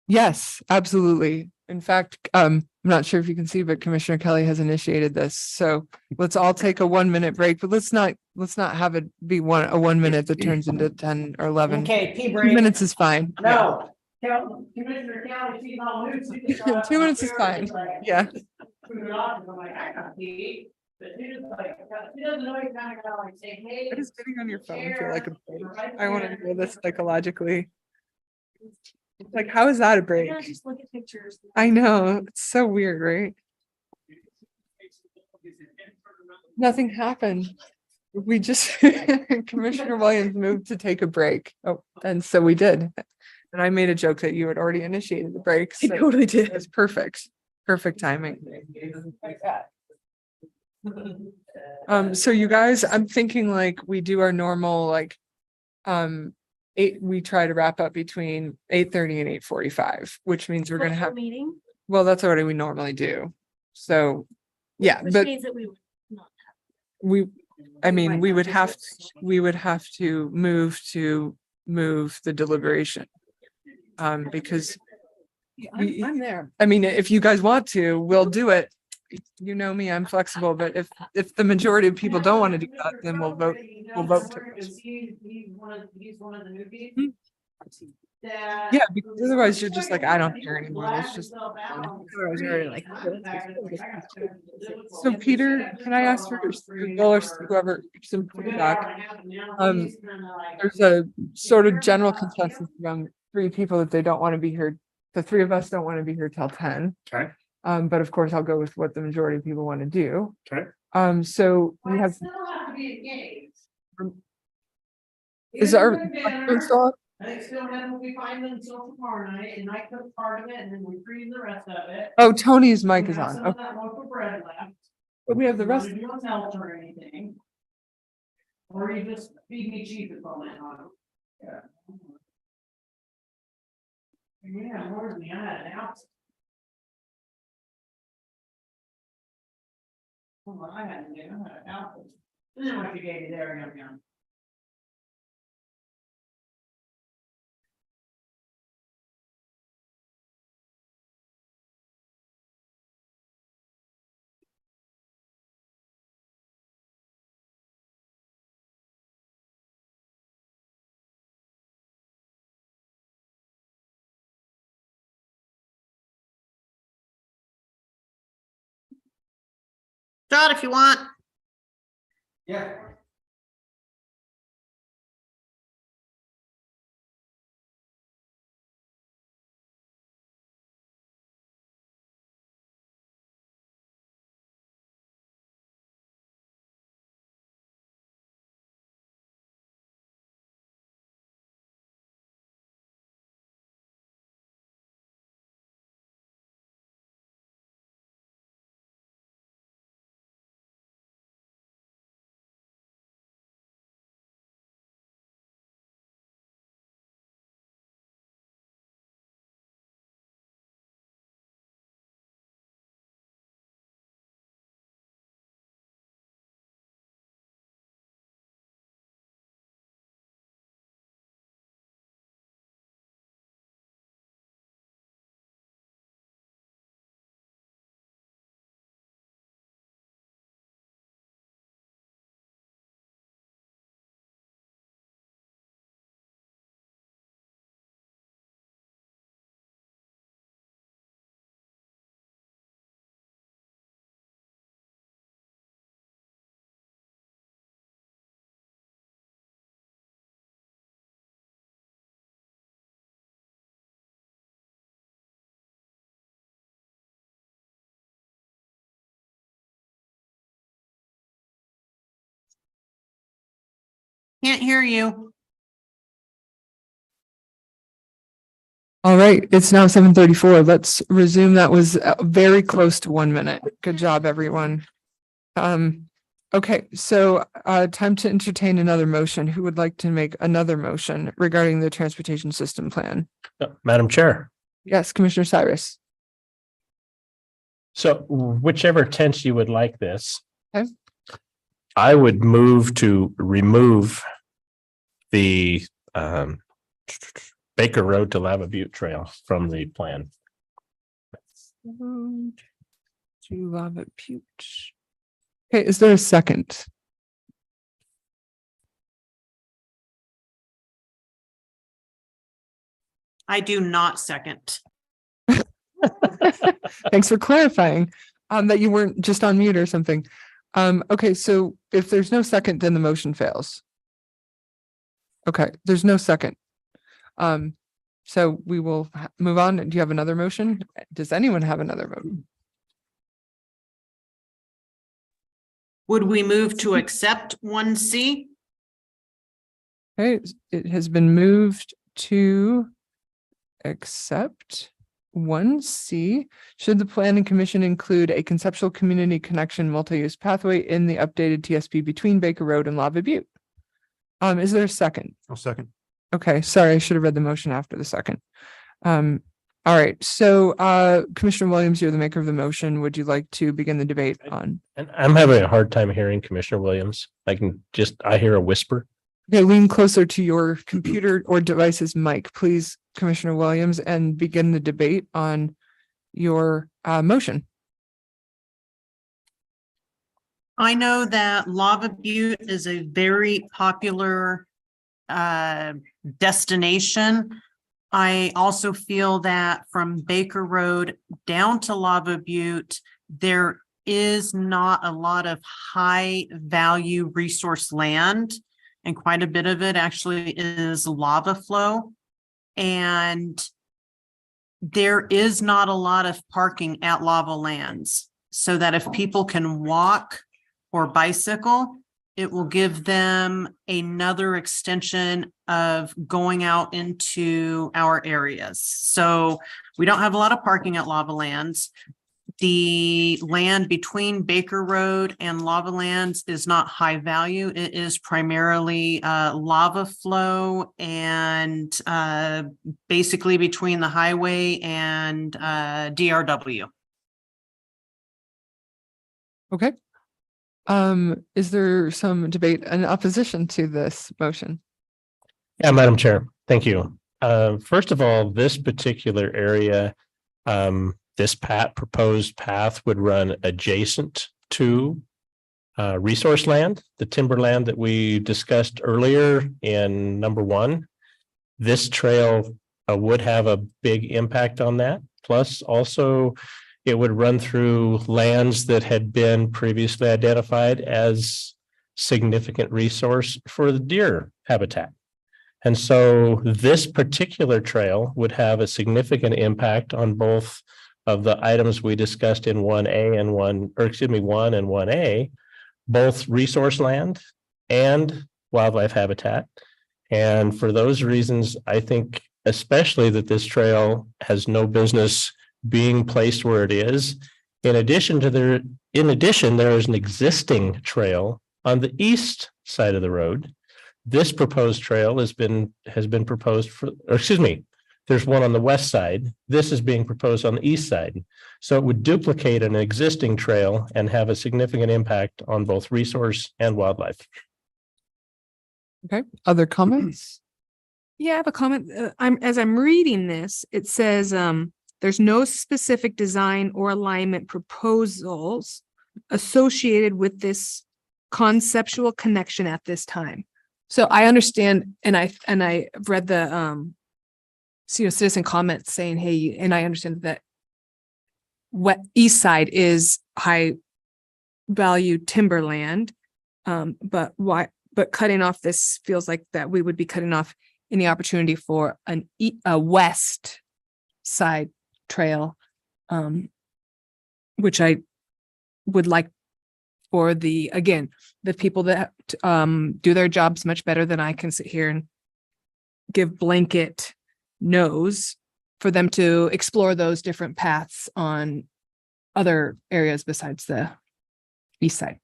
Yes, absolutely. In fact, I'm not sure if you can see, but Commissioner Kelly has initiated this. So let's all take a 1-minute break, but let's not have it be a 1 minute that turns into 10 or 11. Okay, tea 2 break. minutes is fine. No. Commissioner County, she's all loose. 2 minutes is fine. Yeah. What does sitting on your phone feel like? I want to know this psychologically. Like, how is that a break? Just look at pictures. I know, it's so weird, right? Nothing happened. We just, Commissioner Williams moved to take a break. Oh, and so we did. And I made a joke that you had already initiated the break. I so totally did. It's perfect. Perfect timing. So you guys, I'm thinking like we do our normal like, we try to wrap up between 8:30 and 8:45, which means we're gonna have, Meeting. well, that's already we normally do. So, yeah, Which but means that we would not I mean, we would have to move the deliberation. Because I'm there. I mean, if you guys want to, we'll do it. You know me, I'm flexible, but if the majority of people don't want to do that, then we'll vote. Yeah, because otherwise you're just like, I don't care anymore. Let's just. So Peter, can I ask for Bill or whoever some feedback? There's a sort of general consensus among 3 people that they don't want to be here. The 3 of us don't want to be here till 10. Okay. But of course I'll go with what the majority of people want to do. Okay. So we have. Is our microphone still on? I still have, we find them until tomorrow night, and I cook part of it, and then we freeze the rest of it. Oh, Tony's mic is We have on. some of Okay, that local bread left. but we have the rest. If you want to melt or anything. Or you just feed me cheap is all that on. Yeah. Yeah, more than I had an ounce. Well, I had an apple. And then what you gave me there, young. Shot if you want. Yeah. Can't hear you. All right, it's now 7:34. Let's resume. That was very close to 1 minute. Good job, everyone. Okay, so time to entertain another motion. Who would like to make another motion regarding the transportation system plan? Madam Chair. Yes, Commissioner Cyrus. So whichever tense you would like this. Okay. I would move to remove the Baker Road to Lava Butte Trail from the plan. To Lava Butte. Okay, is there a second? I do not second. Thanks for clarifying that you weren't just on mute or something. Okay, so if there's no second, then the motion fails. Okay, there's no second. So we will move on. Do you have another motion? Does anyone have another vote? Would we move to accept 1C? Okay, it has been moved to accept 1C. Should the planning commission include a conceptual community connection multi-use pathway in the updated TSP between Baker Road and Lava Butte? Is there a second? I'll second. Okay, sorry, I should have read the motion after the second. All right, so Commissioner Williams, you're the maker of the motion. Would you like to begin the debate on? And I'm having a hard time hearing Commissioner Williams. I hear a whisper. Okay, lean closer to your computer or device's mic, please, Commissioner Williams, and begin the debate on your motion. I know that Lava Butte is a very popular destination. I also feel that from Baker Road down to Lava Butte, there is not a lot of high value resource land, and quite a bit of it actually is lava flow. And there is not a lot of parking at Lava Lands, so that if people can walk or bicycle, it will give them another extension of going out into our areas. So we don't have a lot of parking at Lava Lands. The land between Baker Road and Lava Lands is not high value. It is primarily lava flow and basically between the highway and DRW. Okay. Is there some debate in opposition to this motion? Yeah, Madam Chair, thank you. First of all, this particular area, this proposed path would run adjacent to resource land, the timberland that we discussed earlier in number 1. This trail would have a big impact on that. Plus, also, it would run through lands that had been previously identified as significant resource for the deer habitat. And so this particular trail would have a significant impact on both of the items we discussed in 1A and 1 and 1A, both resource land and wildlife habitat. And for those reasons, I think especially that this trail has no business being placed where it is. In addition, there is an existing trail on the east side of the road. This proposed trail has been proposed there's one on the west side. This is being proposed on the east side. So it would duplicate an existing trail and have a significant impact on both resource and wildlife. Okay, other comments? Yeah, I have a comment. As I'm reading this, it says there's no specific design or alignment proposals associated with this conceptual connection at this time. So I understand, and I read the citizen comments saying, hey, and I understand that east side is high value timberland, but cutting off this feels like that we would be cutting off any opportunity for a west side trail, which I would like for the people that do their jobs much better than I can sit here and give blanket no's, for them to explore those different paths on other areas besides the east side.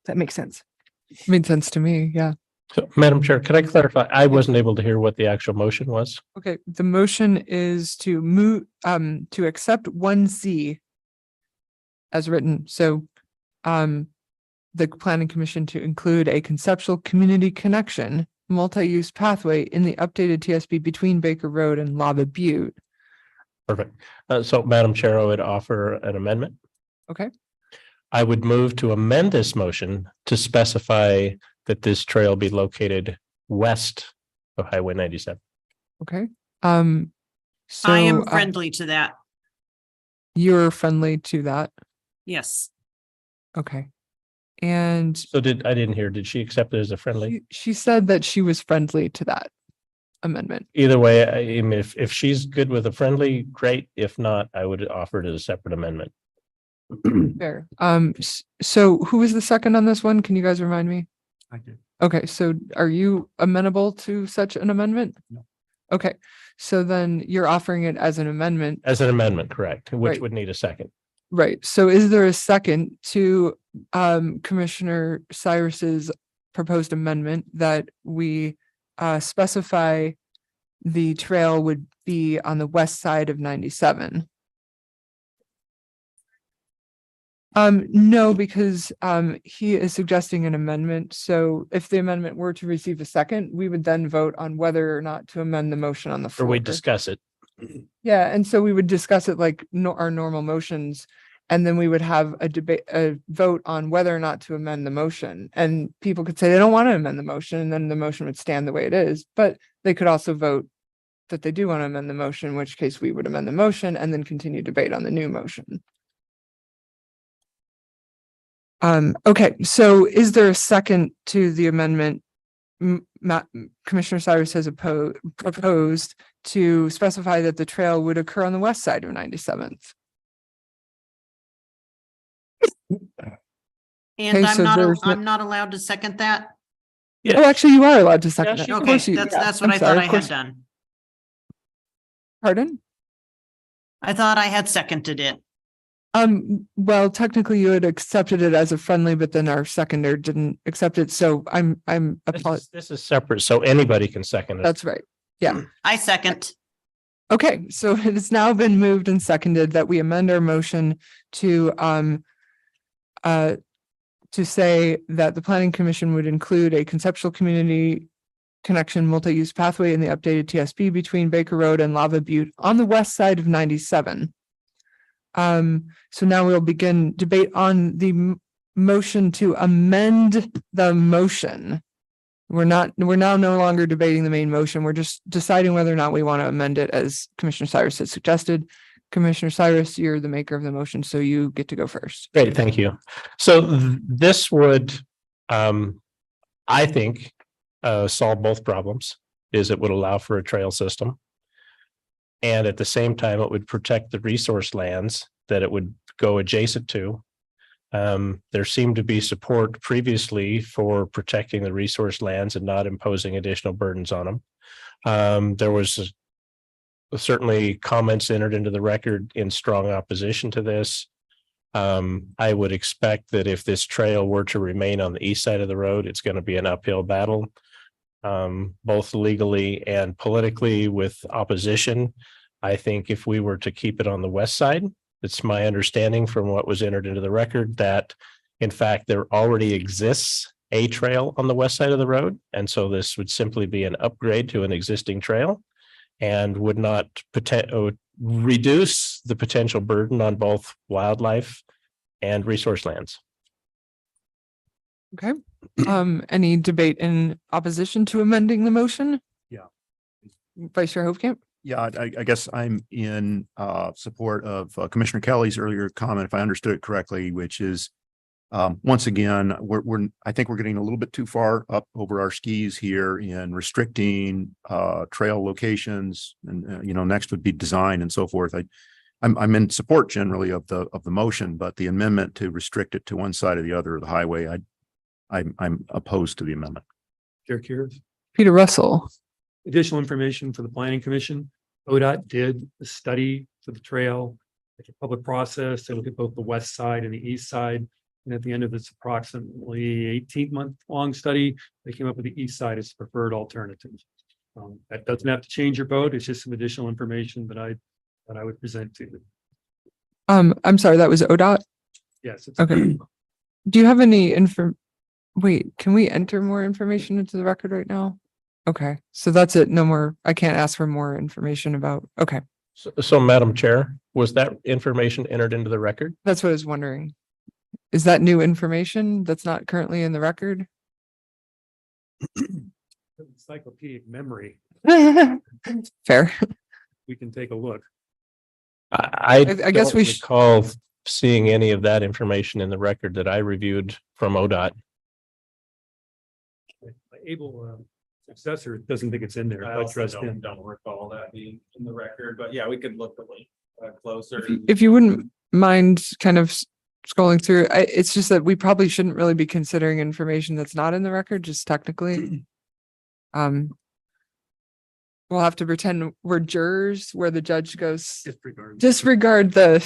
That makes sense. Made sense to me, yeah. So, Madam Chair, could I clarify? I wasn't able to hear what the actual motion was. Okay, the motion is to move, to accept 1C as written. So, the planning commission to include a conceptual community connection multi-use pathway in the updated TSP between Baker Road and Lava Butte. Perfect. So, Madam Chair, I would offer an amendment. Okay. I would move to amend this motion to specify that this trail be located west of Highway 97. Okay. So I am friendly to that. You're friendly to that. Yes. Okay. And So I didn't hear, did she accept it as a friendly? she said that she was friendly to that. amendment. Either way, I mean, if she's good with a friendly, great. If not, I would offer it as a separate amendment. Fair. So who was the second on this one? Can you guys remind me? I did. Okay, so are you amenable to such an amendment? No. Okay, so then you're offering it as an amendment, As an amendment, correct, which Right. would need a second. right? So is there a second to Commissioner Cyrus's proposed amendment that we specify the trail would be on the west side of 97? No, because he is suggesting an amendment. So if the amendment were to receive a second, we would then vote on whether or not to amend the motion on the Or floor. we discuss it. Yeah, and so we would discuss it like our normal motions. And then we would have a debate, a vote on whether or not to amend the motion. And people could say they don't want to amend the motion, and then the motion would stand the way it is. But they could also vote that they do want to amend the motion, in which case we would amend the motion and then continue debate on the new motion. Okay, so is there a second to the amendment? Commissioner Cyrus has proposed to specify that the trail would occur on the west side of 97th. And Okay, so there's no- I'm not allowed to second that? Oh, actually, you are allowed to second it. Of Okay, course you- that's, yeah, that's what I'm I sorry, thought of I course- had done. Pardon? I thought I had seconded it. Well, technically you had accepted it as a friendly, but then our seconder didn't accept it, so This is separate, so anybody can second it. that's right. Yeah. I second. Okay, so it has now been moved and seconded that we amend our motion to say that the planning commission would include a conceptual community connection multi-use pathway in the updated TSP between Baker Road and Lava Butte on the west side of 97. So now we'll begin debate on the motion to amend the motion. We're now no longer debating the main motion. We're just deciding whether or not we want to amend it as Commissioner Cyrus has suggested. Commissioner Cyrus, you're the maker of the motion, so you get to go first. Great, thank you. So this would, I think, solve both problems, is it would allow for a trail system. And at the same time, it would protect the resource lands that it would go adjacent to. There seemed to be support previously for protecting the resource lands and not imposing additional burdens on them. There was certainly comments entered into the record in strong opposition to this. I would expect that if this trail were to remain on the east side of the road, it's going to be an uphill battle, both legally and politically with opposition. I think if we were to keep it on the west side, it's my understanding from what was entered into the record that in fact, there already exists a trail on the west side of the road. And so this would simply be an upgrade to an existing trail and would not reduce the potential burden on both wildlife and resource lands. Okay, any debate in opposition to amending the motion? Yeah. Vice Chair Hovkamp? Yeah, I guess I'm in support of Commissioner Kelly's earlier comment, if I understood it correctly, which is once again, I think we're getting a little bit too far up over our skis here in restricting trail locations, and next would be design and so forth. I'm in support generally of the motion, but the amendment to restrict it to one side or the other of the highway, I'm opposed to the amendment. Chair Curious. Peter Russell. Additional information for the planning commission. ODOT did a study for the trail. It's a public process. They look at both the west side and the east side. And at the end of this approximately 18-month-long study, they came up with the east side as the preferred alternative. That doesn't have to change your vote. It's just some additional information that I would present to you. I'm sorry, that was ODOT? Yes. it's- Okay. Do you have any wait, can we enter more information into the record right now? Okay, so that's it. No more, I can't ask for more information about, okay, So Madam Chair, was that information entered into the record? that's what I was wondering. Is that new information that's not currently in the record? Encyclopedic memory. Fair. We can take a look. I guess don't we recall seeing any of that information in the record that I reviewed from ODOT. Able Successor doesn't think it's in there. I but also trust him. don't recall that being in the record, but yeah, we could look a little closer. If you wouldn't mind kind of scrolling through, it's just that we probably shouldn't really be considering information that's not in the record, just technically. We'll have to pretend we're jurors where the judge goes, disregard the,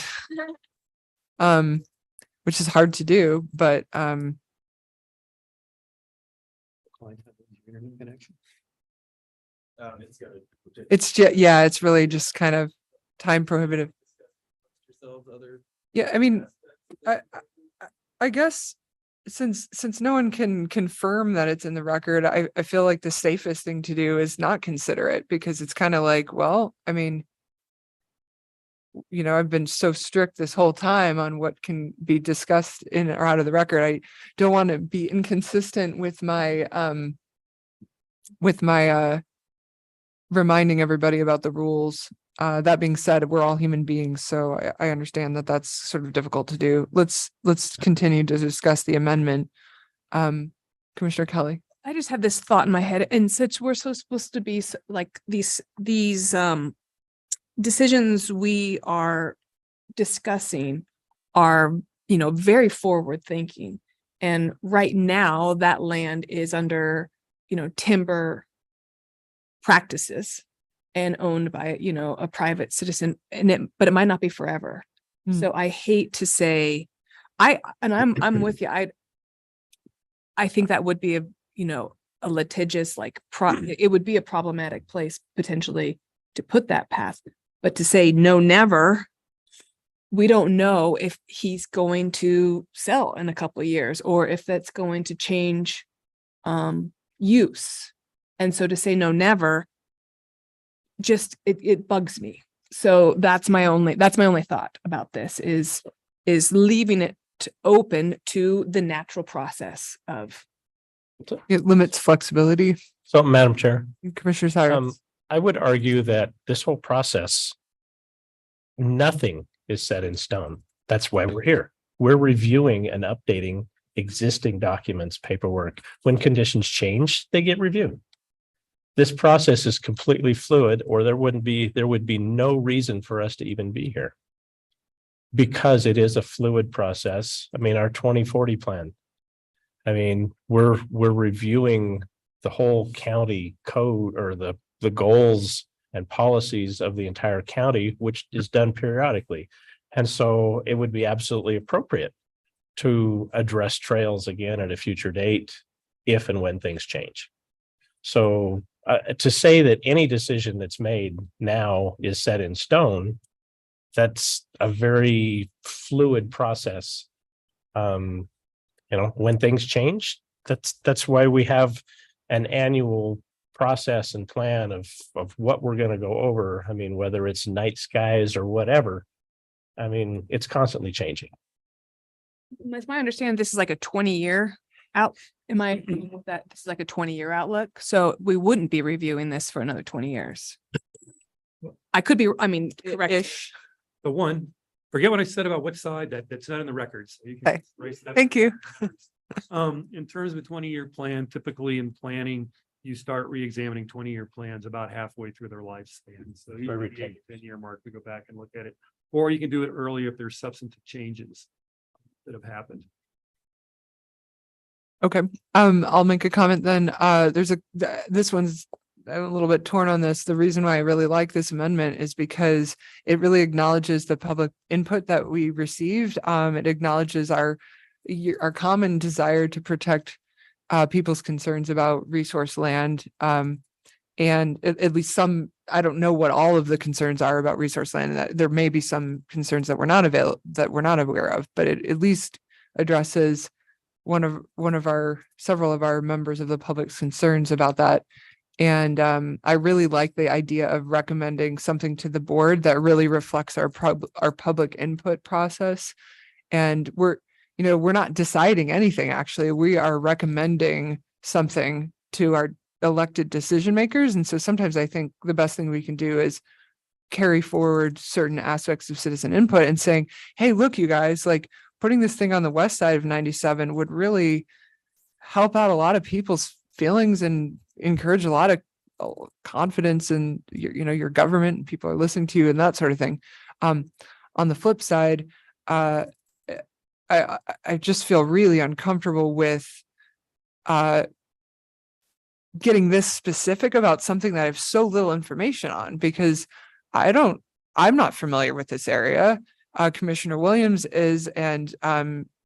which is hard to do, but, It's gonna. yeah, it's really just kind of time prohibitive. Yourselves, other. Yeah, I mean, I guess since no one can confirm that it's in the record, I feel like the safest thing to do is not consider it, because it's kind of like, well, I mean, I've been so strict this whole time on what can be discussed in or out of the record. I don't want to be inconsistent with my reminding everybody about the rules. That being said, we're all human beings, so I understand that that's sort of difficult to do. Let's continue to discuss the amendment. Commissioner Kelly. I just had this thought in my head, and since we're so supposed to be like these decisions we are discussing are, very forward thinking. And right now that land is under, timber practices and owned by, a private citizen, but it might not be forever. So I hate to say, I'm with you. I think that would be a litigious, it would be a problematic place potentially to put that path. But to say no, never, we don't know if he's going to sell in a couple of years or if that's going to change use. And so to say no, never, just it bugs me. So that's my only thought about this is leaving it open to the natural process of. It limits flexibility. So, Madam Chair, Commissioner Cyrus. I would argue that this whole process, nothing is set in stone. That's why we're here. We're reviewing and updating existing documents, paperwork. When conditions change, they get reviewed. This process is completely fluid, or there would be no reason for us to even be here. Because it is a fluid process. I mean, our 2040 plan. I mean, we're reviewing the whole county code or the goals and policies of the entire county, which is done periodically. And so it would be absolutely appropriate to address trails again at a future date, if and when things change. So to say that any decision that's made now is set in stone, that's a very fluid process. When things change, that's why we have an annual process and plan of what we're going to go over. I mean, whether it's night skies or whatever, I mean, it's constantly changing. It's my understanding this is like a 20-year out. Am I with that? This is like a 20-year outlook. So we wouldn't be reviewing this for another 20 years. I could be, correct. The one, forget what I said about which side that's not in the records. So you can Okay. erase that. Thank you. In terms of a 20-year plan, typically in planning, you start re-examining 20-year plans about halfway through their lifespan. So Every usually the 10-year mark, we go back and look at it, or you can do it early if there's substantive changes that have happened. Okay. I'll make a comment then. This one's I'm a little bit torn on this. The reason why I really like this amendment is because it really acknowledges the public input that we received. It acknowledges our common desire to protect people's concerns about resource land. And at least some, I don't know what all of the concerns are about resource land. That there may be some concerns that we're not aware of, but it at least addresses several of our members of the public's concerns about that. And I really like the idea of recommending something to the board that really reflects our public input process. And we're not deciding anything, actually. We are recommending something to our elected decision makers. And so sometimes I think the best thing we can do is carry forward certain aspects of citizen input and saying, hey, look, you guys, like putting this thing on the west side of 97 would really help out a lot of people's feelings and encourage a lot of confidence in your government, and people are listening to you and that sort of thing. On the flip side, I just feel really uncomfortable with getting this specific about something that I have so little information on, because I'm not familiar with this area. Commissioner Williams is, and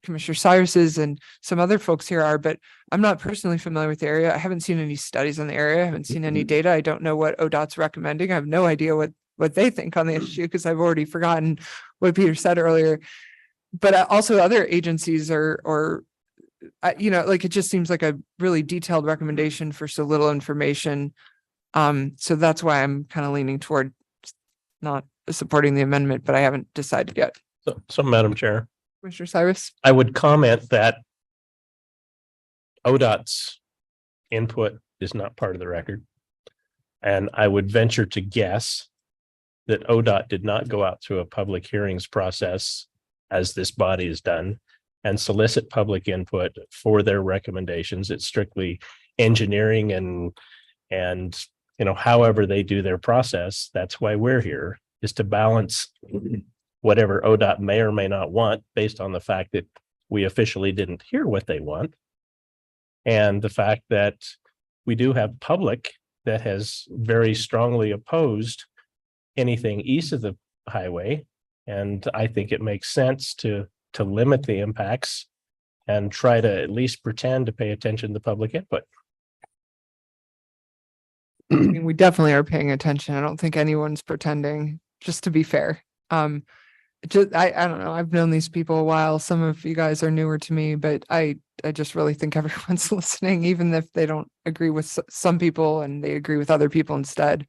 Commissioner Cyrus is, and some other folks here are, but I'm not personally familiar with the area. I haven't seen any studies on the area. I haven't seen any data. I don't know what ODOT's recommending. I have no idea what they think on the issue, because I've already forgotten what Peter said earlier. But also other agencies like, it just seems like a really detailed recommendation for so little information. So that's why I'm kind of leaning toward not supporting the amendment, but I haven't decided yet. So Madam Chair, Commissioner Cyrus? I would comment that ODOT's input is not part of the record. And I would venture to guess that ODOT did not go out through a public hearings process, as this body has done, and solicit public input for their recommendations. It's strictly engineering and however they do their process. That's why we're here, is to balance whatever ODOT may or may not want, based on the fact that we officially didn't hear what they want, and the fact that we do have public that has very strongly opposed anything east of the highway. And I think it makes sense to limit the impacts and try to at least pretend to pay attention to public input. I mean, we definitely are paying attention. I don't think anyone's pretending, just to be fair. I don't know. I've known these people a while. Some of you guys are newer to me, but I just really think everyone's listening, even if they don't agree with some people and they agree with other people instead.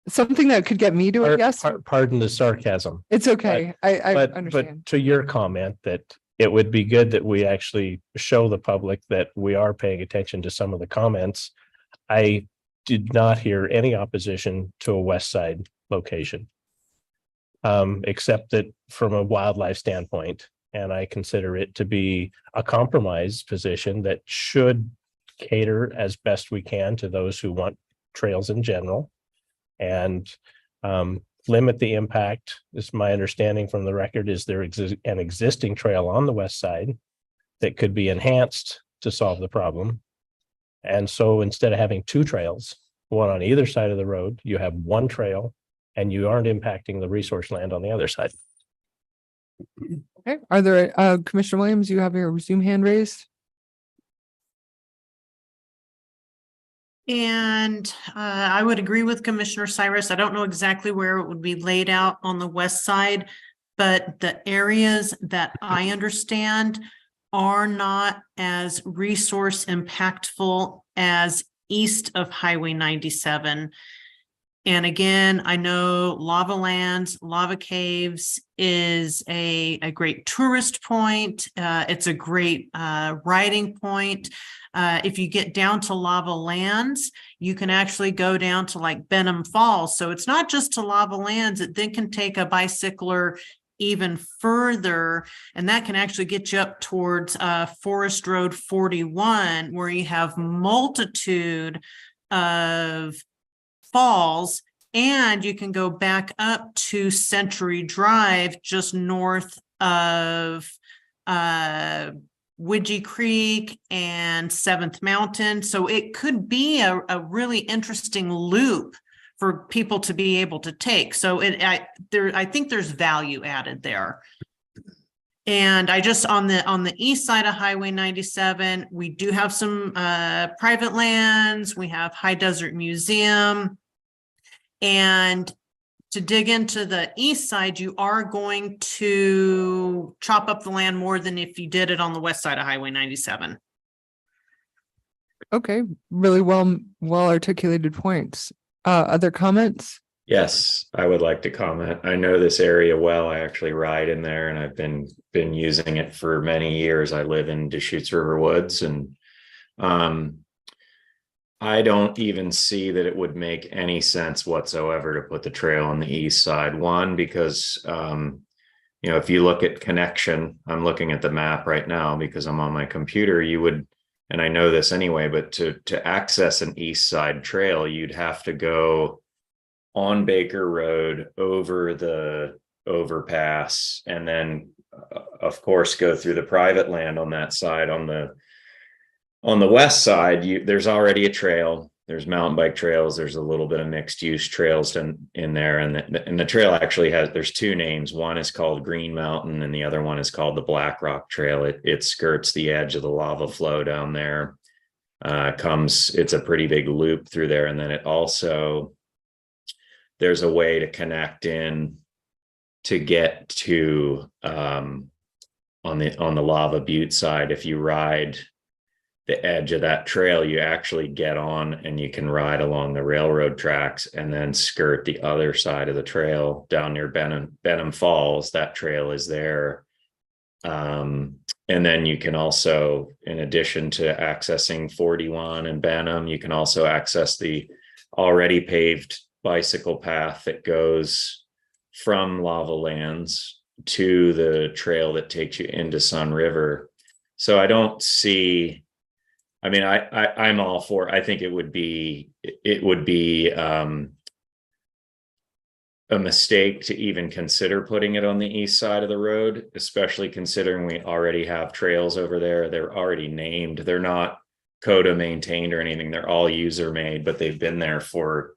Something that could get me to a yes. Pardon the sarcasm. It's okay. I understand. But to your comment that it would be good that we actually show the public that we are paying attention to some of the comments, I did not hear any opposition to a west side location, except that from a wildlife standpoint. And I consider it to be a compromise position that should cater as best we can to those who want trails in general, and limit the impact. Is my understanding from the record is there an existing trail on the west side that could be enhanced to solve the problem. And so instead of having two trails, one on either side of the road, you have one trail, and you aren't impacting the resource land on the other side. Okay. Are there, Commissioner Williams, you have your Zoom hand raised? And I would agree with Commissioner Cyrus. I don't know exactly where it would be laid out on the west side, but the areas that I understand are not as resource impactful as east of Highway 97. And again, I know Lava Lands, Lava Caves is a great tourist point. It's a great riding point. If you get down to Lava Lands, you can actually go down to like Benham Falls. So it's not just to Lava Lands. It then can take a bicycler even further, and that can actually get you up towards Forest Road 41, where you have multitude of falls, and you can go back up to Century Drive just north of Widgie Creek and 7th Mountain. So it could be a really interesting loop for people to be able to take. So I think there's value added there. And I just on the east side of Highway 97, we do have some private lands. We have High Desert Museum. And to dig into the east side, you are going to chop up the land more than if you did it on the west side of Highway 97. Okay, really well articulated points. Other comments? Yes, I would like to comment. I know this area well. I actually ride in there, and I've been using it for many years. I live in Deschutes River Woods, and I don't even see that it would make any sense whatsoever to put the trail on the east side. One, because if you look at connection, I'm looking at the map right now because I'm on my computer, you would, and I know this anyway, but to access an east side trail, you'd have to go on Baker Road over the overpass and then of course go through the private land on that side. On the west side, there's already a trail. There's mountain bike trails. There's a little bit of mixed use trails in there. And the trail actually there's two names. One is called Green Mountain and the other one is called the Black Rock Trail. It skirts the edge of the lava flow down there. It's a pretty big loop through there. And then there's a way to connect in to get to on the Lava Butte side. If you ride the edge of that trail, you actually get on and you can ride along the railroad tracks and then skirt the other side of the trail down near Benham Falls. That trail is there. And then you can also, in addition to accessing 41 and Benham, you can also access the already paved bicycle path that goes from Lava Lands to the trail that takes you into Sun River. So I don't see, I'm all for, I think it would be a mistake to even consider putting it on the east side of the road, especially considering we already have trails over there. They're already named. They're not CODA maintained or anything. They're all user made, but they've been there for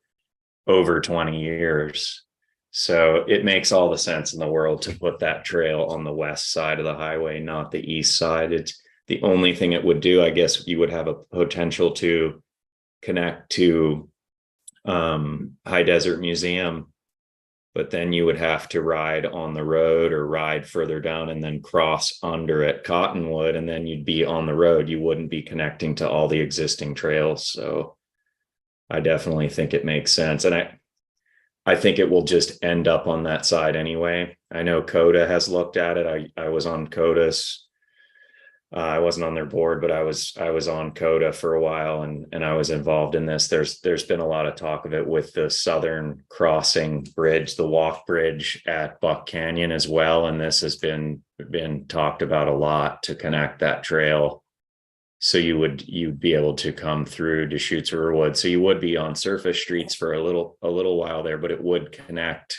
over 20 years. So it makes all the sense in the world to put that trail on the west side of the highway, not the east side. It's the only thing it would do. I guess you would have a potential to connect to High Desert Museum, but then you would have to ride on the road or ride further down and then cross under at Cottonwood, and then you'd be on the road. You wouldn't be connecting to all the existing trails. So I definitely think it makes sense. And I think it will just end up on that side anyway. I know CODA has looked at it. I was on CODA's. I wasn't on their board, but I was on CODA for a while and I was involved in this. There's been a lot of talk of it with the Southern Crossing Bridge, the walk bridge at Buck Canyon as well. And this has been talked about a lot to connect that trail. So you'd be able to come through Deschutes River Woods. So you would be on surface streets for a little while there, but it would connect,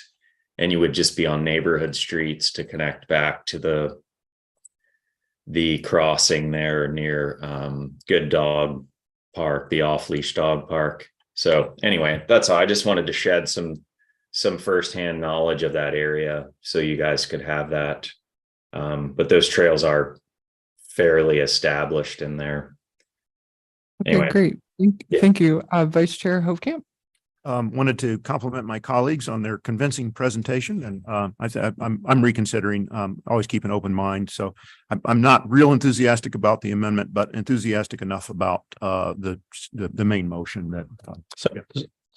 and you would just be on neighborhood streets to connect back to the crossing there near Good Dog Park, the off-leash dog park. So anyway, that's all. I just wanted to shed some firsthand knowledge of that area so you guys could have that. But those trails are fairly established in there. Okay, Anyway. great. Thank you. Vice Chair Hovkamp. Wanted to compliment my colleagues on their convincing presentation, and I'm reconsidering. Always keep an open mind. So I'm not real enthusiastic about the amendment, but enthusiastic enough about the main motion that.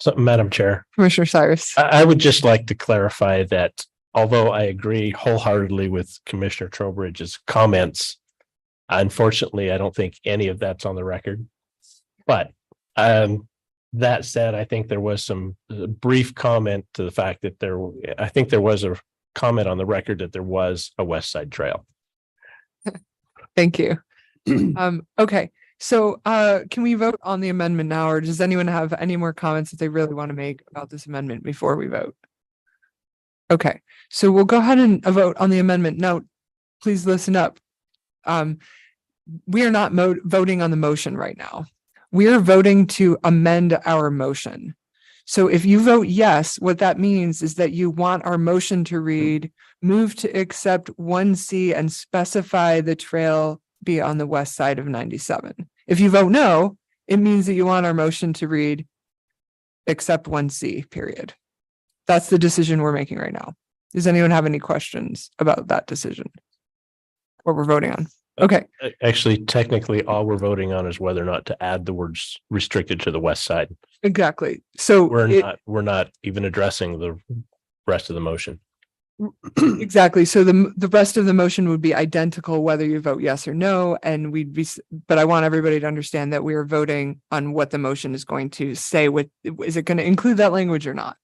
So, Madam Chair, Commissioner Cyrus. I would just like to clarify that although I agree wholeheartedly with Commissioner Trowbridge's comments, unfortunately, I don't think any of that's on the record. But that said, I think there was some brief comment to the fact that I think there was a comment on the record that there was a West Side Trail. Thank you. Okay, so can we vote on the amendment now, or does anyone have any more comments that they really want to make about this amendment before we vote? Okay, so we'll go ahead and vote on the amendment. Now, please listen up. We are not voting on the motion right now. We are voting to amend our motion. So if you vote yes, what that means is that you want our motion to read, move to accept 1C and specify the trail be on the west side of 97. If you vote no, it means that you want our motion to read, accept 1C, period. That's the decision we're making right now. Does anyone have any questions about that decision? What we're voting on? Okay. Actually, technically, all we're voting on is whether or not to add the words restricted to the west side. Exactly. So We're not even addressing the rest of the motion. Exactly. So the rest of the motion would be identical whether you vote yes or no, and but I want everybody to understand that we are voting on what the motion is going to say. Is it going to include that language or not?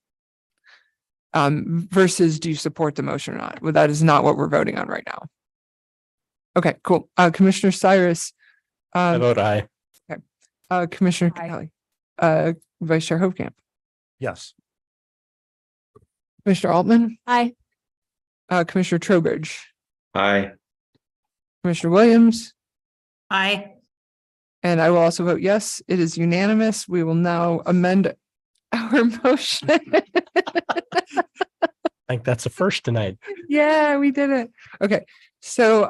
versus do you support the motion or not? Well, that is not what we're voting on right now. Okay, cool. Commissioner Cyrus. I vote aye. Commissioner Aye. Kelly. Vice Chair Hopecamp. Yes. Commissioner Altman. Aye. Commissioner Trowbridge. Aye. Commissioner Williams. Aye. And I will also vote yes. It is unanimous. We will now amend our motion. I think that's the first tonight. Yeah, we did it. Okay, so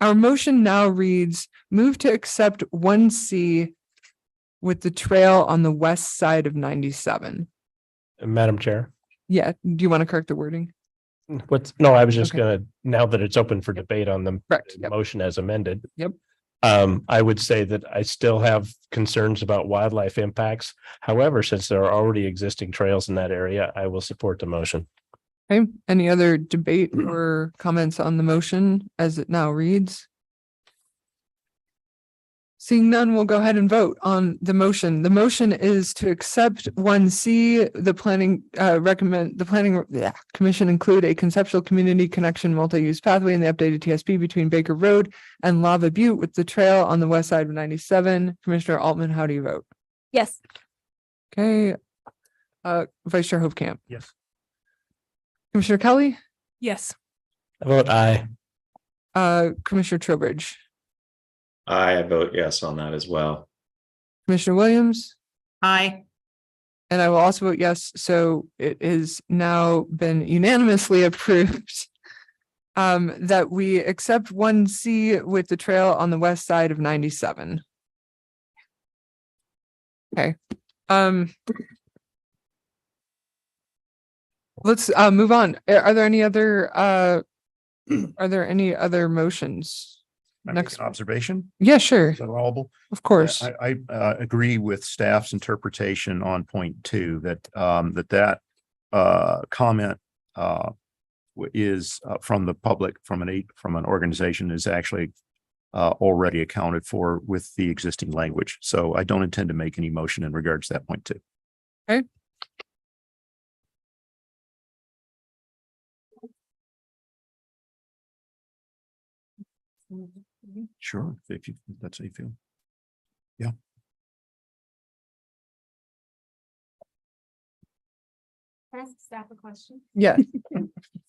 our motion now reads, move to accept 1C with the trail on the west side of 97. Madam Chair, Yeah, do you want to correct the wording? no, I was just Okay. gonna, now that it's open for debate on the Correct. Yep. motion as amended. Yep. I would say that I still have concerns about wildlife impacts. However, since there are already existing trails in that area, I will support the motion. Okay, any other debate or comments on the motion as it now reads? Seeing none, we'll go ahead and vote on the motion. The motion is to accept 1C, the planning commission include a conceptual community connection multi-use pathway in the updated TSP between Baker Road and Lava Butte with the trail on the west side of 97. Commissioner Altman, how do you vote? Yes. Okay. Vice Chair Hopecamp. Yes. Commissioner Kelly, Yes. I vote aye. Commissioner Trowbridge, I vote yes on that as well. Commissioner Williams, Aye. and I will also vote yes. So it is now been unanimously approved that we accept 1C with the trail on the west side of 97. Okay. Let's move on. Are there any other motions? Can I make Next. an observation? Yeah, sure. Is that allowable? Of course. I agree with staff's interpretation on point 2 that that comment is from the public, from an organization is actually already accounted for with the existing language. So I don't intend to make any motion in regards to that point 2. Okay. Sure, if that's how you feel. Can I ask staff a question? Yeah.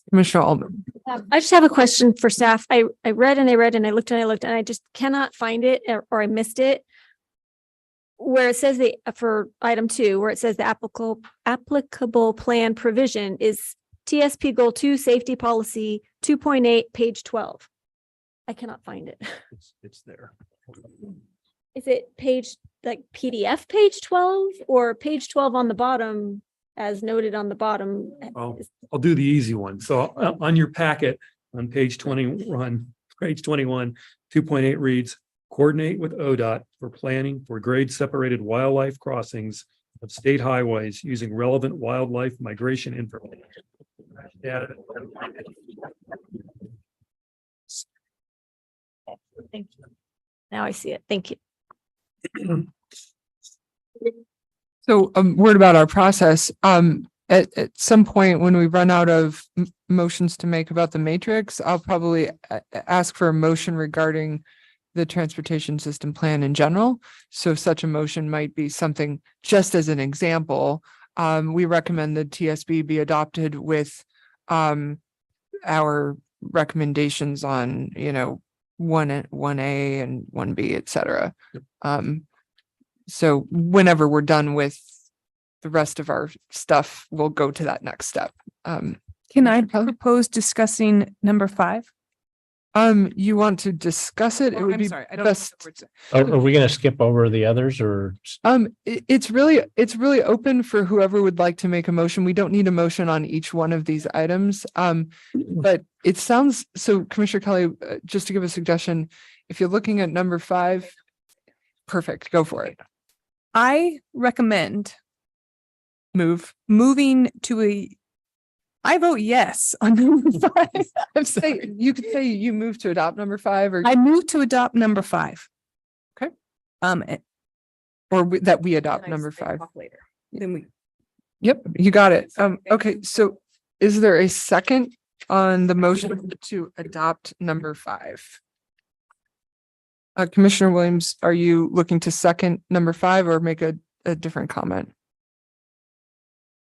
Commissioner Altman. I just have a question for staff. I read and I read and I looked and I looked and I just cannot find it or I missed it. Where it says for item 2, where it says the applicable plan provision is TSP goal 2, safety policy 2.8, page 12. I cannot find it. It's there. Is it page like PDF page 12 or page 12 on the bottom as noted on the bottom? Well, I'll do the easy one. So on your packet, on page 21, 2.8 reads, coordinate with ODOT for planning for grade separated wildlife crossings of state highways using relevant wildlife migration information. Data. Thank you. Now I see it. Thank you. So a word about our process. At some point when we run out of motions to make about the matrix, I'll probably ask for a motion regarding the transportation system plan in general. So such a motion might be something, just as an example, we recommend the TSB be adopted with our recommendations on, 1A and 1B, et cetera. So whenever we're done with the rest of our stuff, we'll go to that next step. Can I propose discussing number 5? You want to discuss it? It would I'm be sorry, I don't know best. what the word says. Are we gonna skip over the others or? It's really open for whoever would like to make a motion. We don't need a motion on each one of these items. But it sounds, so Commissioner Kelly, just to give a suggestion, if you're looking at number 5, perfect, go for it. I recommend Moving to I vote yes on number 5. I'm saying, you could say you move to adopt number 5 or, I move to adopt number 5. Okay. And that we adopt I number say 5. talk later. Then we. Yep, you got it. Okay, so Is there a second on the motion to adopt number 5? Commissioner Williams, are you looking to second number 5 or make a different comment?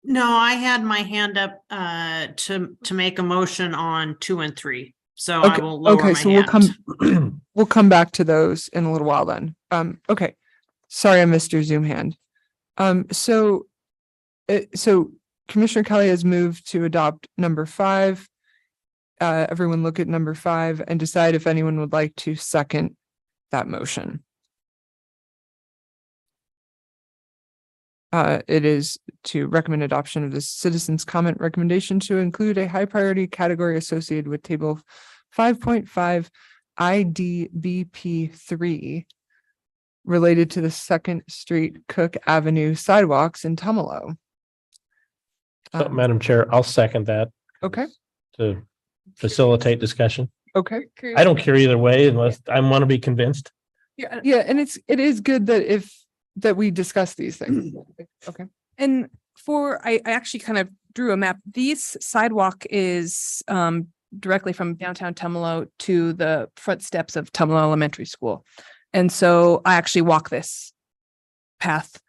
No, I had my hand up to make a motion on 2 and 3. So I Okay, will lower okay, my so hand. we'll come back to those in a little while then. Okay. Sorry, I missed your Zoom hand. So Commissioner Kelly has moved to adopt number 5. Everyone look at number 5 and decide if anyone would like to second that motion. It is to recommend adoption of the citizens' comment recommendation to include a high priority category associated with table 5.5 IDBP3 related to the 2nd Street Cook Avenue sidewalks in Tumalo. So, Madam Chair, I'll second that Okay, to facilitate discussion. okay. I don't care either way unless I want to be convinced. Yeah, and it is good that we discuss these things. Okay. And I actually kind of drew a map. These sidewalk is directly from downtown Tumalo to the front steps of Tumalo Elementary School. And so I actually walk this path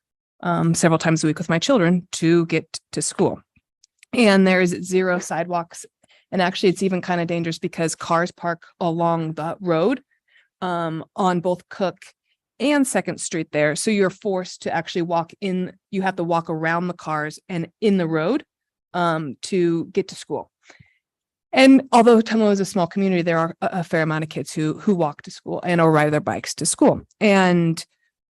several times a week with my children to get to school. And there is 0 sidewalks. And actually, it's even kind of dangerous because cars park along the road on both Cook and 2nd Street there. So you're forced to actually walk in. You have to walk around the cars and in the road to get to school. And although Tumalo is a small community, there are a fair amount of kids who walk to school and or ride their bikes to school. And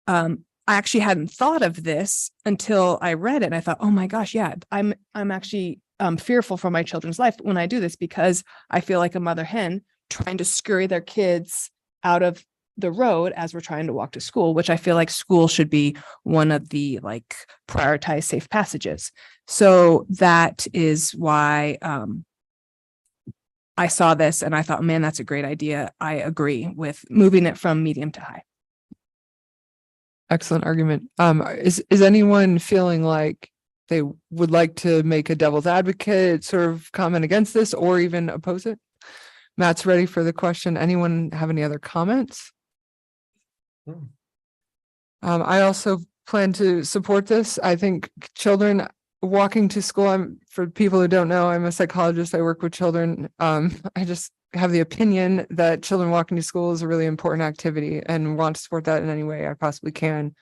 I actually hadn't thought of this until I read it. And I thought, oh my gosh, yeah, I'm actually fearful for my children's life when I do this because I feel like a mother hen trying to scurry their kids out of the road as we're trying to walk to school, which I feel like school should be one of the like prioritized safe passages. So that is why I saw this and I thought, man, that's a great idea. I agree with moving it from medium to high. Excellent argument. Is anyone feeling like they would like to make a devil's advocate sort of comment against this or even oppose it? Matt's ready for the question. Anyone have any other comments? I also plan to support this. I think children walking to school, for people who don't know, I'm a psychologist. I work with children. I just have the opinion that children walking to school is a really important activity and want to support that in any way I possibly can.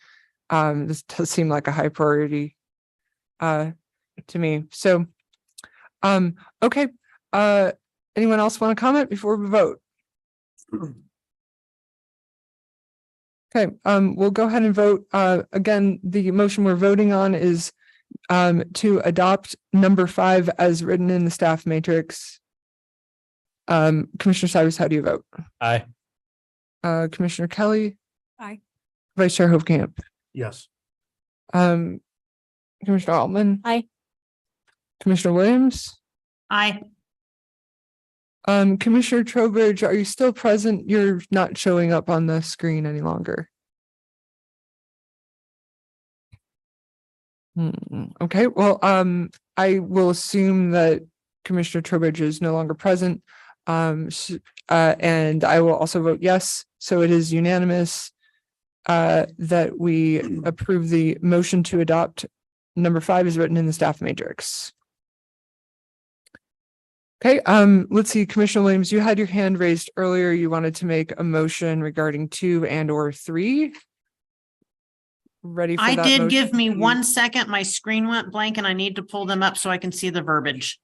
This does seem like a high priority to me. So, okay. Anyone else want to comment before we vote? Okay, we'll go ahead and vote. Again, the motion we're voting on is to adopt number 5 as written in the staff matrix. Commissioner Cyrus, how do you vote? Aye. Commissioner Kelly? Aye. Vice Chair Hofkamp? Yes. Commissioner Altman? Aye. Commissioner Williams? Aye. Commissioner Trowbridge, are you still present? You're not showing up on the screen any longer. Okay, well, I will assume that Commissioner Trowbridge is no longer present. And I will also vote yes. So it is unanimous that we approve the motion to adopt number 5 is written in the staff matrix. Okay, let's see, Commissioner Williams, you had your hand raised earlier. You wanted to make a motion regarding 2 and or 3. Ready for I that did motion, give me please? 1 second. My screen went blank and I need to pull them up so I can see the verbiage.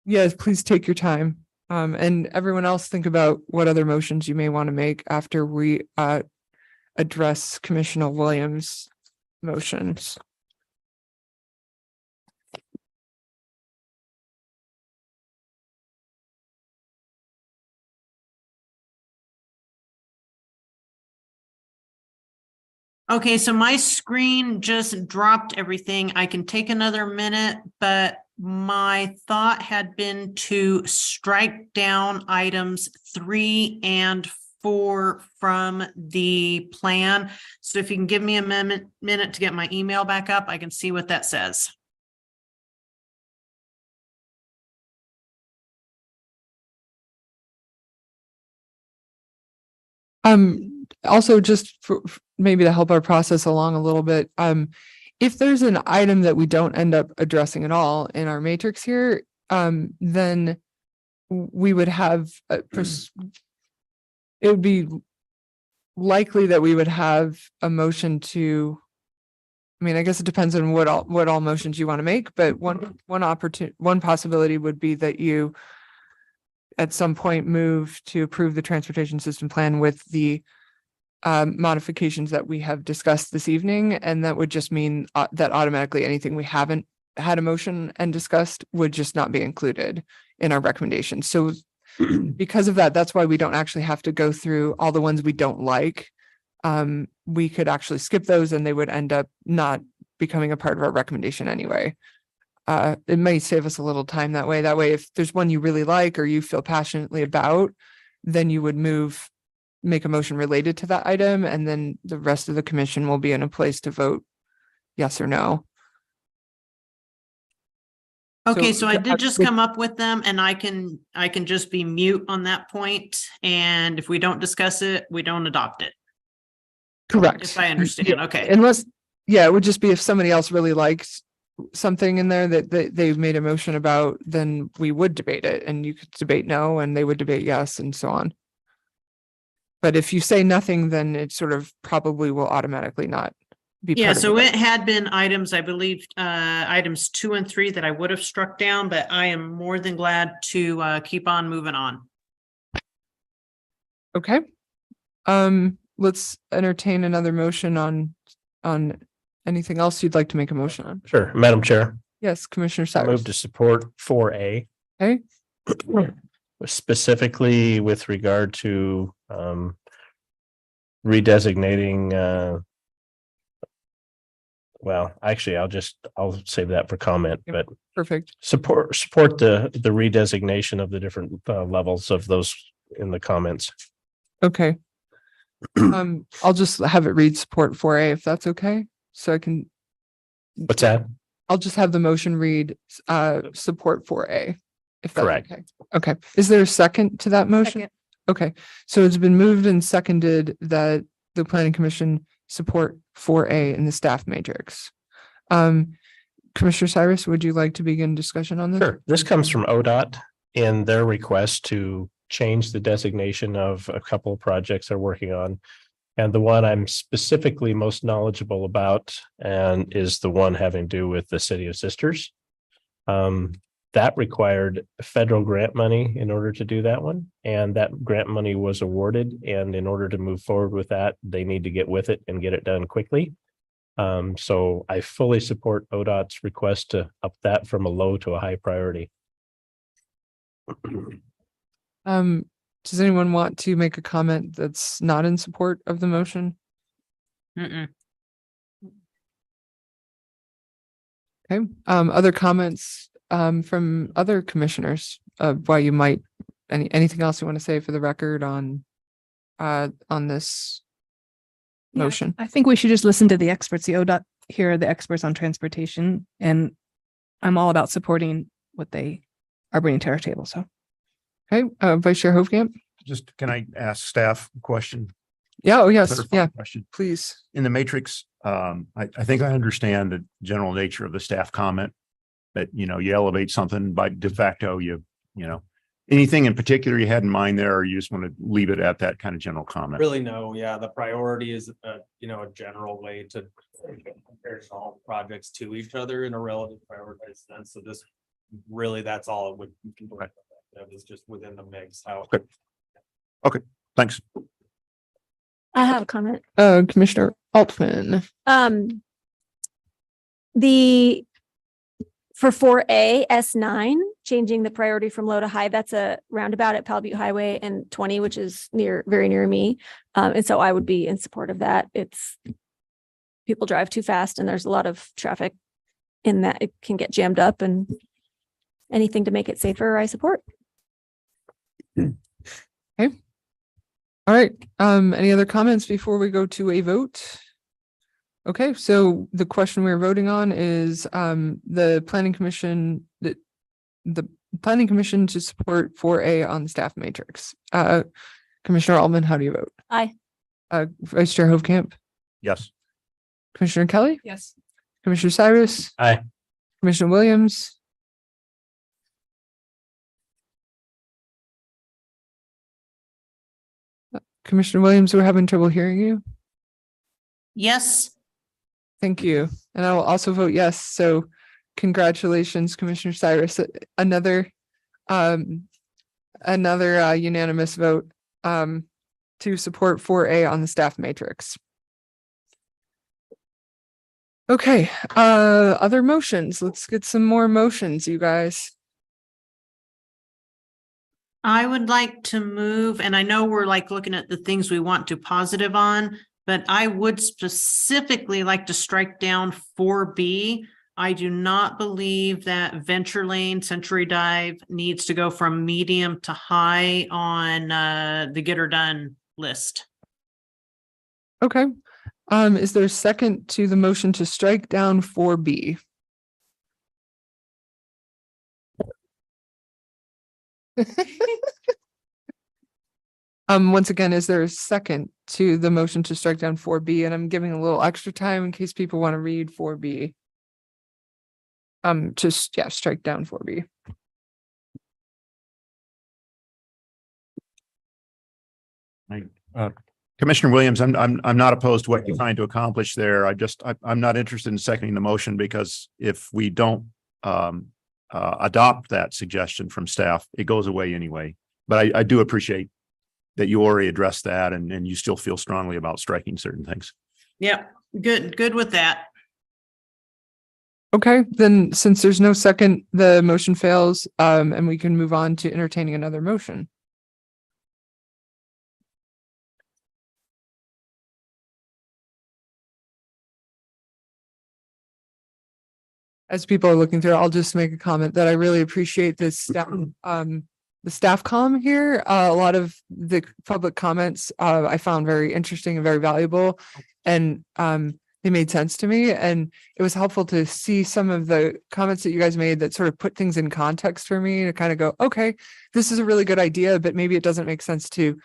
Yes, please take your time. And everyone else think about what other motions you may want to make after we address Commissioner Williams' motions. Okay, so my screen just dropped everything. I can take another minute, but my thought had been to strike down items 3 and 4 from the plan. So if you can give me a minute to get my email back up, I can see what that says. Also just for maybe to help our process along a little bit, if there's an item that we don't end up addressing at all in our matrix here, then we would have, it would be likely that we would have a motion to, I mean, I guess it depends on what all motions you want to make, but one possibility would be that you at some point move to approve the transportation system plan with the modifications that we have discussed this evening. And that would just mean that automatically anything we haven't had a motion and discussed would just not be included in our recommendations. So because of that, that's why we don't actually have to go through all the ones we don't like. We could actually skip those and they would end up not becoming a part of our recommendation anyway. It may save us a little time that way. That way, if there's one you really like or you feel passionately about, then you would make a motion related to that item, and then the rest of the commission will be in a place to vote yes or no. Okay, So, so I did just come up with them and I can just be mute on that point. And if we don't discuss it, we don't adopt it. Correct. If I understand, Yeah, okay. Unless, yeah, it would just be if somebody else really likes something in there that they've made a motion about, then we would debate it and you could debate no and they would debate yes and so on. But if you say nothing, then it sort of probably will automatically not be. Yeah, part of so the- it had been items, I believe, items 2 and 3 that I would have struck down, but I am more than glad to keep on moving on. Okay. Let's entertain another motion on anything else you'd like to make a motion on. Sure, Madam Chair, Yes, Commissioner I move Cyrus. to support 4A. Okay, Specifically with regard to redesignating well, actually, I'll save that for comment, Yep. but perfect. support the redesignation of the different levels of those in the comments. Okay. I'll just have it read support 4A if that's okay. So I can, What's that? I'll just have the motion read support 4A. If that's Correct. okay. Okay. Is there a second to that motion? Second. Okay, so it's been moved and seconded that the planning commission support 4A in the staff matrix. Commissioner Cyrus, would you like to begin discussion on this? Sure. This comes from ODOT in their request to change the designation of a couple of projects they're working on. And the one I'm specifically most knowledgeable about and is the one having to do with the City of Sisters. That required federal grant money in order to do that one. And that grant money was awarded. And in order to move forward with that, they need to get with it and get it done quickly. So I fully support ODOT's request to up that from a low to a high priority. Does anyone want to make a comment that's not in support of the motion? Mm-mm. Okay, other comments from other commissioners of why you might, anything else you want to say for the record on this Yeah, motion? I think we should just listen to the experts, the ODOT here are the experts on transportation, and I'm all about supporting what they are bringing to our table, so. Okay, Vice Chair Hovkamp? Just, can I ask staff a question? Yeah, oh, yes, Clarifying yeah, Question. please. In the matrix, I think I understand the general nature of the staff comment. That, you elevate something by de facto, anything in particular you had in mind there, or you just want to leave it at that kind of general comment? Really, no, yeah, the priority is, a general way to compare all projects to each other in a relative prioritized sense. So this really, that's all it would. That is just within the mix. How. Okay, thanks. I have a comment. Commissioner Altman. For 4A S9, changing the priority from low to high, that's a roundabout at Palo Butte Highway and 20, which is very near me. And so I would be in support of that. People drive too fast and there's a lot of traffic in that. It can get jammed up, and anything to make it safer, I support. Okay. All right, any other comments before we go to a vote? Okay, so the question we're voting on is the planning commission, the planning commission to support 4A on the staff matrix. Commissioner Altman, how do you vote? Aye. Vice Chair Hovkamp, Yes. Commissioner Kelly, Yes. Commissioner Cyrus, Aye. Commissioner Williams. Commissioner Williams, we're having trouble hearing you. Yes. Thank you. And I will also vote yes. So congratulations, Commissioner Cyrus. Another unanimous vote to support 4A on the staff matrix. Okay, other motions. Let's get some more motions, you guys. I would like to move, and I know we're like looking at the things we want to positive on, but I would specifically like to strike down 4B. I do not believe that Venture Lane Century Dive needs to go from medium to high on the get her done list. Okay. Is there a second to the motion to strike down 4B? Once again, is there a second to the motion to strike down 4B? And I'm giving a little extra time in case people want to read 4B. Just, yeah, strike down 4B. Commissioner Williams, I'm not opposed to what you're trying to accomplish there. I'm not interested in seconding the motion because if we don't adopt that suggestion from staff, it goes away anyway. But I do appreciate that you already addressed that and you still feel strongly about striking certain things. Yeah, good with that. Okay, then since there's no second, the motion fails, and we can move on to entertaining another motion. As people are looking through, I'll just make a comment that I really appreciate this staff, the staff comm here. A lot of the public comments, I found very interesting and very valuable. And, they made sense to me, and it was helpful to see some of the comments that you guys made that sort of put things in context for me to kind of go, okay, this is a really good idea, but maybe it doesn't make sense to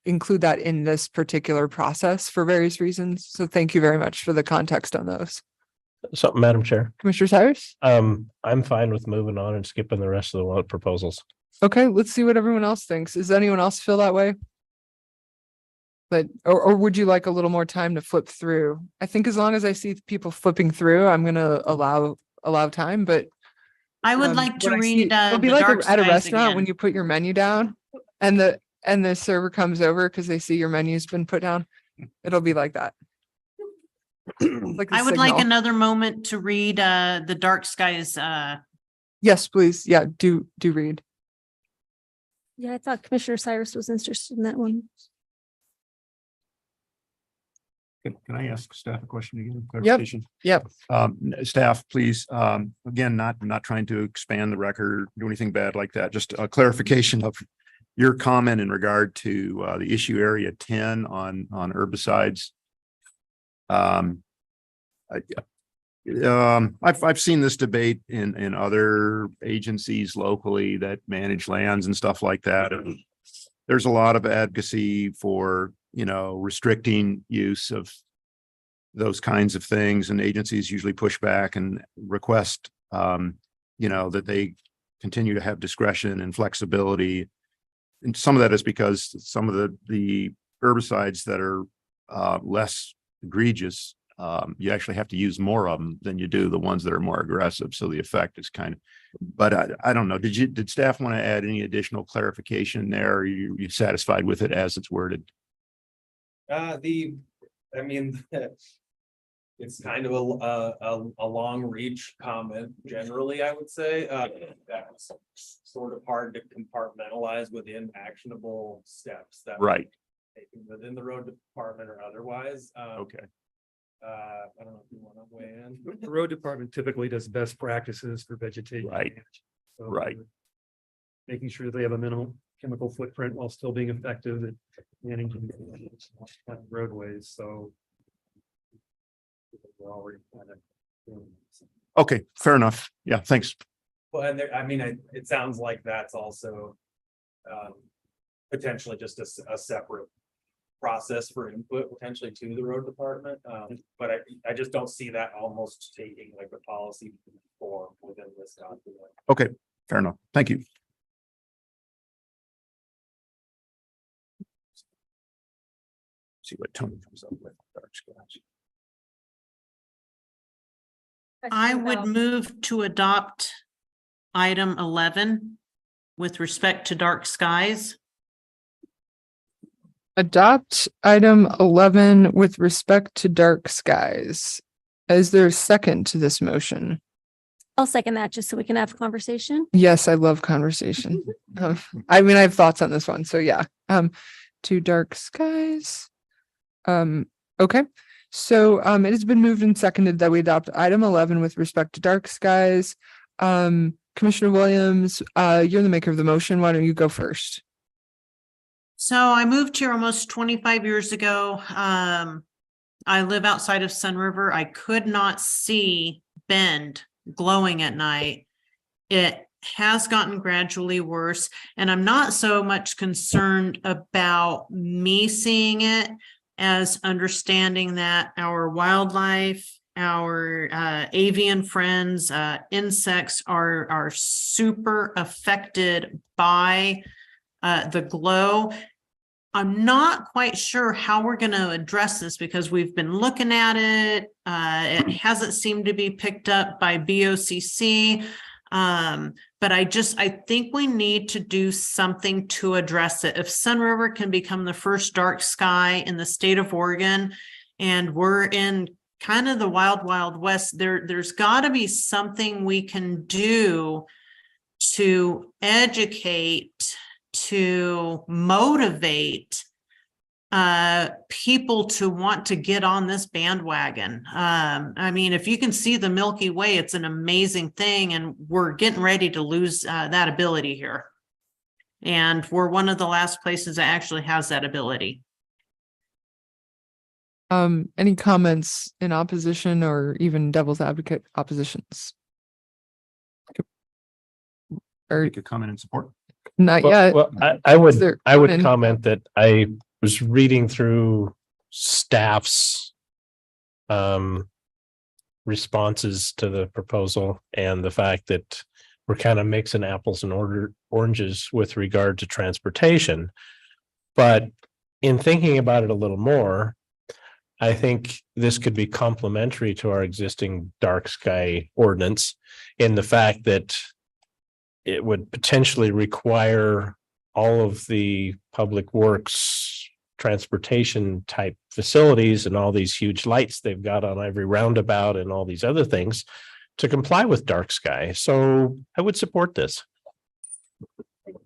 include that in this particular process for various reasons. So thank you very much for the context on those. So, Madam Chair, Commissioner Cyrus? I'm fine with moving on and skipping the rest of the proposals. Okay, let's see what everyone else thinks. Does anyone else feel that way? But, or would you like a little more time to flip through? I think as long as I see people flipping through, I'm gonna allow time, but. I would like to what I see- read It'll be The like Dark at a Skies restaurant when again. you put your menu down and the server comes over because they see your menu's been put down. It'll be like that. Like the I would like signal. another moment to read The Dark Skies. Yes, please. Yeah, do read. Yeah, I thought Commissioner Cyrus was interested in that one. Can I ask staff a question again? Yep. Clarification? Yep. Staff, please, again, not trying to expand the record, do anything bad like that. Just a clarification of your comment in regard to the issue area 10 on herbicides. I've seen this debate in other agencies locally that manage lands and stuff like that. And there's a lot of advocacy for, restricting use of those kinds of things, and agencies usually push back and request, that they continue to have discretion and flexibility. And some of that is because some of the herbicides that are less egregious, you actually have to use more of them than you do the ones that are more aggressive. So the effect is kind of, but I don't know. Did staff want to add any additional clarification there? Or are you satisfied with it as it's worded? It's kind of a long reach comment generally, I would say, that's sort of hard to compartmentalize within actionable steps that. Right. Taken within the road department or otherwise. Okay. I don't know if you want to weigh in. The road department typically does best practices for vegetation. Right. management. So Right. Making sure they have a minimal chemical footprint while still being effective at managing roadways, so. We're already kind of doing this. Okay, fair enough. Yeah, thanks. Well, and there, it sounds like that's also potentially just a separate process for input potentially to the road department. But I just don't see that almost taking like a policy form within this document. Okay, fair enough. Thank you. See what Tony comes up with. Dark skies. I would move to adopt item 11 with respect to dark skies. Adopt item 11 with respect to dark skies. Is there a second to this motion? I'll second that just so we can have a conversation. Yes, I love conversation. I mean, I have thoughts on this one, so yeah. To dark skies. Okay. So it has been moved and seconded that we adopt item 11 with respect to dark skies. Commissioner Williams, you're the maker of the motion. Why don't you go first? So I moved here almost 25 years ago. I live outside of Sun River. I could not see Bend glowing at night. It has gotten gradually worse, and I'm not so much concerned about me seeing it as understanding that our wildlife, our avian friends, insects are super affected by the glow. I'm not quite sure how we're going to address this because we've been looking at it. It hasn't seemed to be picked up by BOCC. But I think we need to do something to address it. If Sun River can become the first dark sky in the state of Oregon, and we're in kind of the wild, wild west, there's got to be something we can do to educate, to motivate people to want to get on this bandwagon. I mean, if you can see the Milky Way, it's an amazing thing, and we're getting ready to lose that ability here. And we're one of the last places that actually has that ability. Any comments in opposition or even devil's advocate oppositions? Or Make a comment in support. not yet? Well, I Is there would one in- comment that I was reading through staff's responses to the proposal and the fact that we're kind of mixing apples and oranges with regard to transportation. But in thinking about it a little more, I think this could be complementary to our existing dark sky ordinance in the fact that it would potentially require all of the public works transportation type facilities and all these huge lights they've got on every roundabout and all these other things to comply with dark sky. So I would support this.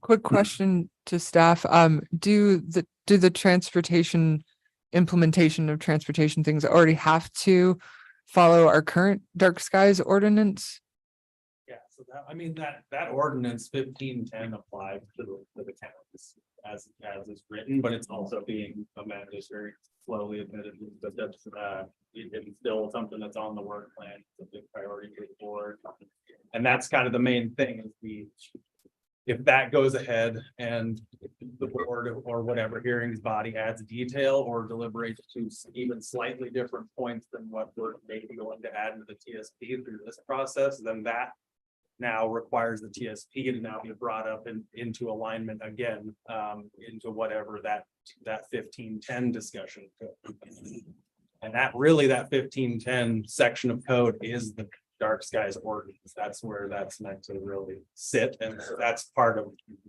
Quick question to staff. Do the transportation implementation of transportation things already have to follow our current dark skies ordinance? Yeah, so that ordinance 1510 applied to the counties as is written, but it's also being amended very slowly, admittedly, but that's it's still something that's on the work plan. It's a big priority for the board. And that's kind of the main thing is if that goes ahead and the board or whatever hearings body adds detail or deliberates to even slightly different points than what we're maybe going to add into the TSP through this process, then that now requires the TSP to now be brought up into alignment again, into whatever that 1510 discussion. And that 1510 section of code is the dark skies ordinance. That's where that's meant to really sit. And so that's part of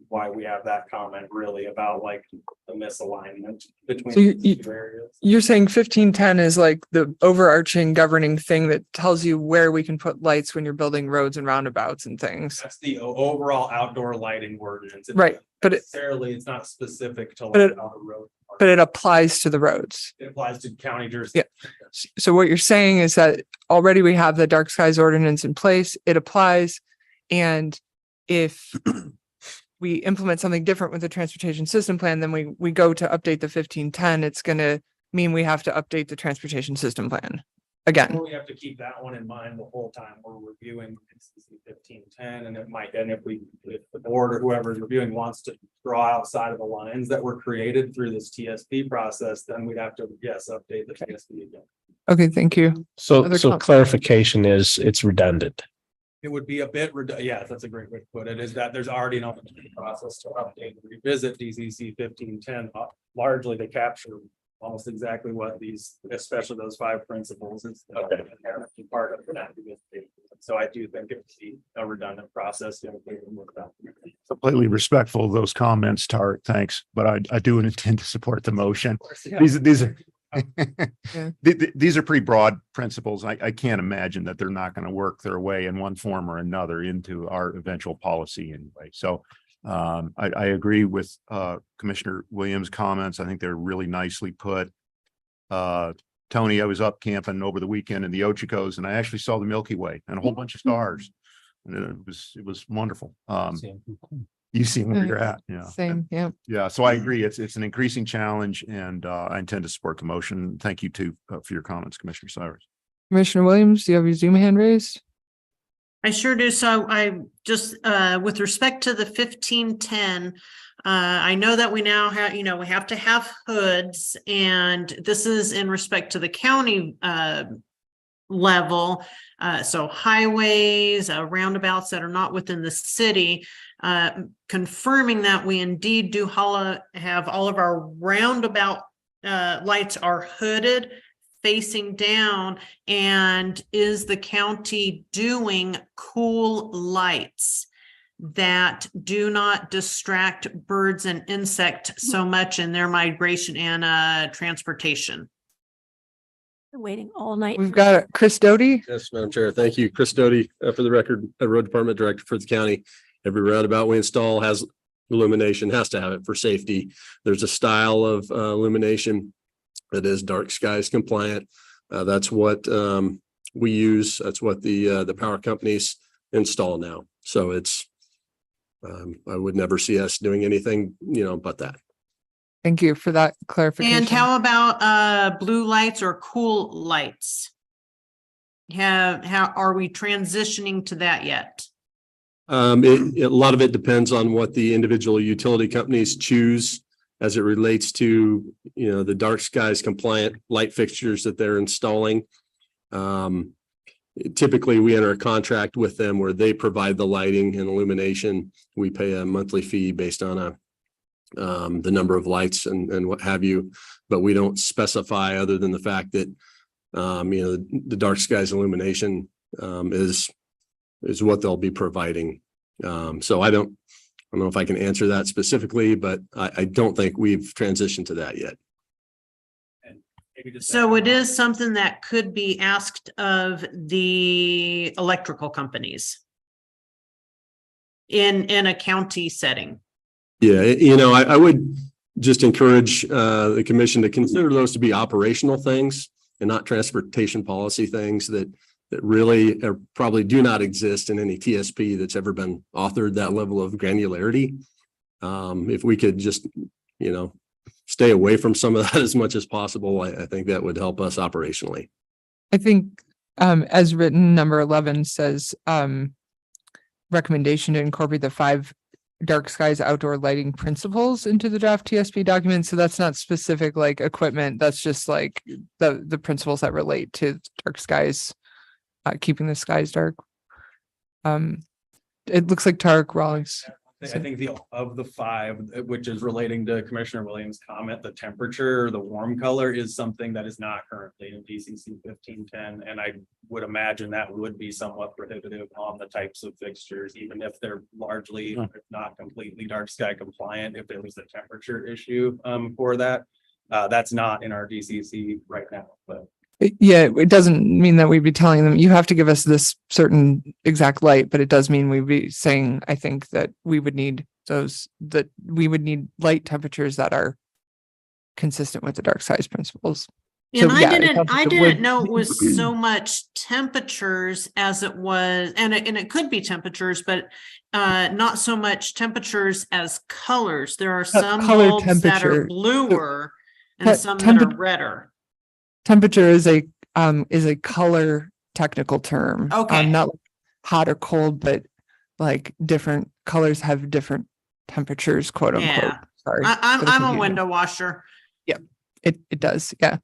why we have that comment really about like the misalignment between So the two areas. You're saying 1510 is like the overarching governing thing that tells you where we can put lights when you're building roads and roundabouts and things. That's the overall outdoor lighting ordinance. It's Right, but necessarily, it's not specific to But like it- how the road. but it applies to the roads. It applies to county jurisdiction. So what you're saying is that already we have the dark skies ordinance in place, it applies. And if we implement something different with the transportation system plan, then we go to update the 1510, it's gonna mean we have to update the transportation system plan. again. We have to keep that one in mind the whole time we're reviewing 1510, and if the board or whoever's reviewing wants to draw outside of the lines that were created through this TSP process, then we'd have to, yes, update the TSP again. Okay, thank you. So, Other so com- clarification is it's redundant. It would be a bit, yeah, that's a great way to put it, is that there's already an process to update and revisit DCC 1510, largely to capture almost exactly what these, especially those 5 principles, is part of that. So I do think it would be a redundant process. Completely respectful of those comments, Tart. Thanks. But I do intend to support the motion. Yeah. These are Yeah. these are pretty broad principles. I can't imagine that they're not going to work their way in one form or another into our eventual policy anyway. So I agree with Commissioner Williams' comments. I think they're really nicely put. Tony, I was up camping over the weekend in the Ochicos, and I actually saw the Milky Way and a whole bunch of stars. And it was wonderful. You see where you're at. Yeah. Same, yeah. Yeah, so I agree. It's an increasing challenge, and I intend to support the motion. Thank you too for your comments, Commissioner Cyrus. Commissioner Williams, do you have your Zoom hand raised? I sure do. So I just, with respect to the 1510, I know that we now have, we have to have hoods, and this is in respect to the county level. So highways, roundabouts that are not within the city, confirming that we indeed do have all of our roundabout lights are hooded, facing down, and is the county doing cool lights that do not distract birds and insects so much in their migration and transportation? Waiting all night. We've got Chris Doty. Yes, Madam Chair. Thank you. Chris Doty, for the record, Road Department Director for the county. Every roundabout we install has illumination, has to have it for safety. There's a style of illumination that is dark skies compliant. That's what we use. That's what the power companies install now. So it's, I would never see us doing anything, but that. Thank you for that clarification. And how about blue lights or cool lights? How are we transitioning to that yet? A lot of it depends on what the individual utility companies choose as it relates to, the dark skies compliant light fixtures that they're installing. Typically, we enter a contract with them where they provide the lighting and illumination. We pay a monthly fee based on the number of lights and what have you, but we don't specify other than the fact that the dark skies illumination is what they'll be providing. So I don't know if I can answer that specifically, but I don't think we've transitioned to that yet. So it is something that could be asked of the electrical companies in a county setting. Yeah, I would just encourage the commission to consider those to be operational things and not transportation policy things that really probably do not exist in any TSP that's ever been authored, that level of granularity. If we could just, stay away from some of that as much as possible, I think that would help us operationally. I think as written, number 11 says recommendation to incorporate the 5 dark skies outdoor lighting principles into the draft TSP document. So that's not specific like equipment. That's just like the principles that relate to dark skies, keeping the skies dark. It looks like Tarek Rawlings. I think of the 5, which is relating to Commissioner Williams' comment, the temperature, the warm color is something that is not currently in DCC 1510. And I would imagine that would be somewhat prohibitive on the types of fixtures, even if they're largely, if not completely dark sky compliant, if there was a temperature issue for that. That's not in our DCC right now, but. Yeah, it doesn't mean that we'd be telling them you have to give us this certain exact light, but it does mean we'd be saying, I think that we would need light temperatures that are consistent with the dark skies principles. And So, I yeah, it didn't, sounds like I it didn't would- know it was so much temperatures as it was, and it could be temperatures, but not so much temperatures as colors. There are some color bulbs that are temperature. bluer Te- and some that are temper- redder. Temperature is a is a color technical term. Okay. Not hot or cold, but like different colors have different temperatures, quote unquote. Yeah. Sorry. I'm for the a confusion. window washer. It does, yeah.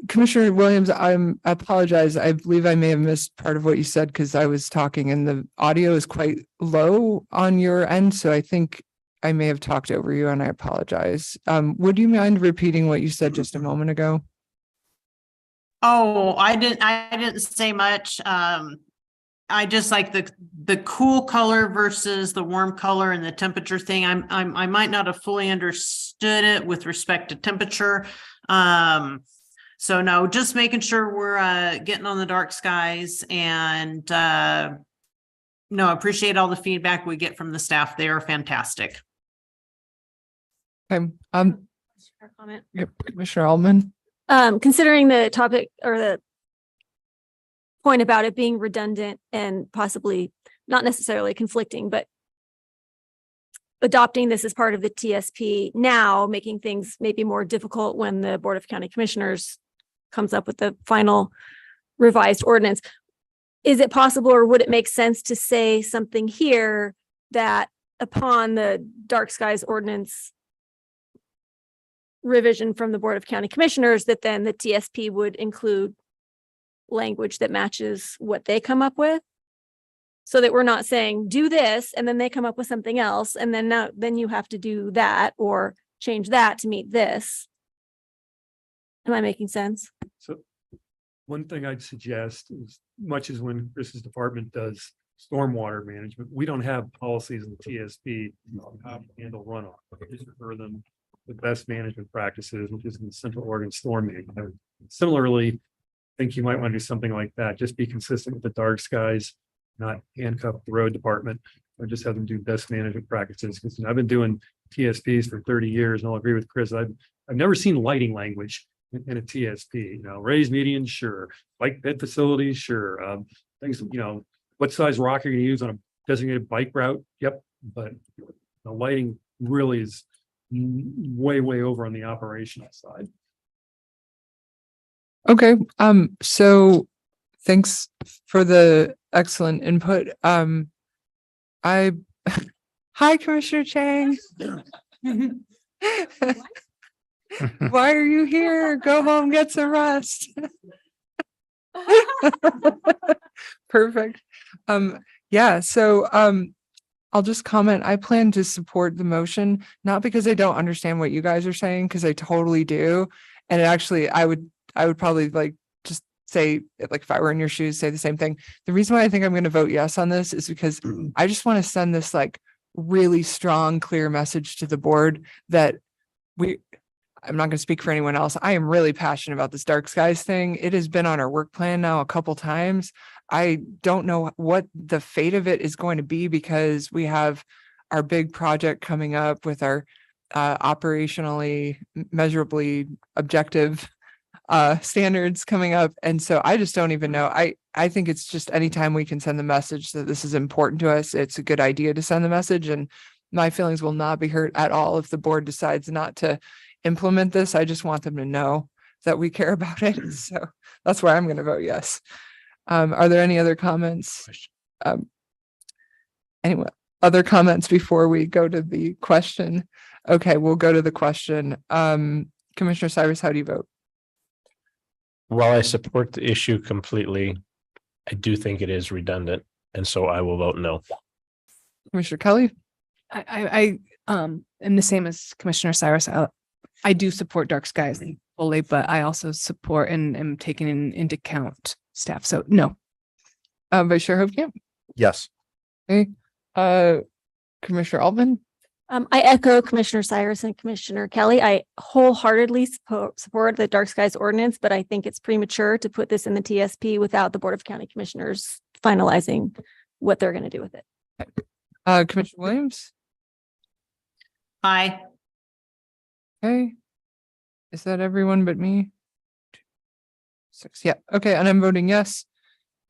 Commissioner Williams, I apologize. I believe I may have missed part of what you said because I was talking and the audio is quite low on your end, so I think I may have talked over you and I apologize. Would you mind repeating what you said just a moment ago? Oh, I didn't say much. I just like the cool color versus the warm color and the temperature thing. I might not have fully understood it with respect to temperature. So no, just making sure we're getting on the dark skies and no, I appreciate all the feedback we get from the staff. They are fantastic. Okay, Comment. yep, Commissioner Altman. Considering the topic or the point about it being redundant and possibly not necessarily conflicting, but adopting this as part of the TSP now, making things maybe more difficult when the Board of County Commissioners comes up with the final revised ordinance. Is it possible or would it make sense to say something here that upon the dark skies ordinance revision from the Board of County Commissioners, that then the TSP would include language that matches what they come up with? So that we're not saying do this and then they come up with something else and then you have to do that or change that to meet this. Am I making sense? So one thing I'd suggest is much as when Chris's department does stormwater management, we don't have policies in the TSP on how to handle runoff. We just refer them to best management practices, which is in the Central Oregon Storm Management. Similarly, I think you might want to do something like that. Just be consistent with the dark skies, not handcuff the road department, or just have them do best management practices. Because I've been doing TSPs for 30 years, and I'll agree with Chris. I've never seen lighting language in a TSP. Raised medians, sure. Bike bed facilities, sure. Things, what size rock are you gonna use on a designated bike route? Yep. But the lighting really is way over on the operational side. Okay, so thanks for the excellent input. Hi, Commissioner Chang. Why are you here? Go home, get some rest. Perfect. Yeah, so I'll just comment. I plan to support the motion, not because I don't understand what you guys are saying, because I totally do. And actually, I would probably just say, if I were in your shoes, say the same thing. The reason why I think I'm going to vote yes on this is because I just want to send this really strong, clear message to the board that I'm not going to speak for anyone else. I am really passionate about this dark skies thing. It has been on our work plan now a couple times. I don't know what the fate of it is going to be because we have our big project coming up with our operationally measurably objective standards coming up. And so I just don't even know. I think it's just anytime we can send the message that this is important to us, it's a good idea to send the message. And my feelings will not be hurt at all if the board decides not to implement this. I just want them to know that we care about it. So that's why I'm going to vote yes. Are there any other comments? Anyway, other comments before we go to the question? Okay, we'll go to the question. Commissioner Cyrus, how do you vote? While I support the issue completely, I do think it is redundant, and so I will vote no. Commissioner Kelly? I am the same as Commissioner Cyrus. I do support dark skies fully, but I also support and am taking into account staff. So no. Vice Chair Hovkamp? Yes. Okay. Commissioner Altman? I echo Commissioner Cyrus and Commissioner Kelly. I wholeheartedly support the dark skies ordinance, but I think it's premature to put this in the TSP without the Board of County Commissioners finalizing what they're going to do with it. Commissioner Williams? Aye. Okay. Is that everyone but me? 6. Yeah. Okay. And I'm voting yes.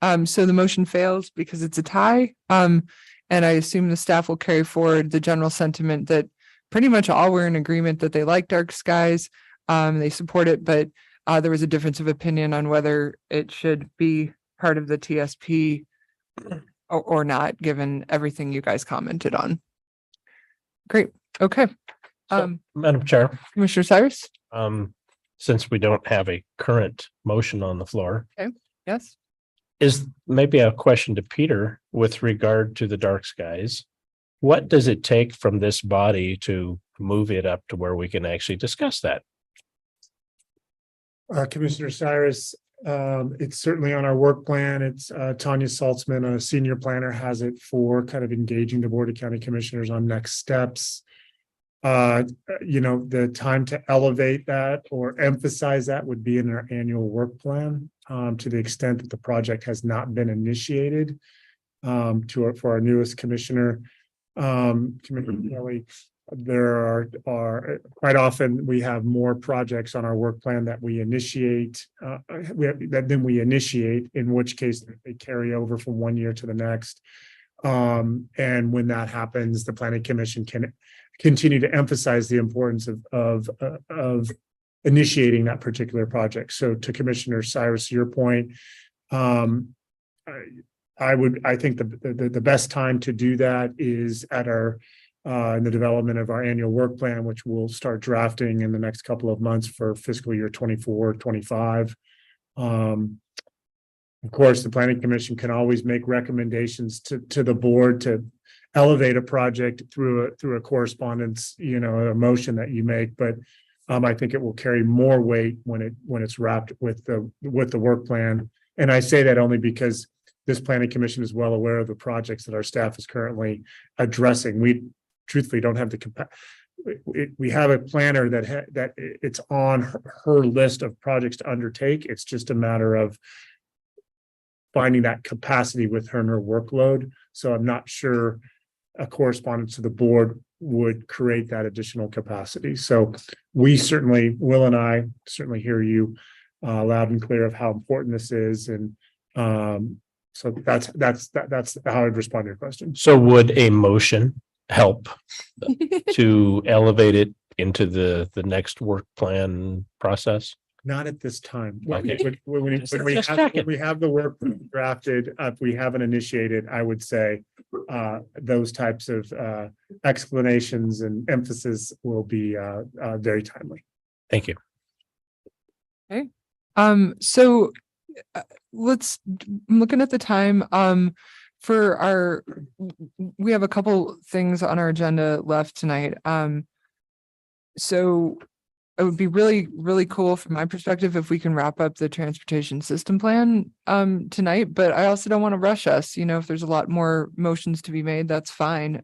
So the motion fails because it's a tie. And I assume the staff will carry forward the general sentiment that pretty much all were in agreement that they like dark skies. They support it, but there was a difference of opinion on whether it should be part of the TSP or not, given everything you guys commented on. Great. Okay. Madam Chair, Commissioner Cyrus? since we don't have a current motion on the floor, Yes. is maybe a question to Peter with regard to the dark skies. What does it take from this body to move it up to where we can actually discuss that? Commissioner Cyrus, it's certainly on our work plan. It's Tanya Saltzman, a senior planner, has it for kind of engaging the Board of County Commissioners on next steps. The time to elevate that or emphasize that would be in our annual work plan, to the extent that the project has not been initiated. For our newest commissioner, Commissioner Kelly, there are quite often we have more projects on our work plan that we initiate, in which case they carry over from one year to the next. And when that happens, the Planning Commission can continue to emphasize the importance of initiating that particular project. So to Commissioner Cyrus, your point, I think the best time to do that is at our in the development of our annual work plan, which we'll start drafting in the next couple of months for fiscal year 24-25. Of course, the Planning Commission can always make recommendations to the board to elevate a project through a correspondence, a motion that you make. But I think it will carry more weight when it's wrapped with the work plan. And I say that only because this Planning Commission is well aware of the projects that our staff is currently addressing. We truthfully don't have we have a planner that it's on her list of projects to undertake. It's just a matter of finding that capacity with her and her workload. So I'm not sure a correspondence to the board would create that additional capacity. So we certainly, Will and I certainly hear you loud and clear of how important this is. And so that's how I'd respond to your question. So would a motion help to elevate it into the next work plan process? Not at this time. Okay. When we have the work drafted, if we haven't initiated, I would say those types of explanations and emphasis will be very timely. Thank you. Okay. So I'm looking at the time. We have a couple things on our agenda left tonight. So it would be really, really cool from my perspective if we can wrap up the transportation system plan tonight, but I also don't want to rush us. If there's a lot more motions to be made, that's fine.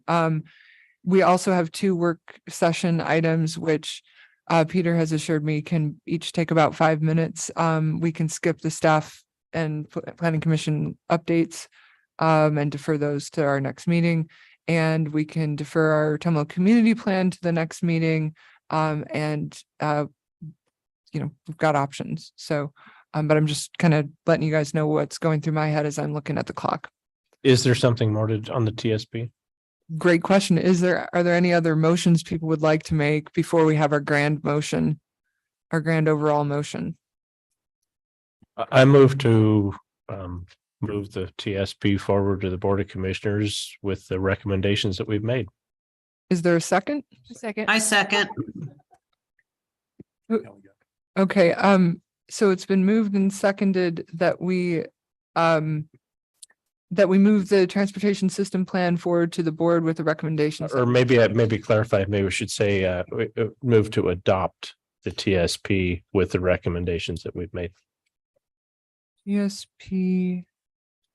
We also have 2 work session items, which Peter has assured me can each take about 5 minutes. We can skip the staff and Planning Commission updates and defer those to our next meeting. And we can defer our Tumalo community plan to the next meeting. We've got options. So, but I'm just kind of letting you guys know what's going through my head as I'm looking at the clock. Is there something more on the TSP? Great question. Are there any other motions people would like to make before we have our grand motion, our grand overall motion? I move to move the TSP forward to the Board of Commissioners with the recommendations that we've made. Is there a second? I second. Okay, so it's been moved and seconded that we move the transportation system plan forward to the board with the recommendations. Or maybe clarify, maybe we should say move to adopt the TSP with the recommendations that we've made. TSP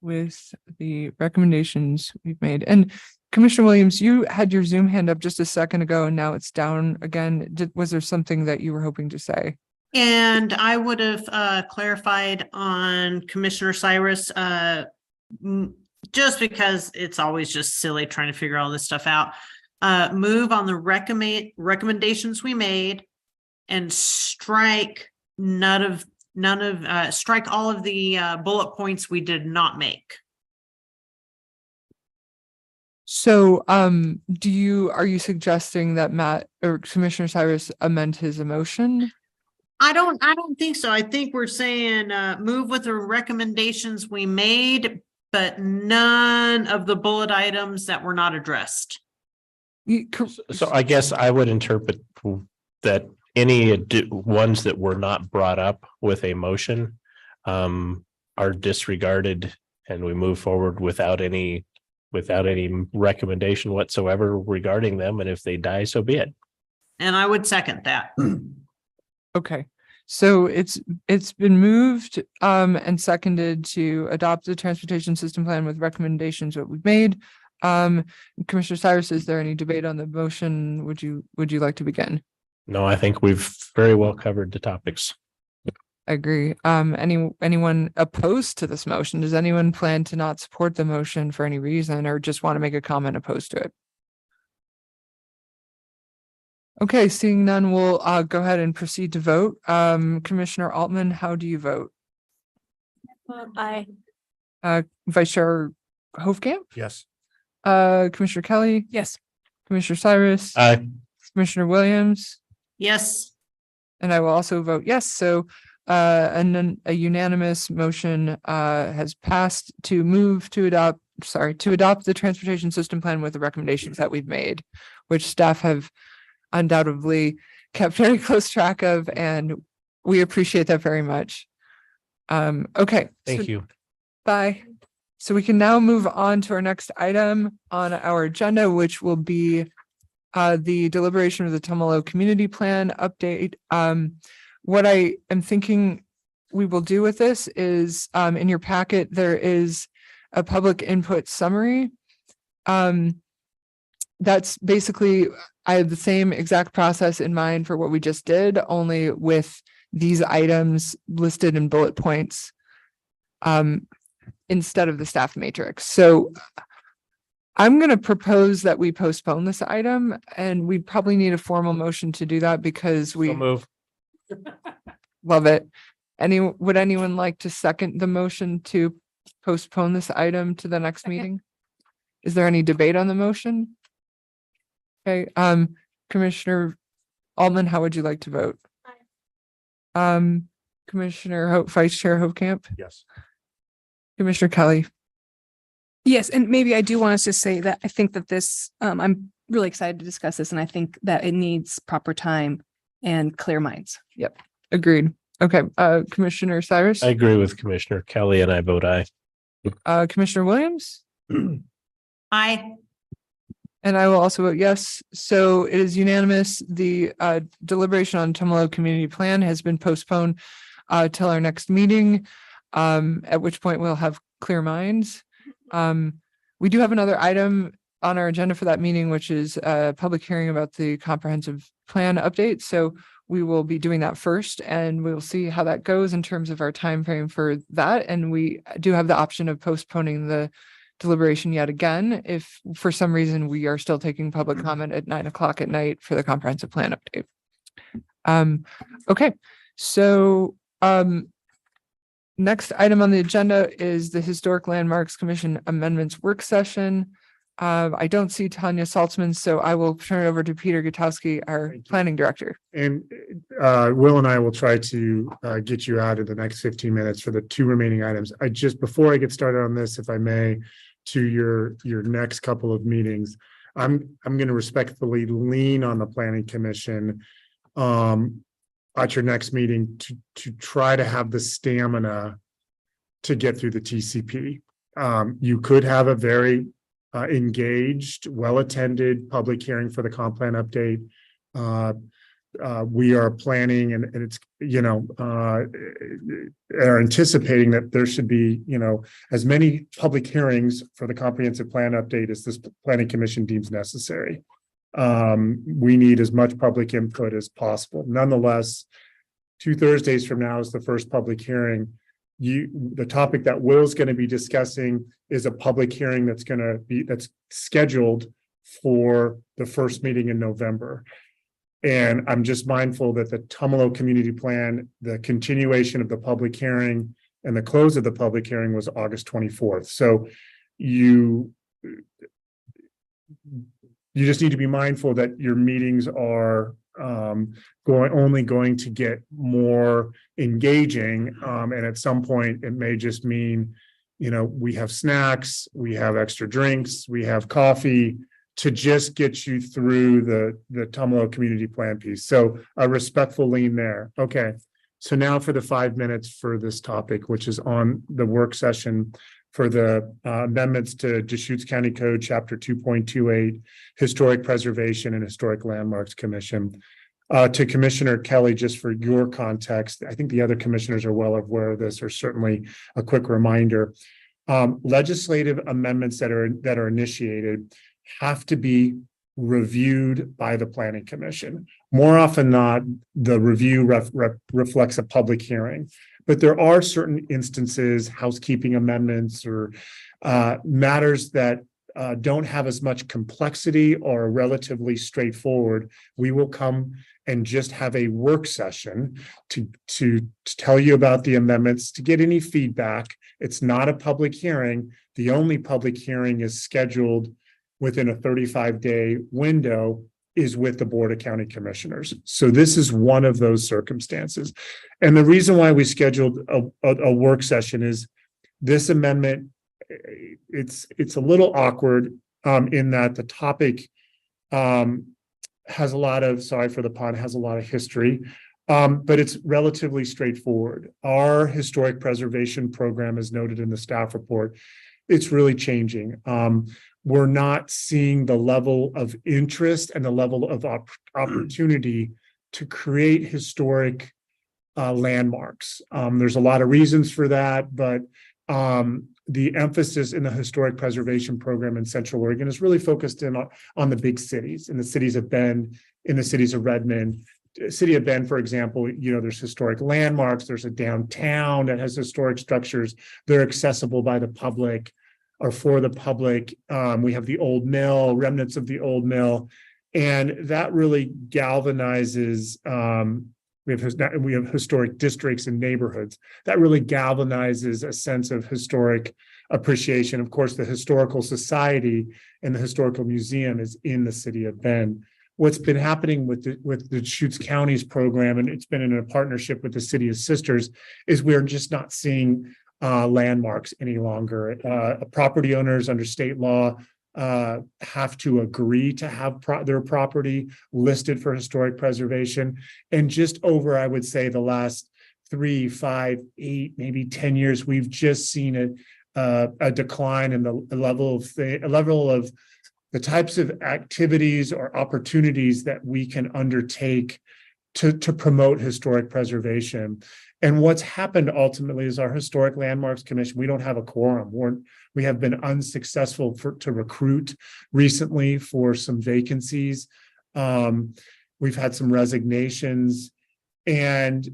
with the recommendations we've made. And Commissioner Williams, you had your Zoom hand up just a second ago and now it's down again. Was there something that you were hoping to say? And I would have clarified on Commissioner Cyrus, just because it's always just silly trying to figure all this stuff out. Move on the recommendations we made and strike strike all of the bullet points we did not make. So, are you suggesting that Matt or Commissioner Cyrus amend his emotion? I don't think so. I think we're saying, move with the recommendations we made, but none of the bullet items that were not addressed. So I guess I would interpret that any ones that were not brought up with a motion are disregarded and we move forward without any recommendation whatsoever regarding them. And if they die, so be it. And I would second that. Okay, so it's been moved and seconded to adopt the transportation system plan with recommendations that we've made. Commissioner Cyrus, is there any debate on the motion? Would you like to begin? No, I think we've very well covered the topics. I agree. Anyone opposed to this motion? Does anyone plan to not support the motion for any reason or just want to make a comment opposed to it? Okay, seeing none, we'll go ahead and proceed to vote. Commissioner Altman, how do you vote? Aye. Vice Chair Hofkamp? Yes. Commissioner Kelly? Yes. Commissioner Cyrus? Aye. Commissioner Williams? Yes. And I will also vote yes. So and then a unanimous motion has passed to adopt the transportation system plan with the recommendations that we've made, which staff have undoubtedly kept very close track of, and we appreciate that very much. Okay. Thank you. Bye. So we can now move on to our next item on our agenda, which will be the deliberation of the Tumalo Community Plan update. What I am thinking we will do with this is in your packet, there is a public input summary. That's basically, I have the same exact process in mind for what we just did, only with these items listed in bullet points instead of the staff matrix. So I'm going to propose that we postpone this item, and we probably need a formal motion to do that because we move. Love it. Would anyone like to second the motion to postpone this item to the next meeting? Is there any debate on the motion? Okay, Commissioner Altman, how would you like to vote? Commissioner Vice Chair Hofkamp? Yes. Commissioner Kelly? Yes, and maybe I do want us to say that I think that this, I'm really excited to discuss this, and I think that it needs proper time and clear minds. Yep, agreed. Okay, Commissioner Cyrus? I agree with Commissioner Kelly and I vote aye. Commissioner Williams? Aye. And I will also vote yes. So it is unanimous. The deliberation on Tumalo Community Plan has been postponed till our next meeting, at which point we'll have clear minds. We do have another item on our agenda for that meeting, which is a public hearing about the comprehensive plan update. So we will be doing that first, and we'll see how that goes in terms of our time frame for that. And we do have the option of postponing the deliberation yet again, if for some reason we are still taking public comment at 9:00 at night for the comprehensive plan update. Okay, so next item on the agenda is the Historic Landmarks Commission Amendments Work Session. I don't see Tanya Saltzman, so I will turn it over to Peter Gutowski, our planning director. And Will and I will try to get you out in the next 15 minutes for the two remaining items. Before I get started on this, if I may, to your next couple of meetings, I'm going to respectfully lean on the planning commission at your next meeting to try to have the stamina to get through the TCP. You could have a very engaged, well-attended public hearing for the comp plan update. We are planning and it's, are anticipating that there should be, as many public hearings for the comprehensive plan update as this planning commission deems necessary. We need as much public input as possible. Nonetheless, 2 Thursdays from now is the first public hearing. The topic that Will's going to be discussing is a public hearing that's scheduled for the first meeting in November. And I'm just mindful that the Tumalo Community Plan, the continuation of the public hearing and the close of the public hearing was August 24th. So you just need to be mindful that your meetings are only going to get more engaging. And at some point, it may just mean, we have snacks, we have extra drinks, we have coffee to just get you through the Tumalo community plan piece. So a respectful lean there. Okay. So now for the 5 minutes for this topic, which is on the work session for the amendments to Deschutes County Code, Chapter 2.28, Historic Preservation and Historic Landmarks Commission. To Commissioner Kelly, just for your context, I think the other commissioners are well aware of this, or certainly a quick reminder. Legislative amendments that are initiated have to be reviewed by the Planning Commission. More often not, the review reflects a public hearing. But there are certain instances, housekeeping amendments or matters that don't have as much complexity or are relatively straightforward. We will come and just have a work session to tell you about the amendments, to get any feedback. It's not a public hearing. The only public hearing is scheduled within a 35-day window is with the Board of County Commissioners. So this is one of those circumstances. And the reason why we scheduled a work session is this amendment, it's a little awkward in that the topic has a lot of, sorry for the pun, has a lot of history, but it's relatively straightforward. Our historic preservation program, as noted in the staff report, it's really changing. We're not seeing the level of interest and the level of opportunity to create historic landmarks. There's a lot of reasons for that, but the emphasis in the historic preservation program in Central Oregon is really focused in on the big cities, in the cities of Bend, in the cities of Redmond. City of Bend, for example, there's historic landmarks. There's a downtown that has historic structures. They're accessible by the public or for the public. We have the old mill, remnants of the old mill, and that really galvanizes. We have historic districts and neighborhoods that really galvanizes a sense of historic appreciation. Of course, the Historical Society and the Historical Museum is in the city of Bend. What's been happening with the Deschutes County's program, and it's been in a partnership with the City of Sisters, is we're just not seeing landmarks any longer. Property owners under state law have to agree to have their property listed for historic preservation. And just over, I would say, the last 3, 5, 8, maybe 10 years, we've just seen a decline in the level of the types of activities or opportunities that we can undertake to promote historic preservation. And what's happened ultimately is our Historic Landmarks Commission, we don't have a quorum. We have been unsuccessful to recruit recently for some vacancies. We've had some resignations, and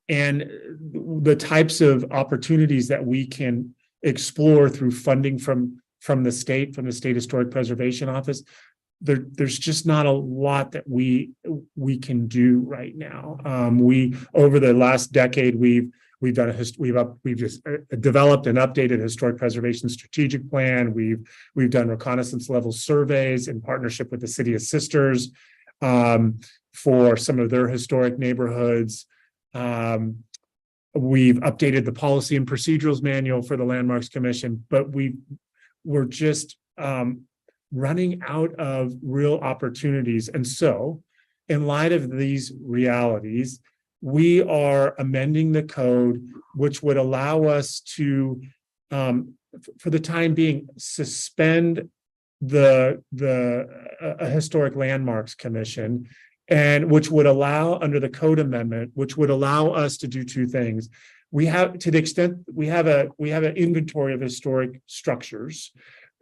the types of opportunities that we can explore through funding from the State Historic Preservation Office, there's just not a lot that we can do right now. We over the last decade we've just developed and updated a historic preservation strategic plan. We've done reconnaissance level surveys in partnership with the City of Sisters for some of their historic neighborhoods. We've updated the policy and procedurals manual for the Landmarks Commission, but we're just running out of real opportunities. And so, in light of these realities, we are amending the code, which would allow us to, for the time being, suspend a Historic Landmarks Commission, and which would allow, under the code amendment, which would allow us to do two things. We have, to the extent we have an inventory of historic structures,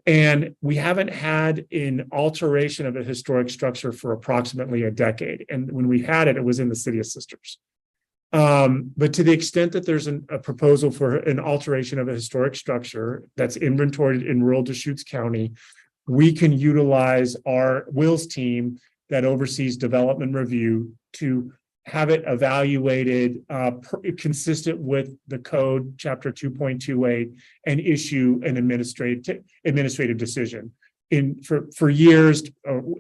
and we haven't had an alteration of a historic structure for approximately a decade. And when we had it, it was in the City of Sisters. But to the extent that there's a proposal for an alteration of a historic structure that's inventoried in rural Deschutes County, we can utilize our Will's team that oversees development review to have it evaluated consistent with the code, chapter 2.28, and issue an administrative decision. for years,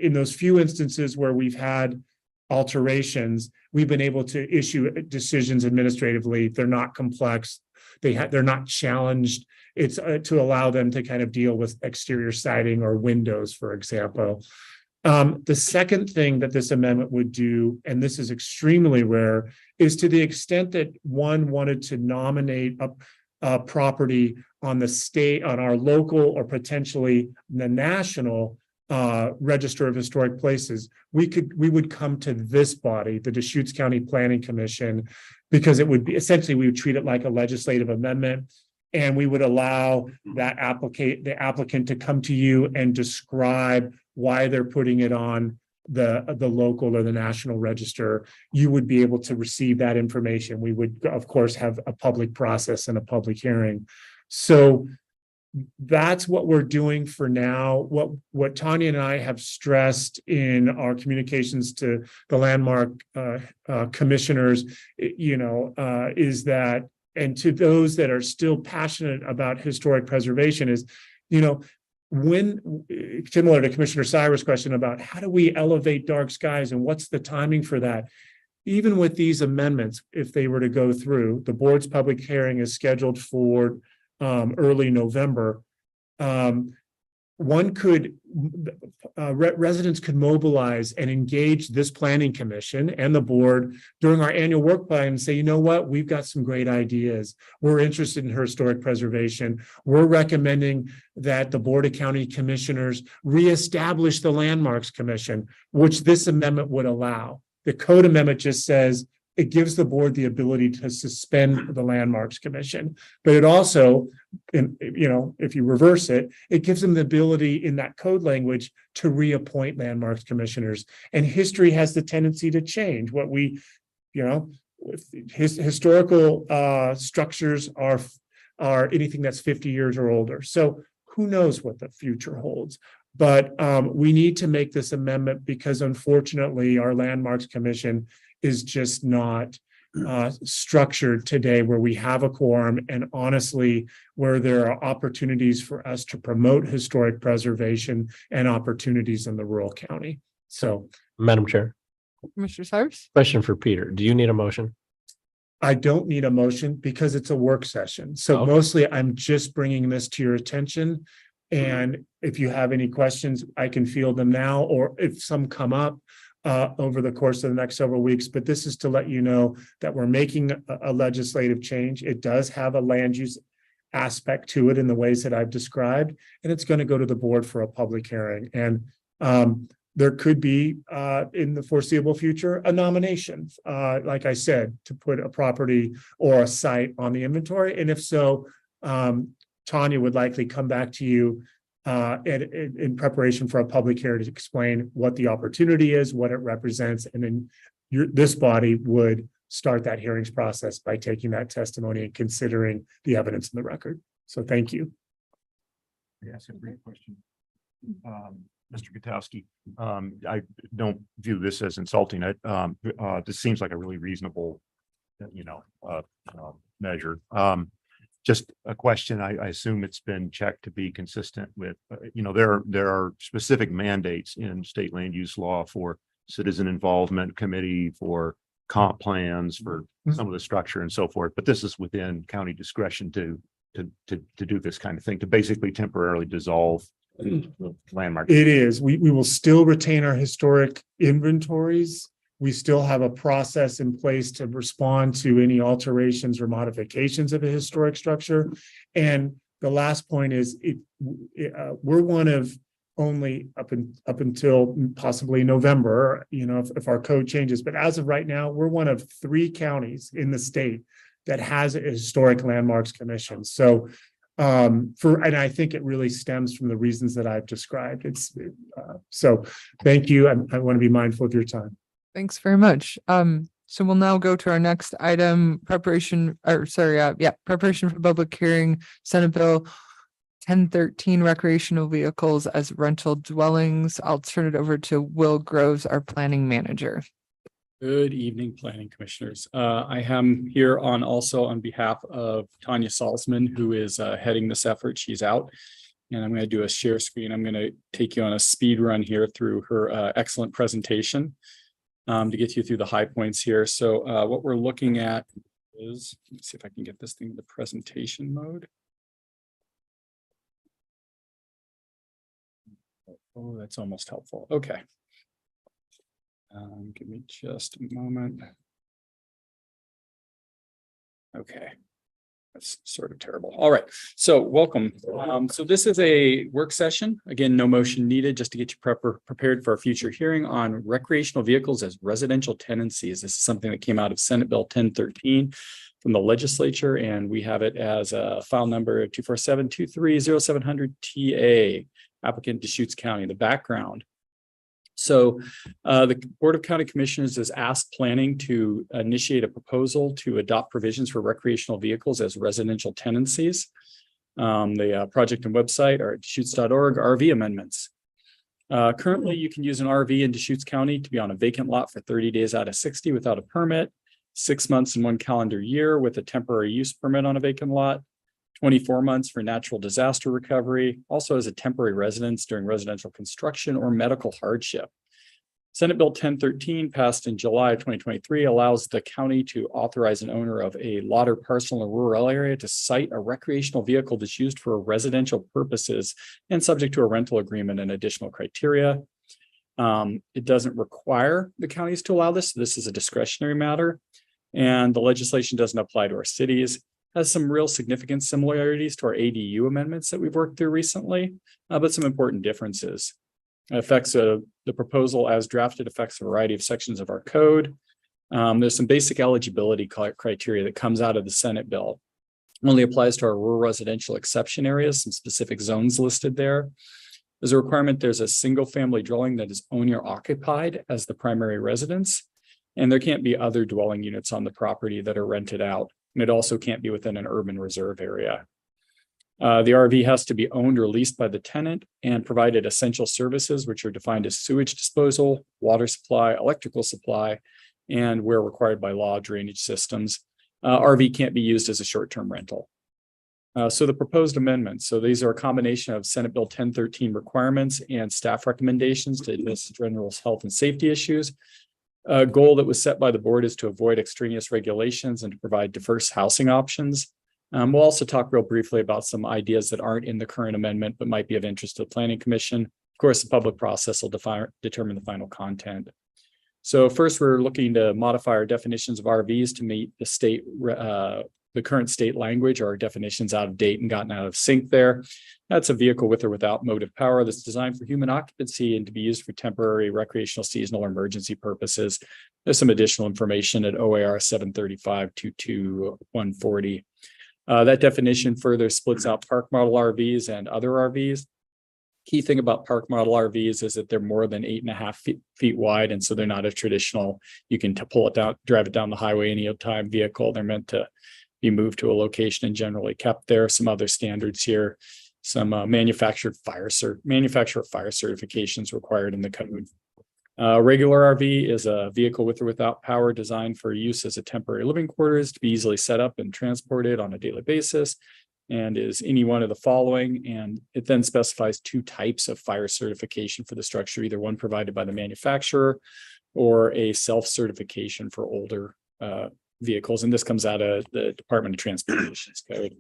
in those few instances where we've had alterations, we've been able to issue decisions administratively. They're not complex. They're not challenged. It's to allow them to kind of deal with exterior siding or windows, for example. The second thing that this amendment would do, and this is extremely rare, is to the extent that one wanted to nominate a property on the state, on our local, or potentially the national Register of Historic Places, we would come to this body, the Deschutes County Planning Commission, because it would be essentially, we would treat it like a legislative amendment. And we would allow the applicant to come to you and describe why they're putting it on the local or the national register. You would be able to receive that information. We would, of course, have a public process and a public hearing. So that's what we're doing for now. What Tanya and I have stressed in our communications to the landmark commissioners, is that, and to those that are still passionate about historic preservation, is, when, similar to Commissioner Cyrus' question about how do we elevate dark skies and what's the timing for that? Even with these amendments, if they were to go through, the board's public hearing is scheduled for early November. Residents could mobilize and engage this planning commission and the board during our annual work plan and say, you know what, we've got some great ideas. We're interested in historic preservation. We're recommending that the Board of County Commissioners reestablish the Landmarks Commission, which this amendment would allow. The code amendment just says it gives the board the ability to suspend the Landmarks Commission, but it also, if you reverse it, it gives them the ability in that code language to reappoint Landmarks Commissioners. And history has the tendency to change. What we, historical structures are anything that's 50 years or older. So who knows what the future holds? But we need to make this amendment because unfortunately our Landmarks Commission is just not structured today where we have a quorum, and honestly, where there are opportunities for us to promote historic preservation and opportunities in the rural county. So, Madam Chair, Commissioner Cyrus? question for Peter. Do you need a motion? I don't need a motion because it's a work session. So Okay. mostly I'm just bringing this to your attention. And if you have any questions, I can field them now, or if some come up over the course of the next several weeks. But this is to let you know that we're making a legislative change. It does have a land use aspect to it in the ways that I've described, and it's going to go to the board for a public hearing. And there could be in the foreseeable future a nomination, like I said, to put a property or a site on the inventory. And if so, Tanya would likely come back to you in preparation for a public hearing to explain what the opportunity is, what it represents, and then this body would start that hearings process by taking that testimony and considering the evidence in the record. So thank you. Yes, a great question. Mr. Gutowski, I don't view this as insulting. This seems like a really reasonable, measure. Just a question. I assume it's been checked to be consistent with, there are specific mandates in state land use law for citizen involvement committee, for comp plans, for some of the structure and so forth. But this is within county discretion to do this kind of thing, to basically temporarily dissolve landmark. It is. We will still retain our historic inventories. We still have a process in place to respond to any alterations or modifications of a historic structure. And the last point is we're one of only up until possibly November, if our code changes. But as of right now, we're one of 3 counties in the state that has a historic landmarks commission. So and I think it really stems from the reasons that I've described. So thank you. I want to be mindful of your time. Thanks very much. So we'll now go to our next item, preparation for public hearing, Senate Bill 1013, recreational vehicles as rental dwellings. I'll turn it over to Will Groves, our planning manager. Good evening, planning commissioners. I am here also on behalf of Tanya Salzman, who is heading this effort. She's out. And I'm going to do a share screen. I'm going to take you on a speed run here through her excellent presentation to get you through the high points here. So what we're looking at is, let me see if I can get this thing to presentation mode. Oh, that's almost helpful. Okay. Give me just a moment. Okay. That's sort of terrible. All right. So welcome. So this is a work session. Again, no motion needed, just to get you prepared for our future hearing on recreational vehicles as residential tenancies. This is something that came out of Senate Bill 1013 from the legislature, and we have it as a file number 247-230700 TA, applicant Deschutes County. The background. So the Board of County Commissioners has asked planning to initiate a proposal to adopt provisions for recreational vehicles as residential tenancies. The project and website are Deschutes.org RV amendments. Currently, you can use an RV in Deschutes County to be on a vacant lot for 30 days out of 60 without a permit, 6 months in 1 calendar year with a temporary use permit on a vacant lot, 24 months for natural disaster recovery, also as a temporary residence during residential construction or medical hardship. Senate Bill 1013 passed in July of 2023 allows the county to authorize an owner of a lot or parcel in a rural area to site a recreational vehicle that's used for residential purposes and subject to a rental agreement and additional criteria. It doesn't require the counties to allow this. This is a discretionary matter, and the legislation doesn't apply to our cities. Has some real significant similarities to our ADU amendments that we've worked through recently, but some important differences. It affects the proposal as drafted affects a variety of sections of our code. There's some basic eligibility criteria that comes out of the Senate bill. Only applies to our rural residential exception areas, some specific zones listed there. There's a requirement, there's a single family dwelling that is owner occupied as the primary residence, and there can't be other dwelling units on the property that are rented out. And it also can't be within an urban reserve area. The RV has to be owned or leased by the tenant and provided essential services, which are defined as sewage disposal, water supply, electrical supply, and where required by law, drainage systems. RV can't be used as a short-term rental. So the proposed amendments. So these are a combination of Senate Bill 1013 requirements and staff recommendations to address general health and safety issues. A goal that was set by the board is to avoid extraneous regulations and to provide diverse housing options. We'll also talk real briefly about some ideas that aren't in the current amendment, but might be of interest to the Planning Commission. Of course, the public process will determine the final content. So first, we're looking to modify our definitions of RVs to meet the current state language. Our definitions out of date and gotten out of sync there. That's a vehicle with or without motive power that's designed for human occupancy and to be used for temporary, recreational, seasonal, or emergency purposes. There's some additional information at OAR 735-22140. That definition further splits out park model RVs and other RVs. Key thing about park model RVs is that they're more than 8.5 feet wide, and so they're not a traditional, you can pull it down, drive it down the highway any time vehicle. They're meant to be moved to a location and generally kept there. Some other standards here, some manufacturer fire certifications required in the code. Regular RV is a vehicle with or without power designed for use as a temporary living quarters to be easily set up and transported on a daily basis, and is any one of the following. And it then specifies 2 types of fire certification for the structure, either one provided by the manufacturer or a self-certification for older vehicles. And this comes out of the Department of Transportation's code.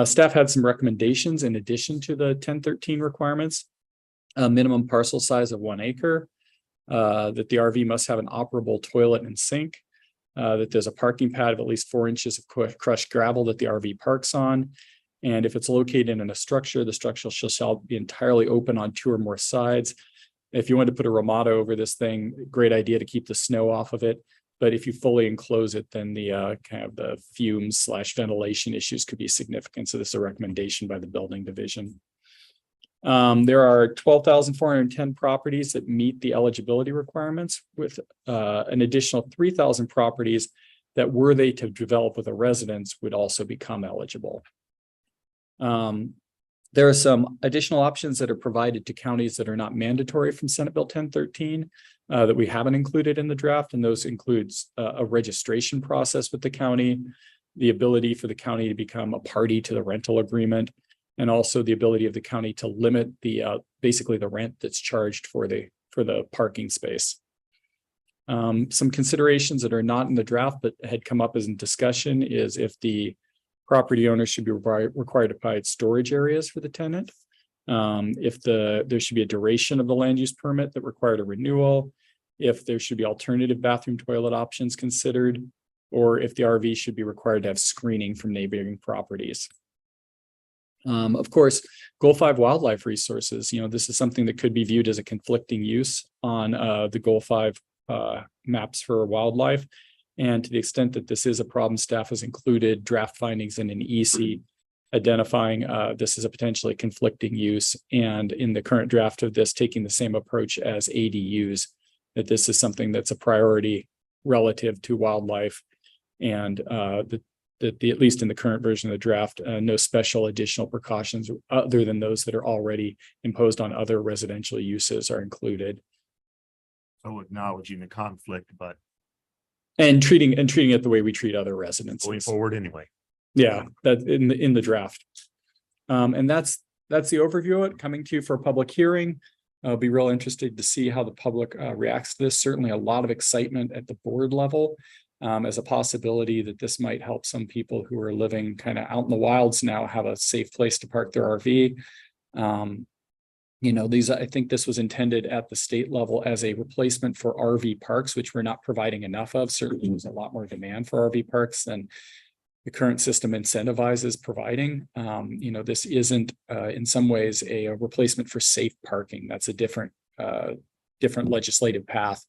Staff had some recommendations in addition to the 1013 requirements. A minimum parcel size of 1 acre, that the RV must have an operable toilet and sink, that there's a parking pad of at least 4 inches of crushed gravel that the RV parks on. And if it's located in a structure, the structure shall be entirely open on 2 or more sides. If you want to put a ramada over this thing, great idea to keep the snow off of it. But if you fully enclose it, then the kind of the fumes / ventilation issues could be significant. So this is a recommendation by the building division. There are 12,410 properties that meet the eligibility requirements, with an additional 3,000 properties that, were they to develop with a residence, would also become eligible. There are some additional options that are provided to counties that are not mandatory from Senate Bill 1013 that we haven't included in the draft, and those includes a registration process with the county, the ability for the county to become a party to the rental agreement, And also the ability of the county to limit the basically the rent that's charged for the parking space. Some considerations that are not in the draft but had come up as in discussion is if the property owner should be required to provide storage areas for the tenant. If there should be a duration of the land use permit that required a renewal, if there should be alternative bathroom toilet options considered, or if the RV should be required to have screening from neighboring properties. Of course, Goal 5 wildlife resources, this is something that could be viewed as a conflicting use on the Goal 5 maps for wildlife. And to the extent that this is a problem, staff has included draft findings in an EC identifying this as a potentially conflicting use. And in the current draft of this, taking the same approach as ADUs, that this is something that's a priority relative to wildlife. And that at least in the current version of the draft, no special additional precautions other than those that are already imposed on other residential uses are included. So acknowledging the conflict, but And treating it the way we treat other residences. going forward anyway. Yeah, that in the draft. And that's the overview of it, coming to you for a public hearing. I'll be real interested to see how the public reacts to this. Certainly a lot of excitement at the board level as a possibility that this might help some people who are living kind of out in the wilds now have a safe place to park their RV. I think this was intended at the state level as a replacement for RV parks, which we're not providing enough of. Certainly there's a lot more demand for RV parks than the current system incentivizes providing. This isn't in some ways a replacement for safe parking. That's a different legislative path,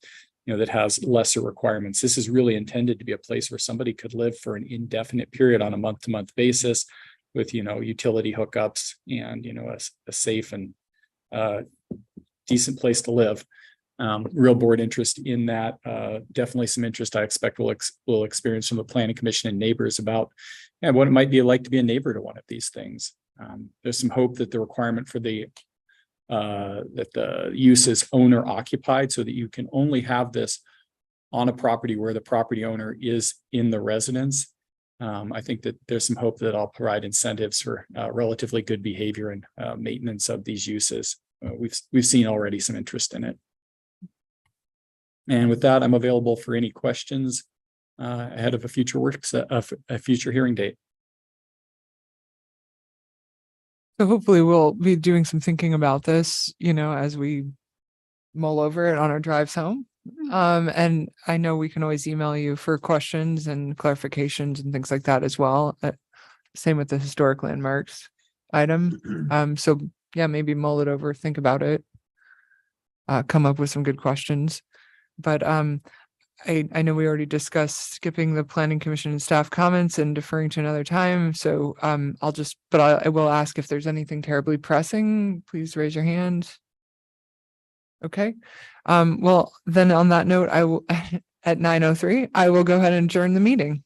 that has lesser requirements. This is really intended to be a place where somebody could live for an indefinite period on a month-to-month basis with, utility hookups and, a safe and decent place to live. Real board interest in that. Definitely some interest I expect we'll experience from the planning commission and neighbors about what it might be like to be a neighbor to one of these things. There's some hope that the requirement for that the use is owner occupied, so that you can only have this on a property where the property owner is in the residence. I think that there's some hope that I'll provide incentives for relatively good behavior and maintenance of these uses. We've seen already some interest in it. And with that, I'm available for any questions ahead of a future hearing date. So hopefully we'll be doing some thinking about this, as we mull over it on our drives home. And I know we can always email you for questions and clarifications and things like that as well. Same with the historic landmarks item. So yeah, maybe mull it over, think about it, come up with some good questions. But I know we already discussed skipping the planning commission and staff comments and deferring to another time. So I will ask if there's anything terribly pressing, please raise your hand. Okay. Well, then on that note, I will at 9:03, I will go ahead and adjourn the meeting.